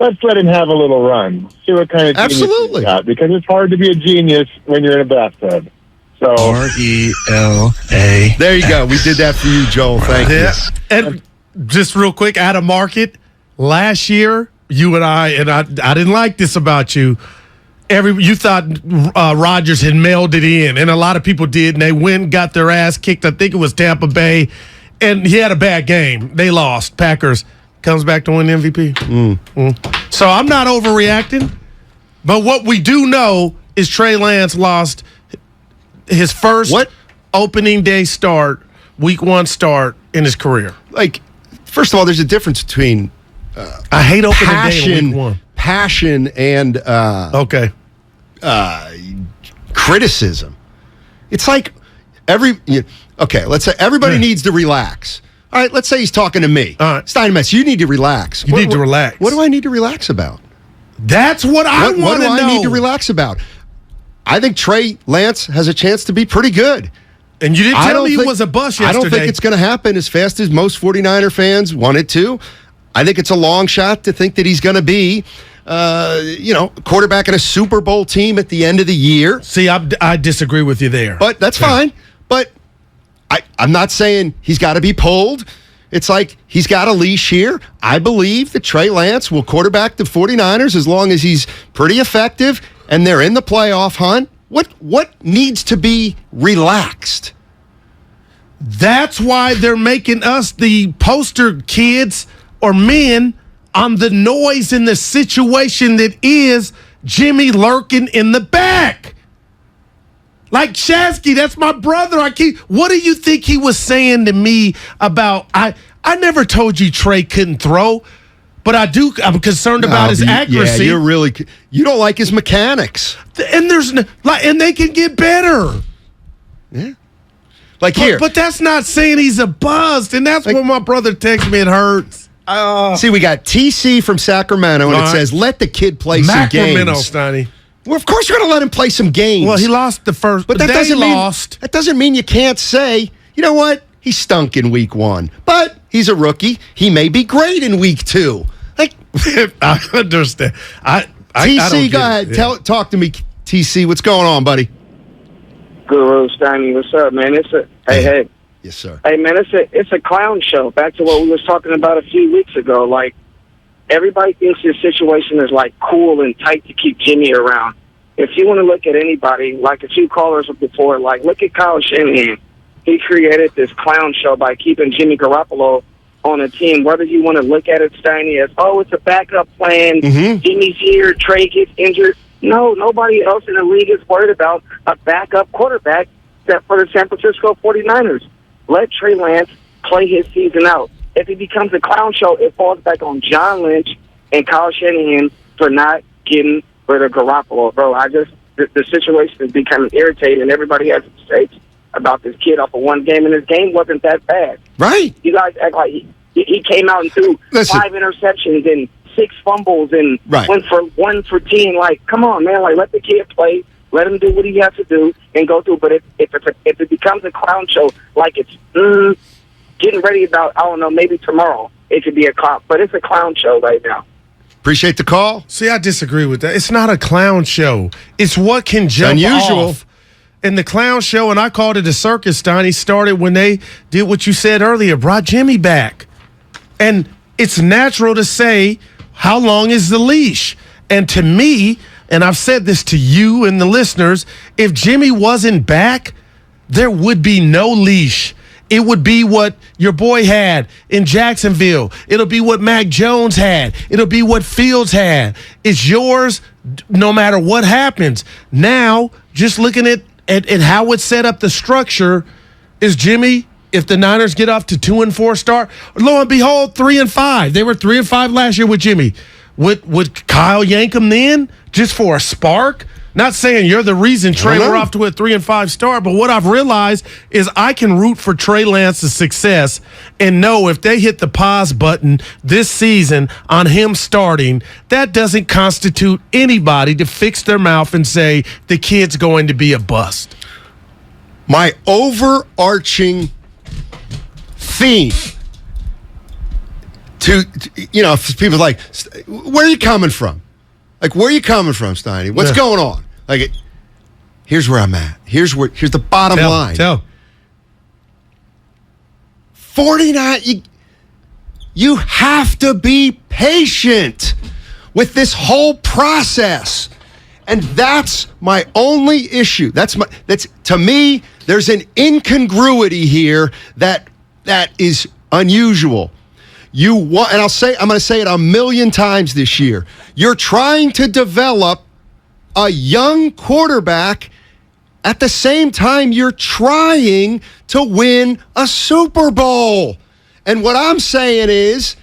Let's let him have a little run. See what kind of genius he's got, because it's hard to be a genius when you're in a bathtub. So RELA. There you go. We did that for you, Joel. Thank you. And just real quick, out of market, last year, you and I didn't like this about you. You thought Rodgers had mailed it in, and a lot of people did, and they went and got their ass kicked. I think it was Tampa Bay, and he had a bad game. They lost. Packers comes back to win MVP. So I'm not overreacting, but what we do know is Trey Lance lost his first opening day start, week 1 start in his career. First of all, there's a difference between I hate opening day in week 1. Passion and criticism. It's like let's say everybody needs to relax. All right, let's say he's talking to me. All right. Steiny, you need to relax. You need to relax. What do I need to relax about? That's what I want to know. What do I need to relax about? I think Trey Lance has a chance to be pretty good. And you didn't tell me he was a bust yesterday. I don't think it's going to happen as fast as most 49er fans want it to. I think it's a long shot to think that he's going to be, quarterback in a Super Bowl team at the end of the year. See, I disagree with you there. But that's fine. But I'm not saying he's got to be pulled. It's like he's got a leash here. I believe that Trey Lance will quarterback the 49ers as long as he's pretty effective and they're in the playoff hunt. What needs to be relaxed? That's why they're making us the poster kids or men on the noise in the situation that is Jimmy lurking in the back. Like Shasky, that's my brother. What do you think he was saying to me about? I never told you Trey couldn't throw, but I'm concerned about his accuracy. Yeah, you don't like his mechanics, and and they can get better. Yeah, here, but that's not saying he's a bust, and that's when my brother texts me. It hurts. See, we got TC from Sacramento, and it says, "Let the kid play some games." Steiny. Well, of course you're going to let him play some games. Well, he lost the first, but that doesn't mean you can't say, you know what? He stunk in week 1, but he's a rookie. He may be great in week 2. I understand. TC, go ahead. Yeah. Talk to me, TC. What's going on, buddy? Guru, Steiny, what's up, man? Hey. Yes, sir. Hey, man, it's a clown show. Back to what we was talking about a few weeks ago. Like, everybody thinks this situation is, cool and tight to keep Jimmy around. If you want to look at anybody, like a few callers before, look at Kyle Shanahan. He created this clown show by keeping Jimmy Garoppolo on a team. Whether you want to look at it, Steiny, as, it's a backup plan, Jimmy's here, Trey gets injured. No, nobody else in the league is worried about a backup quarterback except for the San Francisco 49ers. Let Trey Lance play his season out. If it becomes a clown show, it falls back on John Lynch and Kyle Shanahan for not getting rid of Garoppolo. Bro, the situation is becoming irritating, and everybody has mistakes about this kid off of one game, and his game wasn't that bad. Right. You guys act like he came out and threw 5 interceptions and 6 fumbles and went for 1 for 10. Come on, man. Let the kid play. Let him do what he has to do and go through. But if it becomes a clown show, it's getting ready about, I don't know, maybe tomorrow it could be a clown. But it's a clown show right now. Appreciate the call. See, I disagree with that. It's not a clown show. It's what can jump off. And the clown show, and I called it a circus, Steiny, started when they did what you said earlier, brought Jimmy back. And it's natural to say, how long is the leash? And to me, and I've said this to you and the listeners, if Jimmy wasn't back, there would be no leash. It would be what your boy had in Jacksonville. It'll be what Mac Jones had. It'll be what Fields had. It's yours no matter what happens. Now, just looking at how it's set up, the structure, is Jimmy, if the Niners get off to 2-4 start, lo and behold, 3-5. They were 3-5 last year with Jimmy. Would Kyle yank him then just for a spark? Not saying you're the reason Trey we're off to a 3-5 start, but what I've realized is I can root for Trey Lance's success and know if they hit the pause button this season on him starting, that doesn't constitute anybody to fix their mouth and say the kid's going to be a bust. My overarching theme to people like, where are you coming from? Where are you coming from, Steiny? What's going on? Here's where I'm at. Here's the bottom line. 49, you have to be patient with this whole process. And that's my only issue. That's to me, there's an incongruity here that is unusual. And I'm going to say it a million times this year. You're trying to develop a young quarterback at the same time you're trying to win a Super Bowl. And what I'm saying is,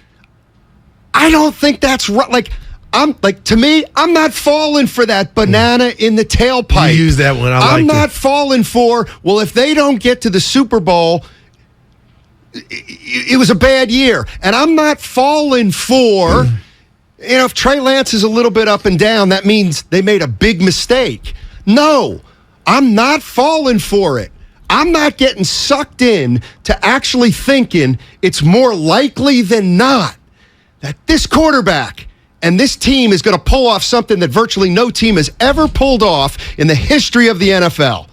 I don't think that's right. To me, I'm not falling for that banana in the tailpipe. You use that one. I'm not falling for, if they don't get to the Super Bowl, it was a bad year. And I'm not falling for, if Trey Lance is a little bit up and down, that means they made a big mistake. No, I'm not falling for it. I'm not getting sucked in to actually thinking it's more likely than not that this quarterback and this team is going to pull off something that virtually no team has ever pulled off in the history of the NFL.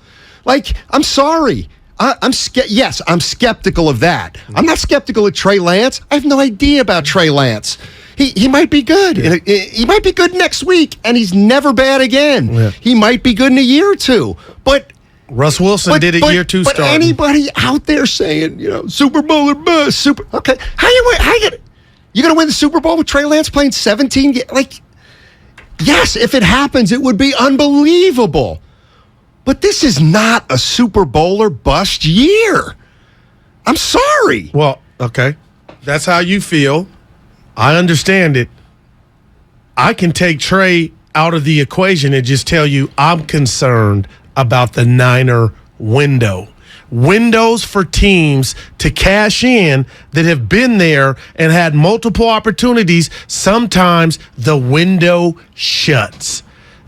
I'm sorry. I'm skeptical of that. I'm not skeptical of Trey Lance. I have no idea about Trey Lance. He might be good. Yeah. He might be good next week, and he's never bad again. Yeah. He might be good in a year or two. But Russ Wilson did it year two starting. But anybody out there saying, Super Bowl or bust, okay, how you going to win the Super Bowl with Trey Lance playing 17 games? Like, yes, if it happens, it would be unbelievable. But this is not a Super Bowl or bust year. I'm sorry. Well, okay. That's how you feel. I understand it. I can take Trey out of the equation and just tell you I'm concerned about the Niner window. Windows for teams to cash in that have been there and had multiple opportunities. Sometimes the window shuts.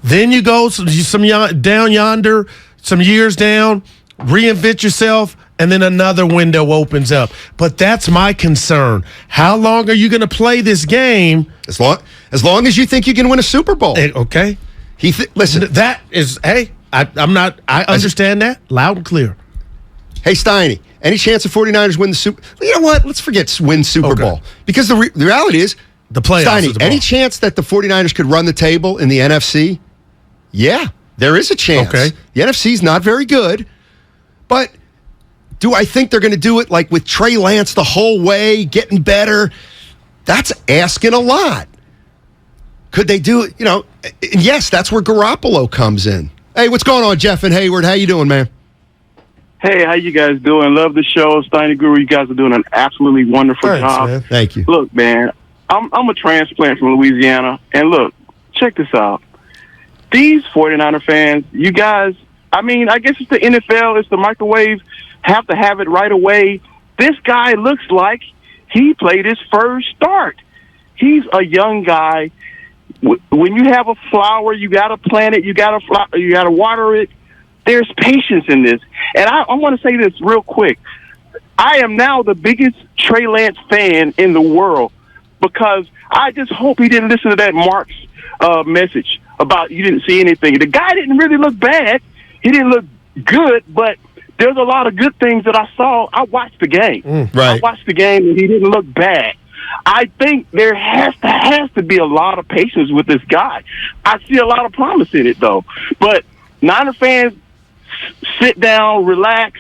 Then you go down yonder, some years down, reinvent yourself, and then another window opens up. But that's my concern. How long are you going to play this game? As long as you think you can win a Super Bowl. Okay. Listen. That is, hey, I understand that loud and clear. Hey, Steiny, any chance the 49ers win the Super Bowl? You know what? Let's forget win Super Bowl. Because the reality is, the playoffs. Steiny, any chance that the 49ers could run the table in the NFC? Yeah, there is a chance. Okay. The NFC's not very good, but do I think they're going to do it like with Trey Lance the whole way, getting better? That's asking a lot. Could they do it? And yes, that's where Garoppolo comes in. Hey, what's going on, Jeff and Hayward? How you doing, man? Hey, how you guys doing? Love the show. Steiny Guru, you guys are doing an absolutely wonderful job. Man. Thank you. Look, man, I'm a transplant from Louisiana, and look, check this out. These 49er fans, you guys, I guess it's the NFL, it's the microwave, have to have it right away. This guy looks like he played his first start. He's a young guy. When you have a flower, you got to plant it, you got to water it. There's patience in this. And I want to say this real quick. I am now the biggest Trey Lance fan in the world because I just hope he didn't listen to that Mark's message about you didn't see anything. The guy didn't really look bad. He didn't look good, but there's a lot of good things that I saw. I watched the game. Right. I watched the game, and he didn't look bad. I think there has to be a lot of patience with this guy. I see a lot of promise in it, though. But Niner fans, sit down, relax.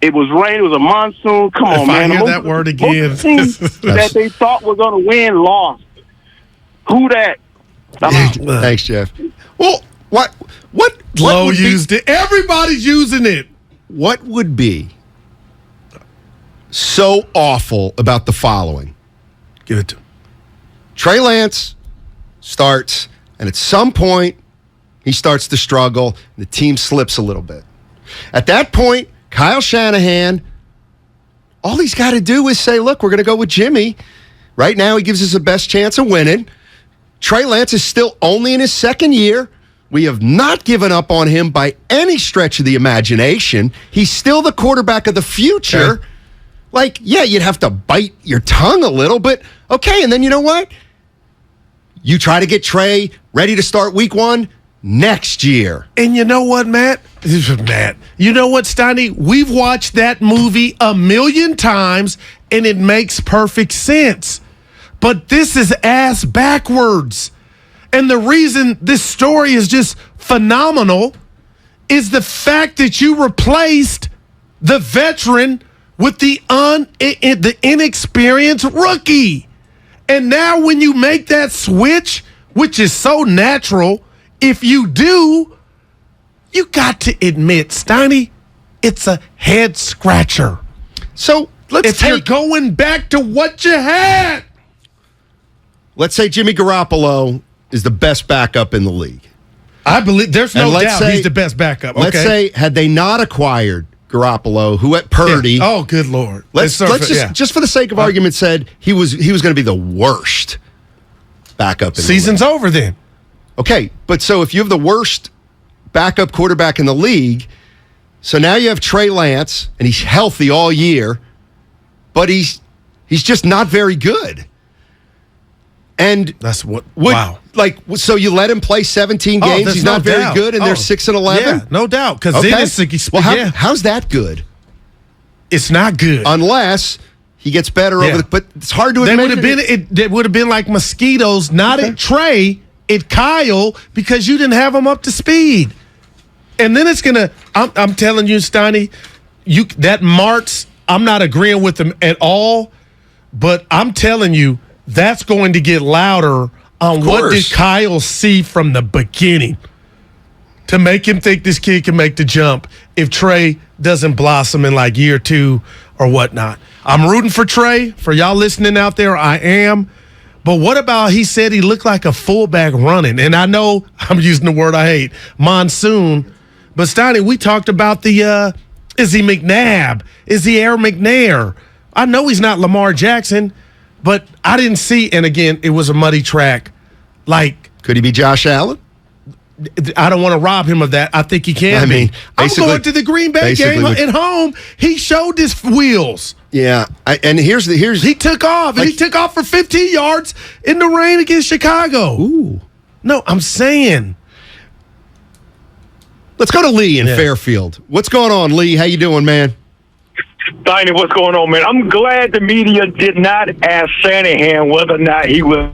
It was rain. It was a monsoon. Come on, man. I hear that word again. Most teams that they thought were going to win lost. Who that? Thanks, Jeff. Well, what Low used it. Everybody's using it. What would be so awful about the following? Give it to him. Trey Lance starts, and at some point, he starts to struggle, and the team slips a little bit. At that point, Kyle Shanahan, all he's got to do is say, look, we're going to go with Jimmy. Right now, he gives us the best chance of winning. Trey Lance is still only in his second year. We have not given up on him by any stretch of the imagination. He's still the quarterback of the future. Okay. Like, yeah, you'd have to bite your tongue a little, but okay. And then you know what? You try to get Trey ready to start week 1 next year. And you know what, Matt? You know what, Steiny? We've watched that movie a million times, and it makes perfect sense. But this is ass backwards. And the reason this story is just phenomenal is the fact that you replaced the veteran with the inexperienced rookie. And now when you make that switch, which is so natural, if you do, you got to admit, Steiny, it's a head scratcher. So you're going back to what you had. Let's say Jimmy Garoppolo is the best backup in the league. I believe there's no doubt he's the best backup. Let's say had they not acquired Garoppolo, who at Purdy. Yeah. Oh, good Lord. Let's just for the sake of argument said he was going to be the worst backup in Season's the league. Over then. Okay, but so if you have the worst backup quarterback in the league, so now you have Trey Lance, and he's healthy all year, but he's just not very good. And that's what. Wow. So you let him play 17 games. He's not very good, and they're 6-11. Yeah, no doubt. Because how's that good? It's not good. Unless he gets better over the, but it's hard to admit. It would have been like mosquitoes, not at Trey, at Kyle, because you didn't have him up to speed. And then it's gonna. I'm telling you, Steiny, that Martz. I'm not agreeing with him at all, but I'm telling you that's going to get louder on what did Kyle see from the beginning to make him think this kid can make the jump if Trey doesn't blossom in like year 2 or whatnot. I'm rooting for Trey. For y'all listening out there, I am. But what about he said he looked like a fullback running? And I know I'm using the word I hate, monsoon. But Steiny, we talked about the is he McNabb? Is he Air McNair? I know he's not Lamar Jackson, but I didn't see, and again, it was a muddy track. Like, could he be Josh Allen? I don't want to rob him of that. I think he can be. I'm going to the Green Bay game at home. He showed his wheels. Yeah, and here's he took off. Like, he took off for 15 yards in the rain against Chicago. Ooh. No, I'm saying. Let's go to Lee in Fairfield. What's going on, Lee? How you doing, man? Steiny, what's going on, man? I'm glad the media did not ask Shanahan whether or not he was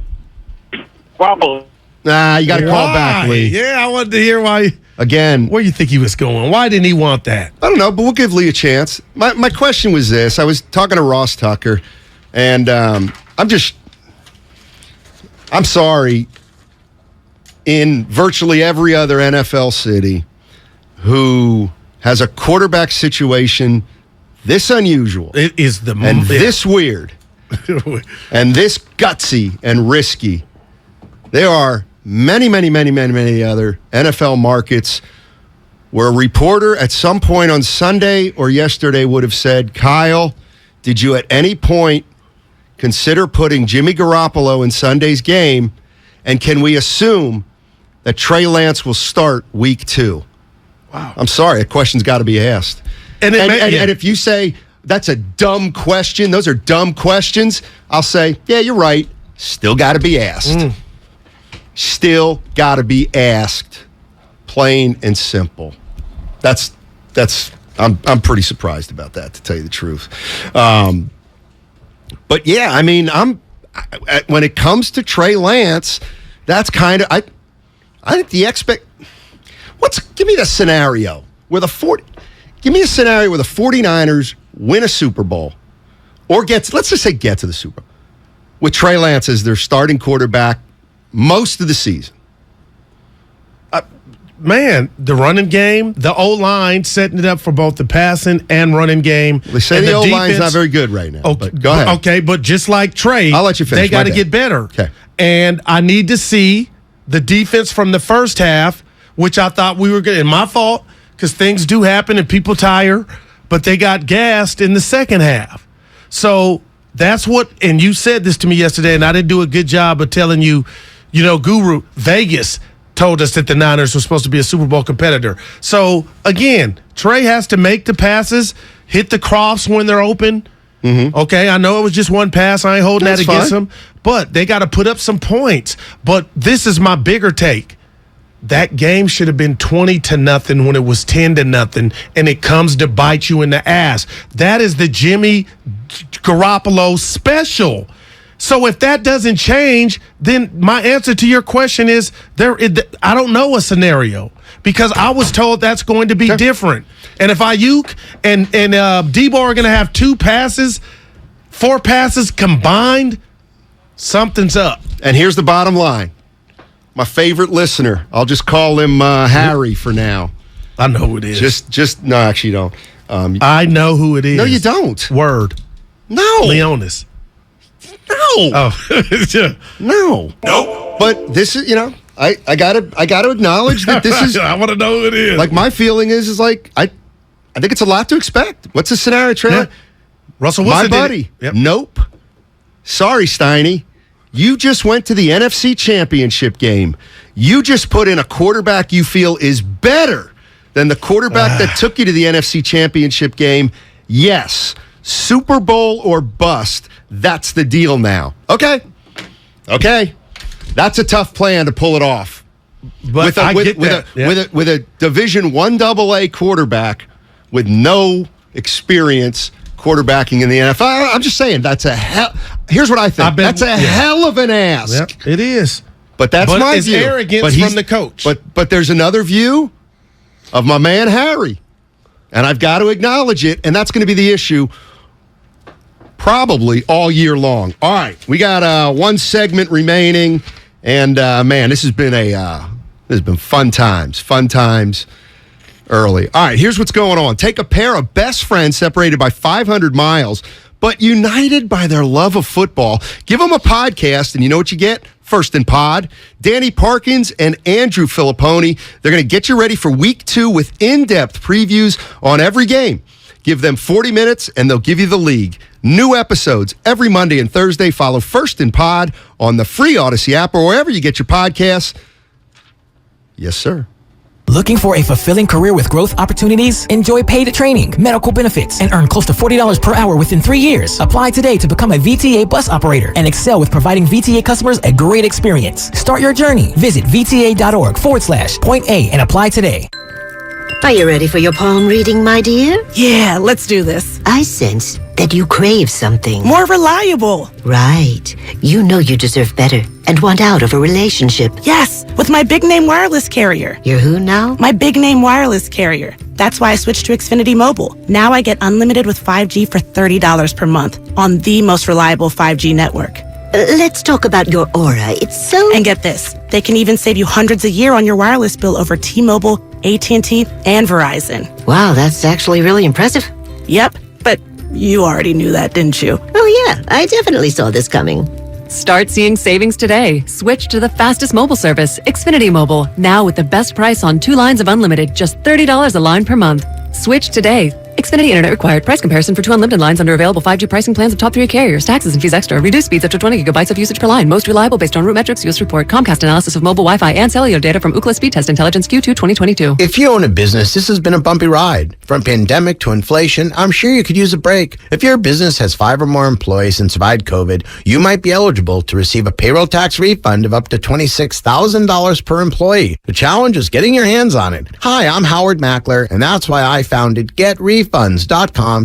probably. Nah, you got to call back, Lee. Yeah, I wanted to hear why. Again. Where you think he was going? Why didn't he want that? I don't know, but we'll give Lee a chance. My question was this. I was talking to Ross Tucker, and I'm sorry, in virtually every other NFL city who has a quarterback situation this unusual. It is this weird and this gutsy and risky. There are many other NFL markets where a reporter at some point on Sunday or yesterday would have said, Kyle, did you at any point consider putting Jimmy Garoppolo in Sunday's game? And can we assume that Trey Lance will start week 2? Wow. I'm sorry, a question's got to be asked. And if you say that's a dumb question, those are dumb questions, I'll say, yeah, you're right. Still got to be asked. Still got to be asked. Plain and simple. I'm pretty surprised about that, to tell you the truth. But yeah, I mean, when it comes to Trey Lance, that's kind of I think the give me the scenario where give me a scenario where the 49ers win a Super Bowl or let's just say get to the Super Bowl with Trey Lance as their starting quarterback most of the season. Man, the running game, the O-line setting it up for both the passing and running game. They say the O-line's not very good right now. Okay, but go ahead. Okay, but just like Trey, I'll let you finish. They got to get better. Okay. And I need to see the defense from the first half, which I thought we were good. And my fault, because things do happen and people tire, but they got gassed in the second half. So that's what, and you said this to me yesterday, and I didn't do a good job of telling you, Guru, Vegas told us that the Niners were supposed to be a Super Bowl competitor. So, again, Trey has to make the passes, hit the crofts when they're open. Mm-hmm. Okay, I know it was just one pass. I ain't holding that against them. But they got to put up some points. But this is my bigger take. That game should have been 20-0 when it was 10-0, and it comes to bite you in the ass. That is the Jimmy Garoppolo special. So if that doesn't change, then my answer to your question is I don't know a scenario because I was told that's going to be different. And if Ayuk and Debo are going to have 4 passes combined, something's up. And here's the bottom line. My favorite listener, I'll just call him Harry for now. I know who it is. No, actually, you don't. I know who it is. No, you don't. Word. No. Leonis. No. Oh. No. Nope. But this is, I gotta acknowledge that this is. I want to know who it is. Like my feeling is like I think it's a lot to expect. What's the scenario, Trey? Yeah. Russell Wilson, my buddy. Yep. Nope. Sorry, Steiny. You just went to the NFC Championship game. You just put in a quarterback you feel is better than the quarterback that took you to the NFC Championship game. Yes. Super Bowl or bust. That's the deal now. Okay. That's a tough plan to pull it off. But with a Division I AA quarterback with no experience quarterbacking in the NFL. I'm just saying, that's a hell. Here's what I think. That's a hell of an ask. Yep, it is. But that's my it's view. Arrogance from the coach. But there's another view of my man Harry, and I've got to acknowledge it, and that's going to be the issue probably all year long. All right, we got one segment remaining, and man, this has been fun times early. All right, here's what's going on. Take a pair of best friends separated by 500 miles, but united by their love of football. Give them a podcast, and you know what you get? First in Pod. Danny Parkins and Andrew Filipponi. They're going to get you ready for week 2 with in-depth previews on every game. Give them 40 minutes, and they'll give you the league. New episodes every Monday and Thursday. Follow First in Pod on the free Audacy app or wherever you get your podcasts. Yes, sir. Looking for a fulfilling career with growth opportunities? Enjoy paid training, medical benefits, and earn close to $40 per hour within 3 years. Apply today to become a VTA bus operator and excel with providing VTA customers a great experience. Start your journey. Visit VTA.org/Point A and apply today. Are you ready for your palm reading, my dear? Yeah, let's do this. I sense that you crave something. More reliable. Right. You know you deserve better and want out of a relationship. Yes, with my big name wireless carrier. You're who now? My big name wireless carrier. That's why I switched to Xfinity Mobile. Now I get unlimited with 5G for $30 per month on the most reliable 5G network. Let's talk about your aura. It's so... And get this. They can even save you hundreds a year on your wireless bill over T-Mobile, AT&T, and Verizon. Wow, that's actually really impressive. Yep, but you already knew that, didn't you? Oh, yeah. I definitely saw this coming. Start seeing savings today. Switch to the fastest mobile service, Xfinity Mobile. Now with the best price on 2 lines of unlimited, just $30 a line per month. Switch today. Xfinity Internet required. Price comparison for 2 unlimited lines under available 5G pricing plans of top 3 carriers. Taxes and fees extra. Reduced speeds up to 20 gigabytes of usage per line. Most reliable based on root metrics. US report. Comcast analysis of mobile Wi-Fi and cellular data from Ookla Speed Test Intelligence Q2 2022. If you own a business, this has been a bumpy ride. From pandemic to inflation, I'm sure you could use a break. If your business has 5 or more employees and survived COVID, you might be eligible to receive a payroll tax refund of up to $26,000 per employee. The challenge is getting your hands on it. Hi, I'm Howard Mackler, and that's why I founded GetRefunds.com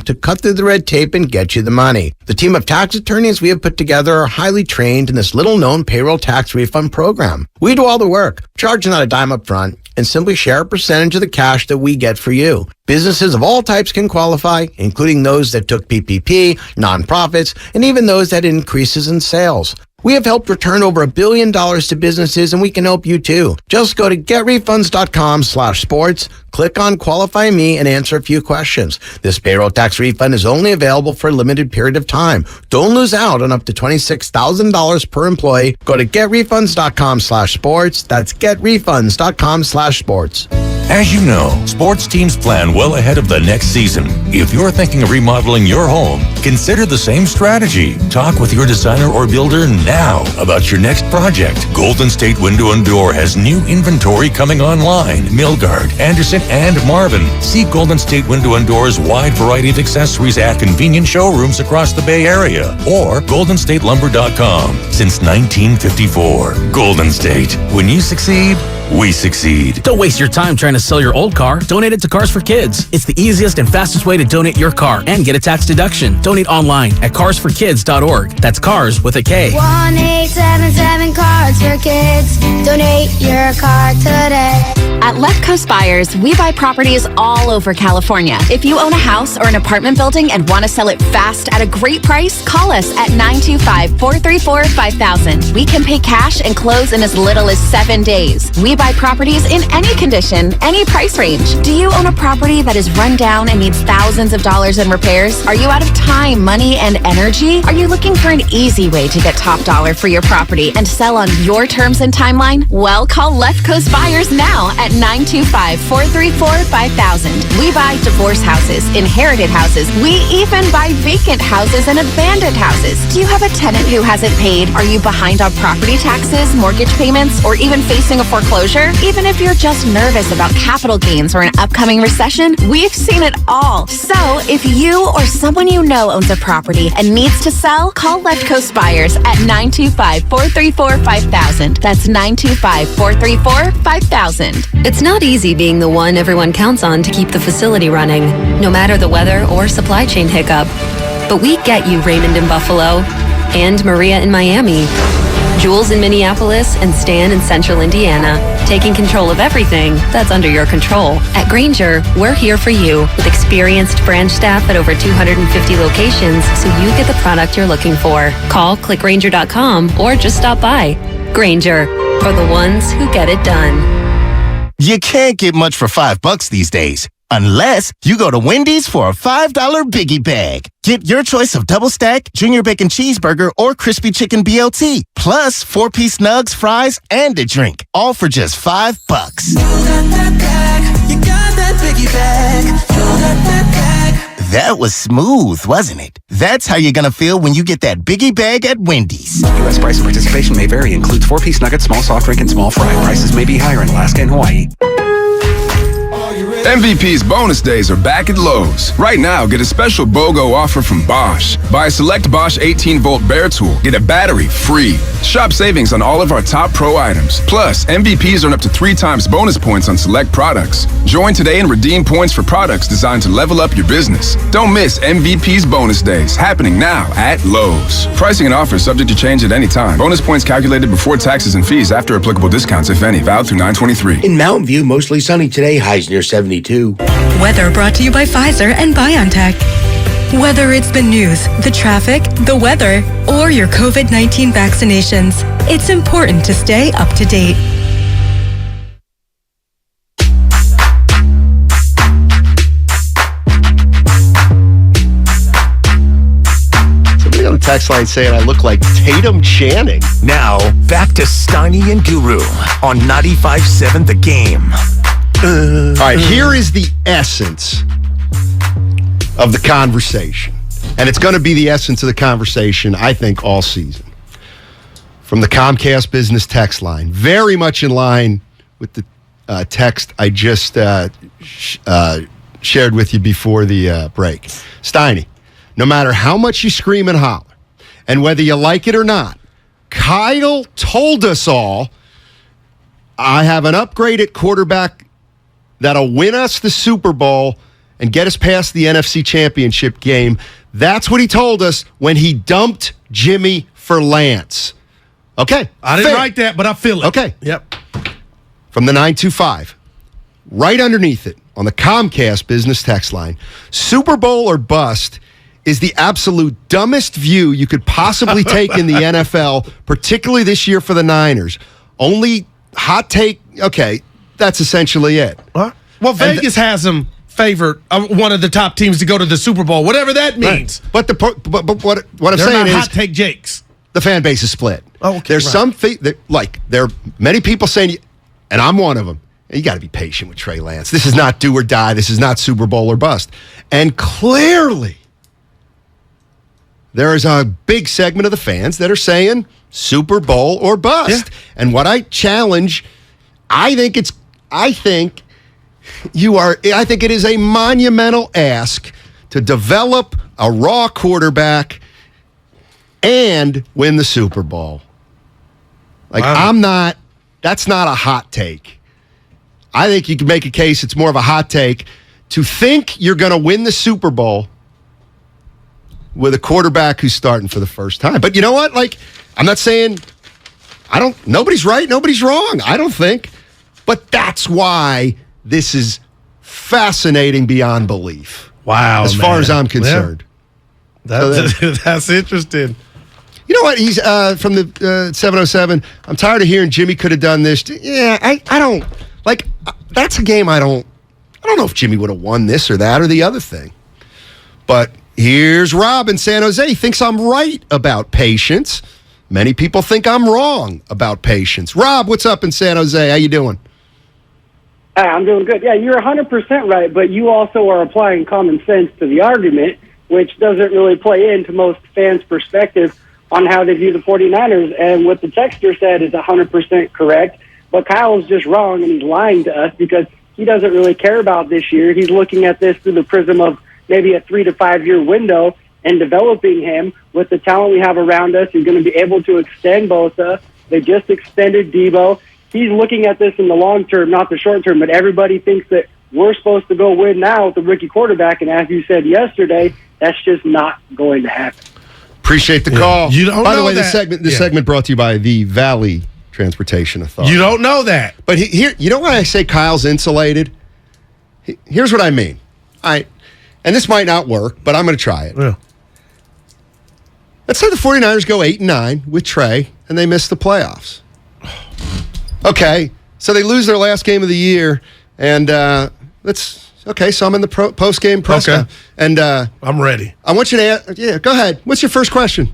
to cut through the red tape and get you the money. The team of tax attorneys we have put together are highly trained in this little-known payroll tax refund program. We do all the work, charge not a dime up front, and simply share a percentage of the cash that we get for you. Businesses of all types can qualify, including those that took PPP, nonprofits, and even those that had increases in sales. We have helped return over $1 billion to businesses, and we can help you too. Just go to getrefunds.com/sports, click on Qualify Me, and answer a few questions. This payroll tax refund is only available for a limited period of time. Don't lose out on up to $26,000 per employee. Go to getrefunds.com/sports. That's getrefunds.com/sports. As you know, sports teams plan well ahead of the next season. If you're thinking of remodeling your home, consider the same strategy. Talk with your designer or builder now about your next project. Golden State Window and Door has new inventory coming online. Milgard, Anderson, and Marvin. See Golden State Window and Door's wide variety of accessories at convenient showrooms across the Bay Area or goldenstatelumber.com. Since 1954, Golden State. When you succeed, we succeed. Don't waste your time trying to sell your old car. Donate it to Cars for Kids. It's the easiest and fastest way to donate your car and get a tax deduction. Donate online at carsforkids.org. That's cars with a K. 1-877 Cars for Kids. Donate your car today. At Left Coast Buyers, we buy properties all over California. If you own a house or an apartment building and want to sell it fast at a great price, call us at 925-434-5000. We can pay cash and close in as little as 7 days. We buy properties in any condition, any price range. Do you own a property that is run down and needs thousands of dollars in repairs? Are you out of time, money, and energy? Are you looking for an easy way to get top dollar for your property and sell on your terms and timeline? Well, call Left Coast Buyers now at 925-434-5000. We buy divorce houses, inherited houses. We even buy vacant houses and abandoned houses. Do you have a tenant who hasn't paid? Are you behind on property taxes, mortgage payments, or even facing a foreclosure? Even if you're just nervous about capital gains or an upcoming recession, we've seen it all. So if you or someone you know owns a property and needs to sell, call Left Coast Buyers at 925-434-5000. That's 925-434-5000. It's not easy being the one everyone counts on to keep the facility running, no matter the weather or supply chain hiccup. But we get you, Raymond in Buffalo, and Maria in Miami, Jules in Minneapolis, and Stan in Central Indiana, taking control of everything that's under your control. At Grainger, we're here for you with experienced branch staff at over 250 locations so you get the product you're looking for. Call, click Grainger.com, or just stop by. Grainger, for the ones who get it done. You can't get much for $5 these days, unless you go to Wendy's for a $5 Biggie Bag. Get your choice of double stack, junior bacon cheeseburger, or crispy chicken BLT, plus 4-piece nugs, fries, and a drink, all for just $5. You got that bag. You got that Biggie Bag. You got that bag. That was smooth, wasn't it? That's how you're gonna feel when you get that Biggie Bag at Wendy's. U.S. price and participation may vary. Includes 4-piece nuggets, small soft drink, and small fry. Prices may be higher in Alaska and Hawaii. MVP's bonus days are back at Lowe's. Right now, get a special BOGO offer from Bosch. Buy a select Bosch 18-volt Bear Tool, get a battery free. Shop savings on all of our top pro items. Plus, MVPs earn up to 3 times bonus points on select products. Join today and redeem points for products designed to level up your business. Don't miss MVP's bonus days, happening now at Lowe's. Pricing and offers subject to change at any time. Bonus points calculated before taxes and fees after applicable discounts, if any. Valid through 9/23. In Mountain View, mostly sunny today. Highs near 72. Weather brought to you by Pfizer and BioNTech. Whether it's the news, the traffic, the weather, or your COVID-19 vaccinations, it's important to stay up to date. Somebody on the text line saying I look like Tatum Channing. Now, back to Steiny and Guru on 95.7 The Game. All right, here is the essence of the conversation. And it's going to be the essence of the conversation, I think, all season. From the Comcast business text line. Very much in line with the text I just shared with you before the break. Steiny, no matter how much you scream and holler, and whether you like it or not, Kyle told us all, I have an upgrade at quarterback that'll win us the Super Bowl and get us past the NFC Championship game. That's what he told us when he dumped Jimmy for Lance. Okay. I didn't write that, but I feel it. Okay. Yep. From the 925, right underneath it on the Comcast business text line, Super Bowl or bust is the absolute dumbest view you could possibly take in the NFL, particularly this year for the Niners. Only hot take, okay, that's essentially it. Well, Vegas has them favored one of the top teams to go to the Super Bowl, whatever that means. Right. But what I'm saying not is, hot take Jakes. The fan base is split. Oh, okay, There's some there are many people saying, and I'm one of them. You got to be patient with Trey Lance. This is not do or die. This is not Super Bowl or bust. And clearly, there is a big segment of the fans that are saying Super Bowl or bust. Yeah. And what I challenge, I think it is a monumental ask to develop a raw quarterback and win the Super Bowl. Wow. That's not a hot take. I think you can make a case it's more of a hot take to think you're going to win the Super Bowl with a quarterback who's starting for the first time. But you know what? I'm not saying nobody's right, nobody's wrong, I don't think. But that's why this is fascinating beyond belief. Wow, as far as I'm concerned. Yeah. That's interesting. You know what? He's from the 707. I'm tired of hearing Jimmy could have done this. Yeah, I don't that's a game I don't know if Jimmy would have won this or that or the other thing. But here's Rob in San Jose. He thinks I'm right about patience. Many people think I'm wrong about patience. Rob, what's up in San Jose? How you doing? Hi, I'm doing good. Yeah, you're 100% right, but you also are applying common sense to the argument, which doesn't really play into most fans' perspective on how they view the 49ers. And what the texter said is 100% correct, but Kyle's just wrong, and he's lying to us because he doesn't really care about this year. He's looking at this through the prism of maybe a 3 to 5 year window and developing him with the talent we have around us. He's going to be able to extend Bosa. They just extended Debo. he's looking at this in the long term, not the short term. But everybody thinks that we're supposed to go win now with the rookie quarterback, and as you said yesterday, that's just not going to happen. Appreciate the call. You don't By the know way, that. this segment brought to you by the Valley Transportation Authority. You don't know that. But here, you know why I say Kyle's insulated? Here's what I mean. And this might not work, but I'm going to try it. Yeah. Let's say the 49ers go 8-9 with Trey, and they miss the playoffs. Okay, so they lose their last game of the year, and so I'm in the post-game press. Okay. And I'm ready. I want you to go ahead. What's your first question?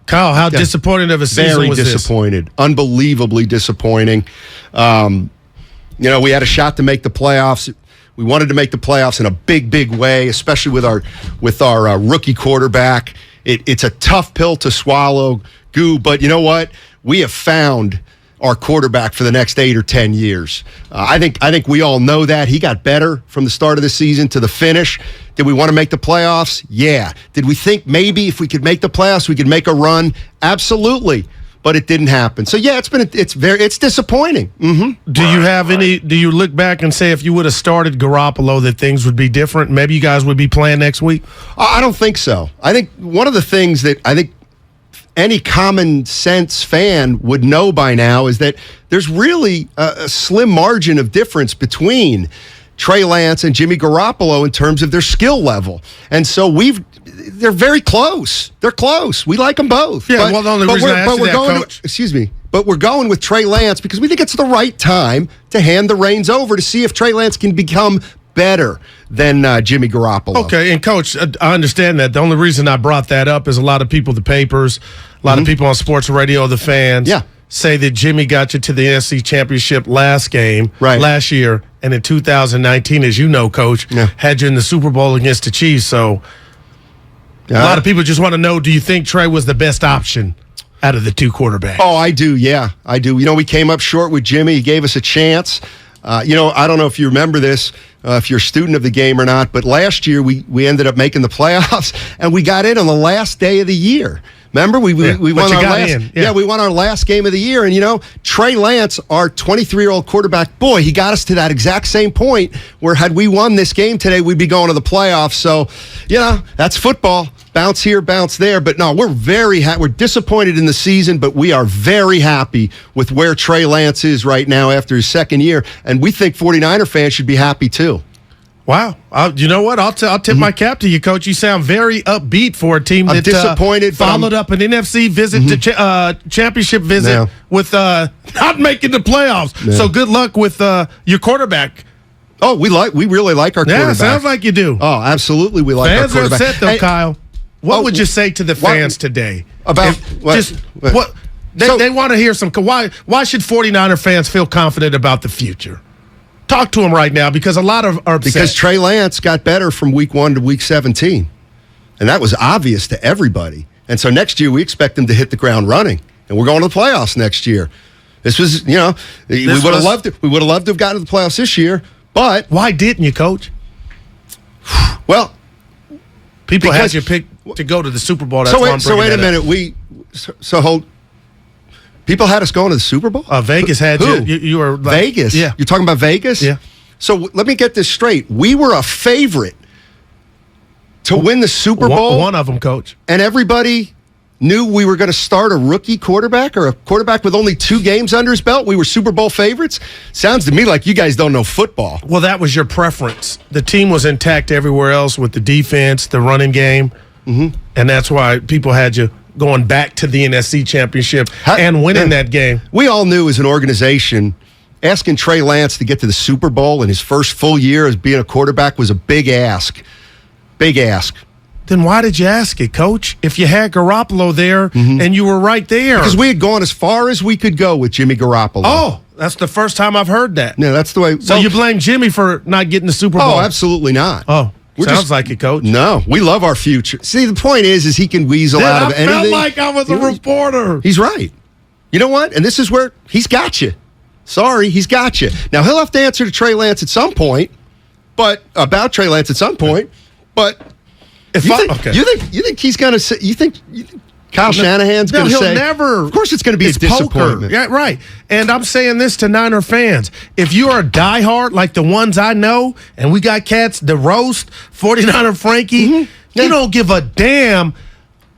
Kyle, how disappointing of a season was this? Very disappointed. Unbelievably disappointing. We had a shot to make the playoffs. We wanted to make the playoffs in a big, big way, especially with our rookie quarterback. It's a tough pill to swallow, Goo, but you know what? We have found our quarterback for the next 8 or 10 years. I think we all know that. He got better from the start of the season to the finish. Did we want to make the playoffs? Yeah. Did we think maybe if we could make the playoffs, we could make a run? Absolutely. But it didn't happen. So yeah, it's disappointing. Mm-hmm. Do you look back and say if you would have started Garoppolo that things would be different? Maybe you guys would be playing next week? I don't think so. I think one of the things that I think any common sense fan would know by now is that there's really a slim margin of difference between Trey Lance and Jimmy Garoppolo in terms of their skill level. And so they're very close. They're close. We like them both. Yeah, the only reason I asked you that, Coach. But we're going with Trey Lance because we think it's the right time to hand the reins over to see if Trey Lance can become better than Jimmy Garoppolo. Okay, and Coach, I understand that. The only reason I brought that up is a lot of people, the papers, a lot of people on sports radio, the fans, say that Jimmy got you to the NFC Championship last year, and in 2019, as you know, Coach, had you in the Super Bowl against the Chiefs. So a lot of people just want to know, do you think Trey was the best option out of the two quarterbacks? Oh, I do, yeah. I do. We came up short with Jimmy. He gave us a chance. I don't know if you remember this, if you're a student of the game or not, but last year we ended up making the playoffs, and we got in on the last day of the year. Remember, we won our last. Yeah, we won our last game of the year, and Trey Lance, our 23-year-old quarterback, boy, he got us to that exact same point where had we won this game today, we'd be going to the playoffs. So, that's football. Bounce here, bounce there. But no, we're very happy. We're disappointed in the season, but we are very happy with where Trey Lance is right now after his second year, and we think 49er fans should be happy too. Wow. You know what? I'll tip my cap to you, Coach. You sound very upbeat for a team that disappointed, followed up an NFC visit to championship visit with not making the playoffs. So good luck with your quarterback. Oh, we really like our quarterback. Yeah, sounds like you do. Oh, absolutely, we like our quarterback. Fans are upset, though, Kyle. What would you say to the fans today? About they want to hear some. Why should 49er fans feel confident about the future? Talk to them right now, because a lot of are upset. Because Trey Lance got better from week 1 to week 17. And that was obvious to everybody. And so next year we expect him to hit the ground running. And we're going to the playoffs next year. This was, we would have loved to have gotten to the playoffs this year, but why didn't you, Coach? Well, people had you pick to go to the Super Bowl. That's why I'm bringing wait a minute. People had us going to the Super Bowl? Vegas had you. You were Vegas? Yeah. You're talking about Vegas? Yeah. So let me get this straight. We were a favorite to win the Super Bowl. One of them, Coach. And everybody knew we were going to start a rookie quarterback or a quarterback with only 2 games under his belt. We were Super Bowl favorites. Sounds to me like you guys don't know football. Well, that was your preference. The team was intact everywhere else with the defense, the running game. And that's why people had you going back to the NFC Championship and winning that game. We all knew as an organization, asking Trey Lance to get to the Super Bowl in his first full year as being a quarterback was a big ask. Big ask. Then why did you ask it, Coach? If you had Garoppolo there and you were right there. Because we had gone as far as we could go with Jimmy Garoppolo. Oh, that's the first time I've heard that. Yeah, that's the way. So you blame Jimmy for not getting the Super Bowl? Oh, absolutely not. Oh. Sounds like it, Coach. No, we love our future. See, the point is he can weasel out of anything. I felt like I was a reporter. He's right. You know what? And this is where he's got you. Sorry, he's got you. Now, he'll have to answer to Trey Lance at some point, but about Trey Lance at some point. But you think he's going to say, you think Kyle Shanahan's going to say, never. Of course it's going to be a disappointment. Poker. Yeah, right. And I'm saying this to Niner fans. If you are a diehard like the ones I know, and we got cats, the roast, 49er Frankie, you don't give a damn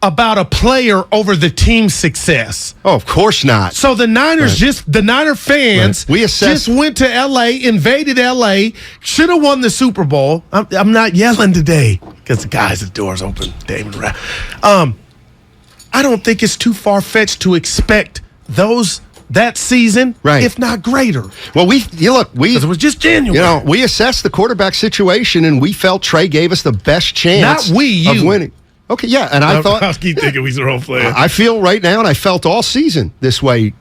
about a player over the team's success. Oh, of course not. So the Niners the Niner fans just went to L.A., invaded L.A., should have won the Super Bowl. I'm not yelling today because the guys, the door's open. David I don't think it's too far-fetched to expect that season, if not greater. Well, it was just January. We assessed the quarterback situation, and we felt Trey gave us the best chance of winning. Okay, yeah, and I thought I keep thinking we role playing. I feel right now, and I felt all season this way.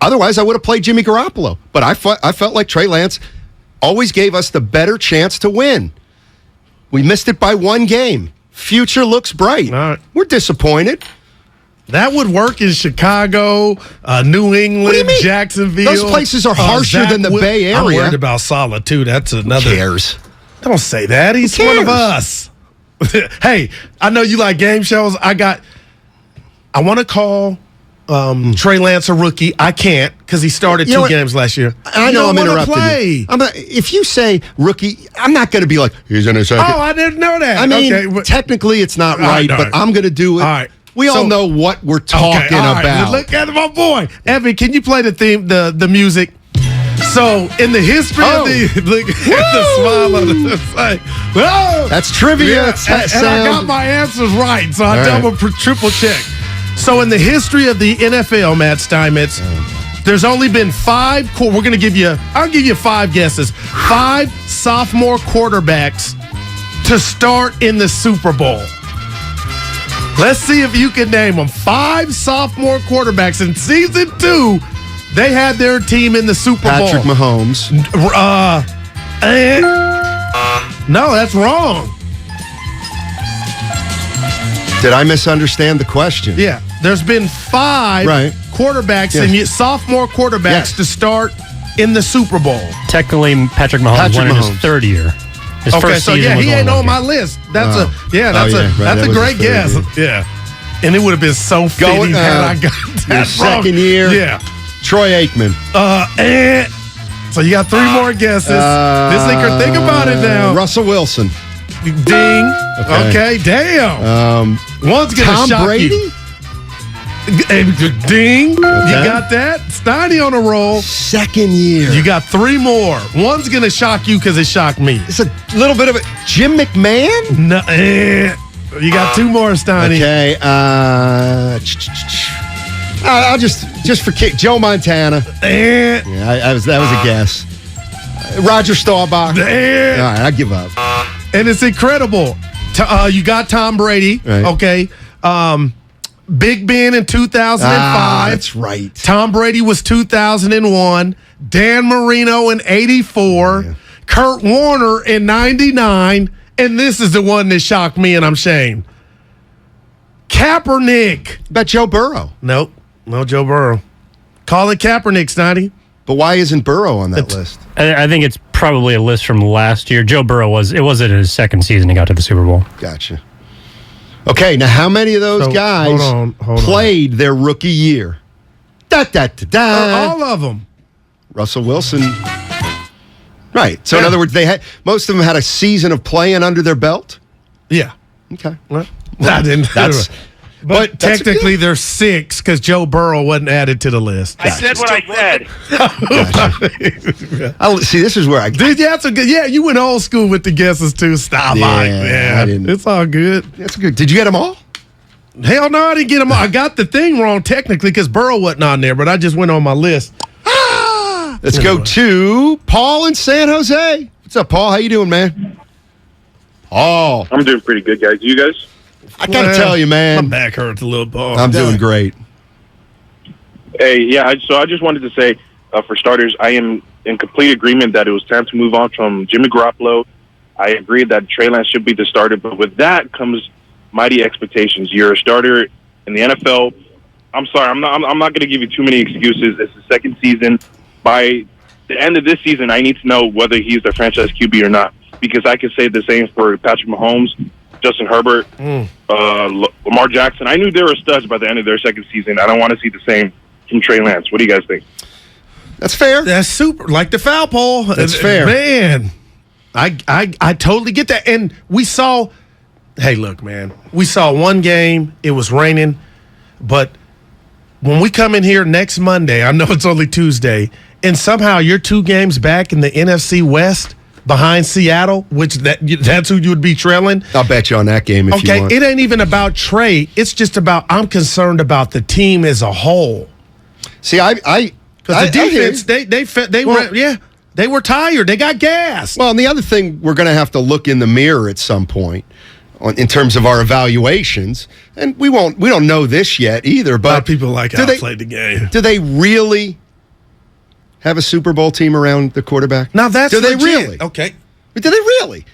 Otherwise, I would have played Jimmy Garoppolo. But I felt like Trey Lance always gave us the better chance to win. We missed it by one game. Future looks bright. All right. We're disappointed. That would work in Chicago, New England, Jacksonville. Those places are harsher than the Bay Area. I'm worried about Saleh, too. That's another. Who cares? Don't say that. He's one of us. Hey, I know you like game shows. I want to call Trey Lance a rookie. I can't because he started two games last year. I know I'm interrupting you. If you say rookie, I'm not going to be like, he's in a second. Oh, I didn't know that. I mean, technically it's not right, but I'm going to do it. All right. We all know what we're talking about. Look at my boy. Evan, can you play the theme, the music? So, in the history of look at the smile on the side. Whoa! That's trivia. Yeah, and I got my answers right, so I triple check. So, in the history of the NFL, Matt Steinmetz, there's only been I'll give you 5 guesses. 5 sophomore quarterbacks to start in the Super Bowl. Let's see if you can name them. 5 sophomore quarterbacks in season 2. They had their team in the Super Bowl. Patrick Mahomes. No, that's wrong. Did I misunderstand the question? Yeah. There's been 5 quarterbacks and sophomore quarterbacks to start in the Super Bowl. Technically, Patrick Mahomes won in his 3rd year. His first season was he ain't on my list. That's a great guess. Yeah. And it would have been so fitting had I got that second year. Yeah. Troy Aikman. So you got 3 more guesses. Think about it now. Russell Wilson. Ding. Okay, damn. One's going to shock Brady? you. Ding. You got that? Steiny on a roll. 2nd year. You got 3 more. One's going to shock you because it shocked me. It's a little bit of a Jim McMahon? No. You got 2 more, Steiny. Okay. I'll just for kick Joe Montana. That was a guess. Roger Staubach. All right, I give up. And it's incredible. You got Tom Brady. Right. Okay. Big Ben in 2005. That's right. Tom Brady was 2001. Dan Marino in 84. Yeah. Kurt Warner in 99. And this is the one that shocked me, and I'm ashamed. Kaepernick. Bet Joe Burrow. Nope. No Joe Burrow. Call it Kaepernick, Snotty. But why isn't Burrow on that list? I think it's probably a list from last year. Joe Burrow wasn't his 2nd season he got to the Super Bowl. Gotcha. Okay, now how many of those guys played their rookie year? All of them. Russell Wilson. Right. So in other words, most of them had a season of playing under their belt? Yeah. Okay. Well, but technically there's 6 because Joe Burrow wasn't added to the list. I said what I said. See, this is where I did. Yeah, you went old school with the guesses too. Stop. I didn't. It's all good. That's good. Did you get them all? Hell no, I didn't get them all. I got the thing wrong technically because Burrow wasn't on there, but I just went on my list. Let's go to Paul in San Jose. What's up, Paul? How you doing, man? Paul. I'm doing pretty good, guys. You guys? I got to tell you, man. My back hurts a little, Paul. I'm doing great. Hey, yeah, so I just wanted to say, for starters, I am in complete agreement that it was time to move on from Jimmy Garoppolo. I agree that Trey Lance should be the starter, but with that comes mighty expectations. You're a starter in the NFL. I'm sorry, I'm not going to give you too many excuses. It's the 2nd season. By the end of this season, I need to know whether he's the franchise QB or not, because I could say the same for Patrick Mahomes. Justin Herbert, Lamar Jackson. I knew they were studs by the end of their second season. I don't want to see the same from Trey Lance. What do you guys think? That's fair. That's super. Like the foul pole. That's fair. Man, I totally get that. And we saw, hey, look, man, we saw one game. It was raining. But when we come in here next Monday, I know it's only Tuesday, and somehow you're 2 games back in the NFC West behind Seattle, which that's who you would be trailing. I'll bet you on that game if you want. Okay, it ain't even about Trey. It's just about I'm concerned about the team as a whole. See, because the defense, they were tired. They got gas. Well, and the other thing, we're going to have to look in the mirror at some point in terms of our evaluations, and we don't know this yet either. But a lot of people like how I played the game. Do they really have a Super Bowl team around the quarterback? Now that's legit. They really? Okay. Do they really?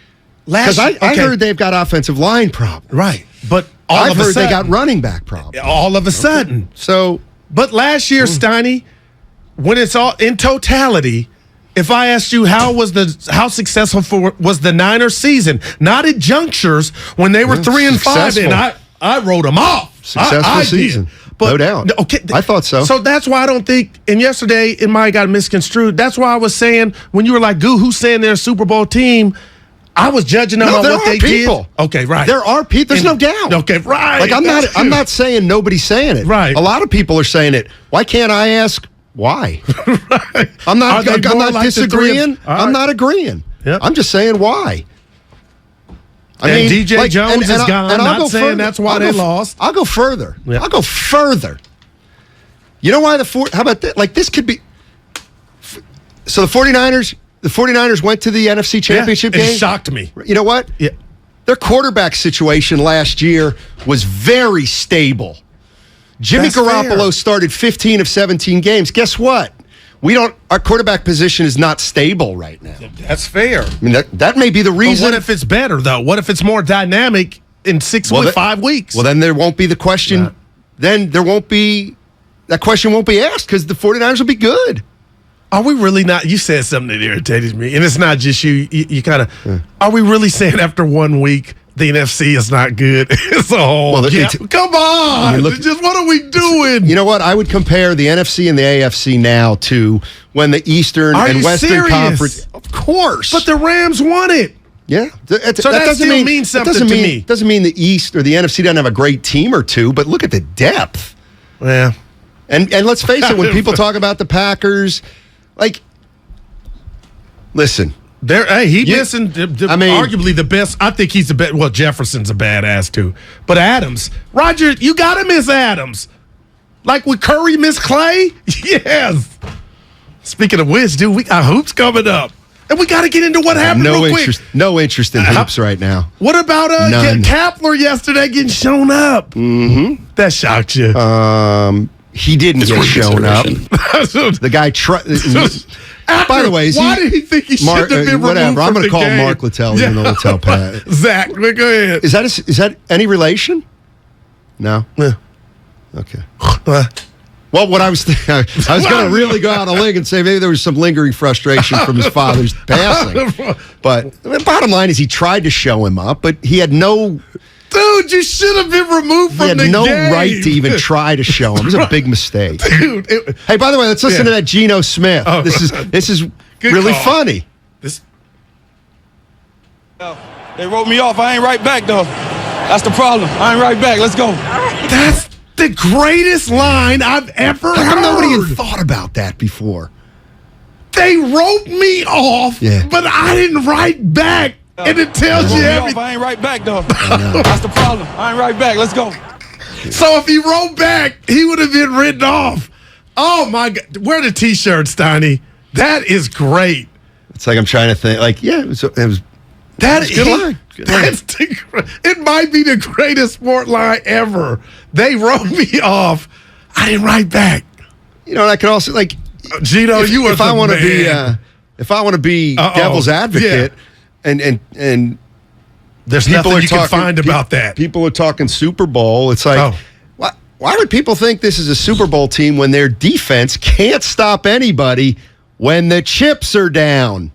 Because I heard they've got offensive line problems. Right, but I've heard they got running back problems. All of a sudden. Okay. So, but last year, Steiny, when it's all in totality, if I asked you how successful was the Niners season, not at junctures when they were 3-5, and I wrote them off. Successful season, but, no doubt. Okay, I thought so. So that's why I don't think. And yesterday, it might have got misconstrued. That's why I was saying when you were like, "Goo, who's saying they're a Super Bowl team?" I was judging them on what they did. Okay, right. There are people. There's no doubt. Okay, right. Like I'm not saying nobody's saying it. Right. A lot of people are saying it. Why can't I ask why? Right. I'm not disagreeing. I'm not agreeing. Yep. I'm just saying why. I mean, DJ Jones is gone. I'm not saying that's why they lost. I'll go further. Yep. I'll go further. You know why how about that? Like this could be. So the 49ers went to the NFC Championship game. It shocked me. You know what? Yeah. Their quarterback situation last year was very stable. Jimmy Garoppolo started 15 of 17 games. Guess what? Our quarterback position is not stable right now. That's fair. I mean, that may be the reason. But what if it's better, though? What if it's more dynamic in 5 weeks? Well, then there won't be the question. Right. Then there won't be, that question won't be asked because the 49ers will be good. Are we really not? You said something that irritated me, and it's not just you. You kind of. Are we really saying after 1 week the NFC is not good? It's a whole. Well, come on! I mean, just what are we doing? You know what? I would compare the NFC and the AFC now to when the Eastern and Western Conference. Of course, but the Rams won it. Yeah, so that doesn't mean something to me. Doesn't mean the East or the NFC doesn't have a great team or two, but look at the depth. Yeah, and let's face it, when people talk about the Packers. Like, listen. Arguably the best. I think he's the best. Well, Jefferson's a badass too. But Adams, Roger, you got to miss Adams. Like with Curry miss Clay? Yes. Speaking of which, dude, we got hoops coming up. And we got to get into what happened real quick. No interest in hoops right now. What about Kapler yesterday getting shown up? Mm-hmm. That shocked you. He didn't get shown up. The guy by the way, why did he think he should have been removed whatever. I'm going to call Mark Littell even though Littell Pat. Zach, go ahead. Is that any relation? No. Yeah. Okay. Well, what I was thinking, I was going to really go out on a limb and say maybe there was some lingering frustration from his father's passing. But the bottom line is he tried to show him up, but he had no. Dude, you should have been removed from the game. He had no right to even try to show him. It was a big mistake. Dude. Hey, by the way, let's listen to that Geno Smith. Oh. This is really funny. They wrote me off. I ain't right back, though. That's the problem. I ain't right back. Let's go. That's the greatest line I've ever heard. Nobody had thought about that before. They wrote me off, but I didn't write back. And it tells you everything. I ain't right back, though. That's the problem. I ain't right back. Let's go. So if he wrote back, he would have been written off. Oh, my God. Wear the T-shirt, Steiny. That is great. It's like I'm trying to think. Like, yeah, it was good line. It might be the greatest sport line ever. They wrote me off. I didn't write back. You know, and I could also, like, Gino, if I want to be devil's advocate, and there's nothing you can find about that. People are talking Super Bowl. It's like, why would people think this is a Super Bowl team when their defense can't stop anybody when the chips are down?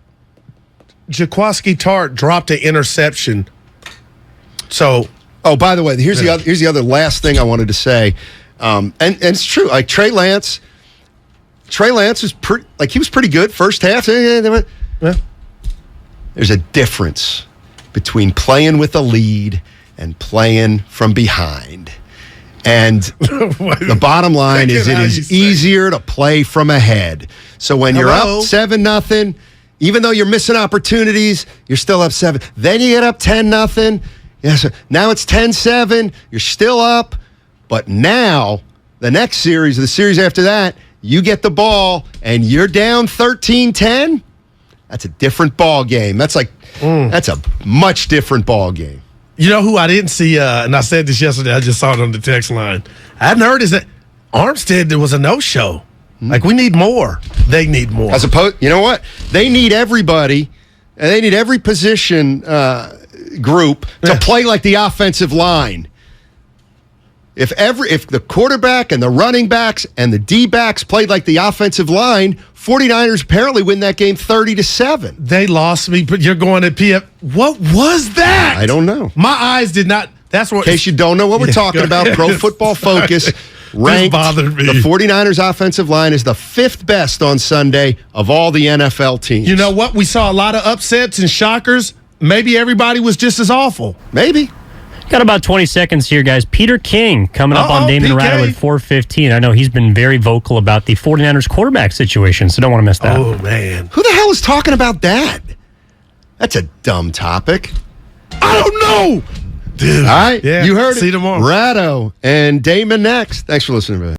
Jaquiski Tartt dropped an interception So, by the way, here's the other last thing I wanted to say, and it's true. Like Trey Lance was he was pretty good first half. Yeah. There's a difference between playing with a lead and playing from behind. And the bottom line is it is easier to play from ahead. So when you're up 7-0, even though you're missing opportunities, you're still up 7. Then you get up 10-0. Yes, now it's 10-7. You're still up. But now, the next series, the series after that, you get the ball and you're down 13-10. That's a different ball game. That's a much different ball game. You know who I didn't see, and I said this yesterday, I just saw it on the text line. I hadn't heard is that Armstead, there was a no-show. Like, we need more. They need more. As opposed, you know what? They need everybody, and they need every position group to play like the offensive line. If the quarterback and the running backs and the D-backs played like the offensive line, 49ers apparently win that game 30-7. They lost me, but you're going at PF. What was that? I don't know. My eyes did not. That's what. In case you don't know what we're talking about, Pro Football Focus ranked the 49ers offensive line as the 5th best on Sunday of all the NFL teams. You know what? We saw a lot of upsets and shockers. Maybe everybody was just as awful. Maybe. Got about 20 seconds here, guys. Peter King coming up on Damon Ratto at 4:15. I know he's been very vocal about the 49ers quarterback situation, so don't want to miss that. Oh, man. Who the hell is talking about that? That's a dumb topic. I don't know. Dude. All right. Yeah. You heard it. See you tomorrow. Ratto and Damon next. Thanks for listening, man.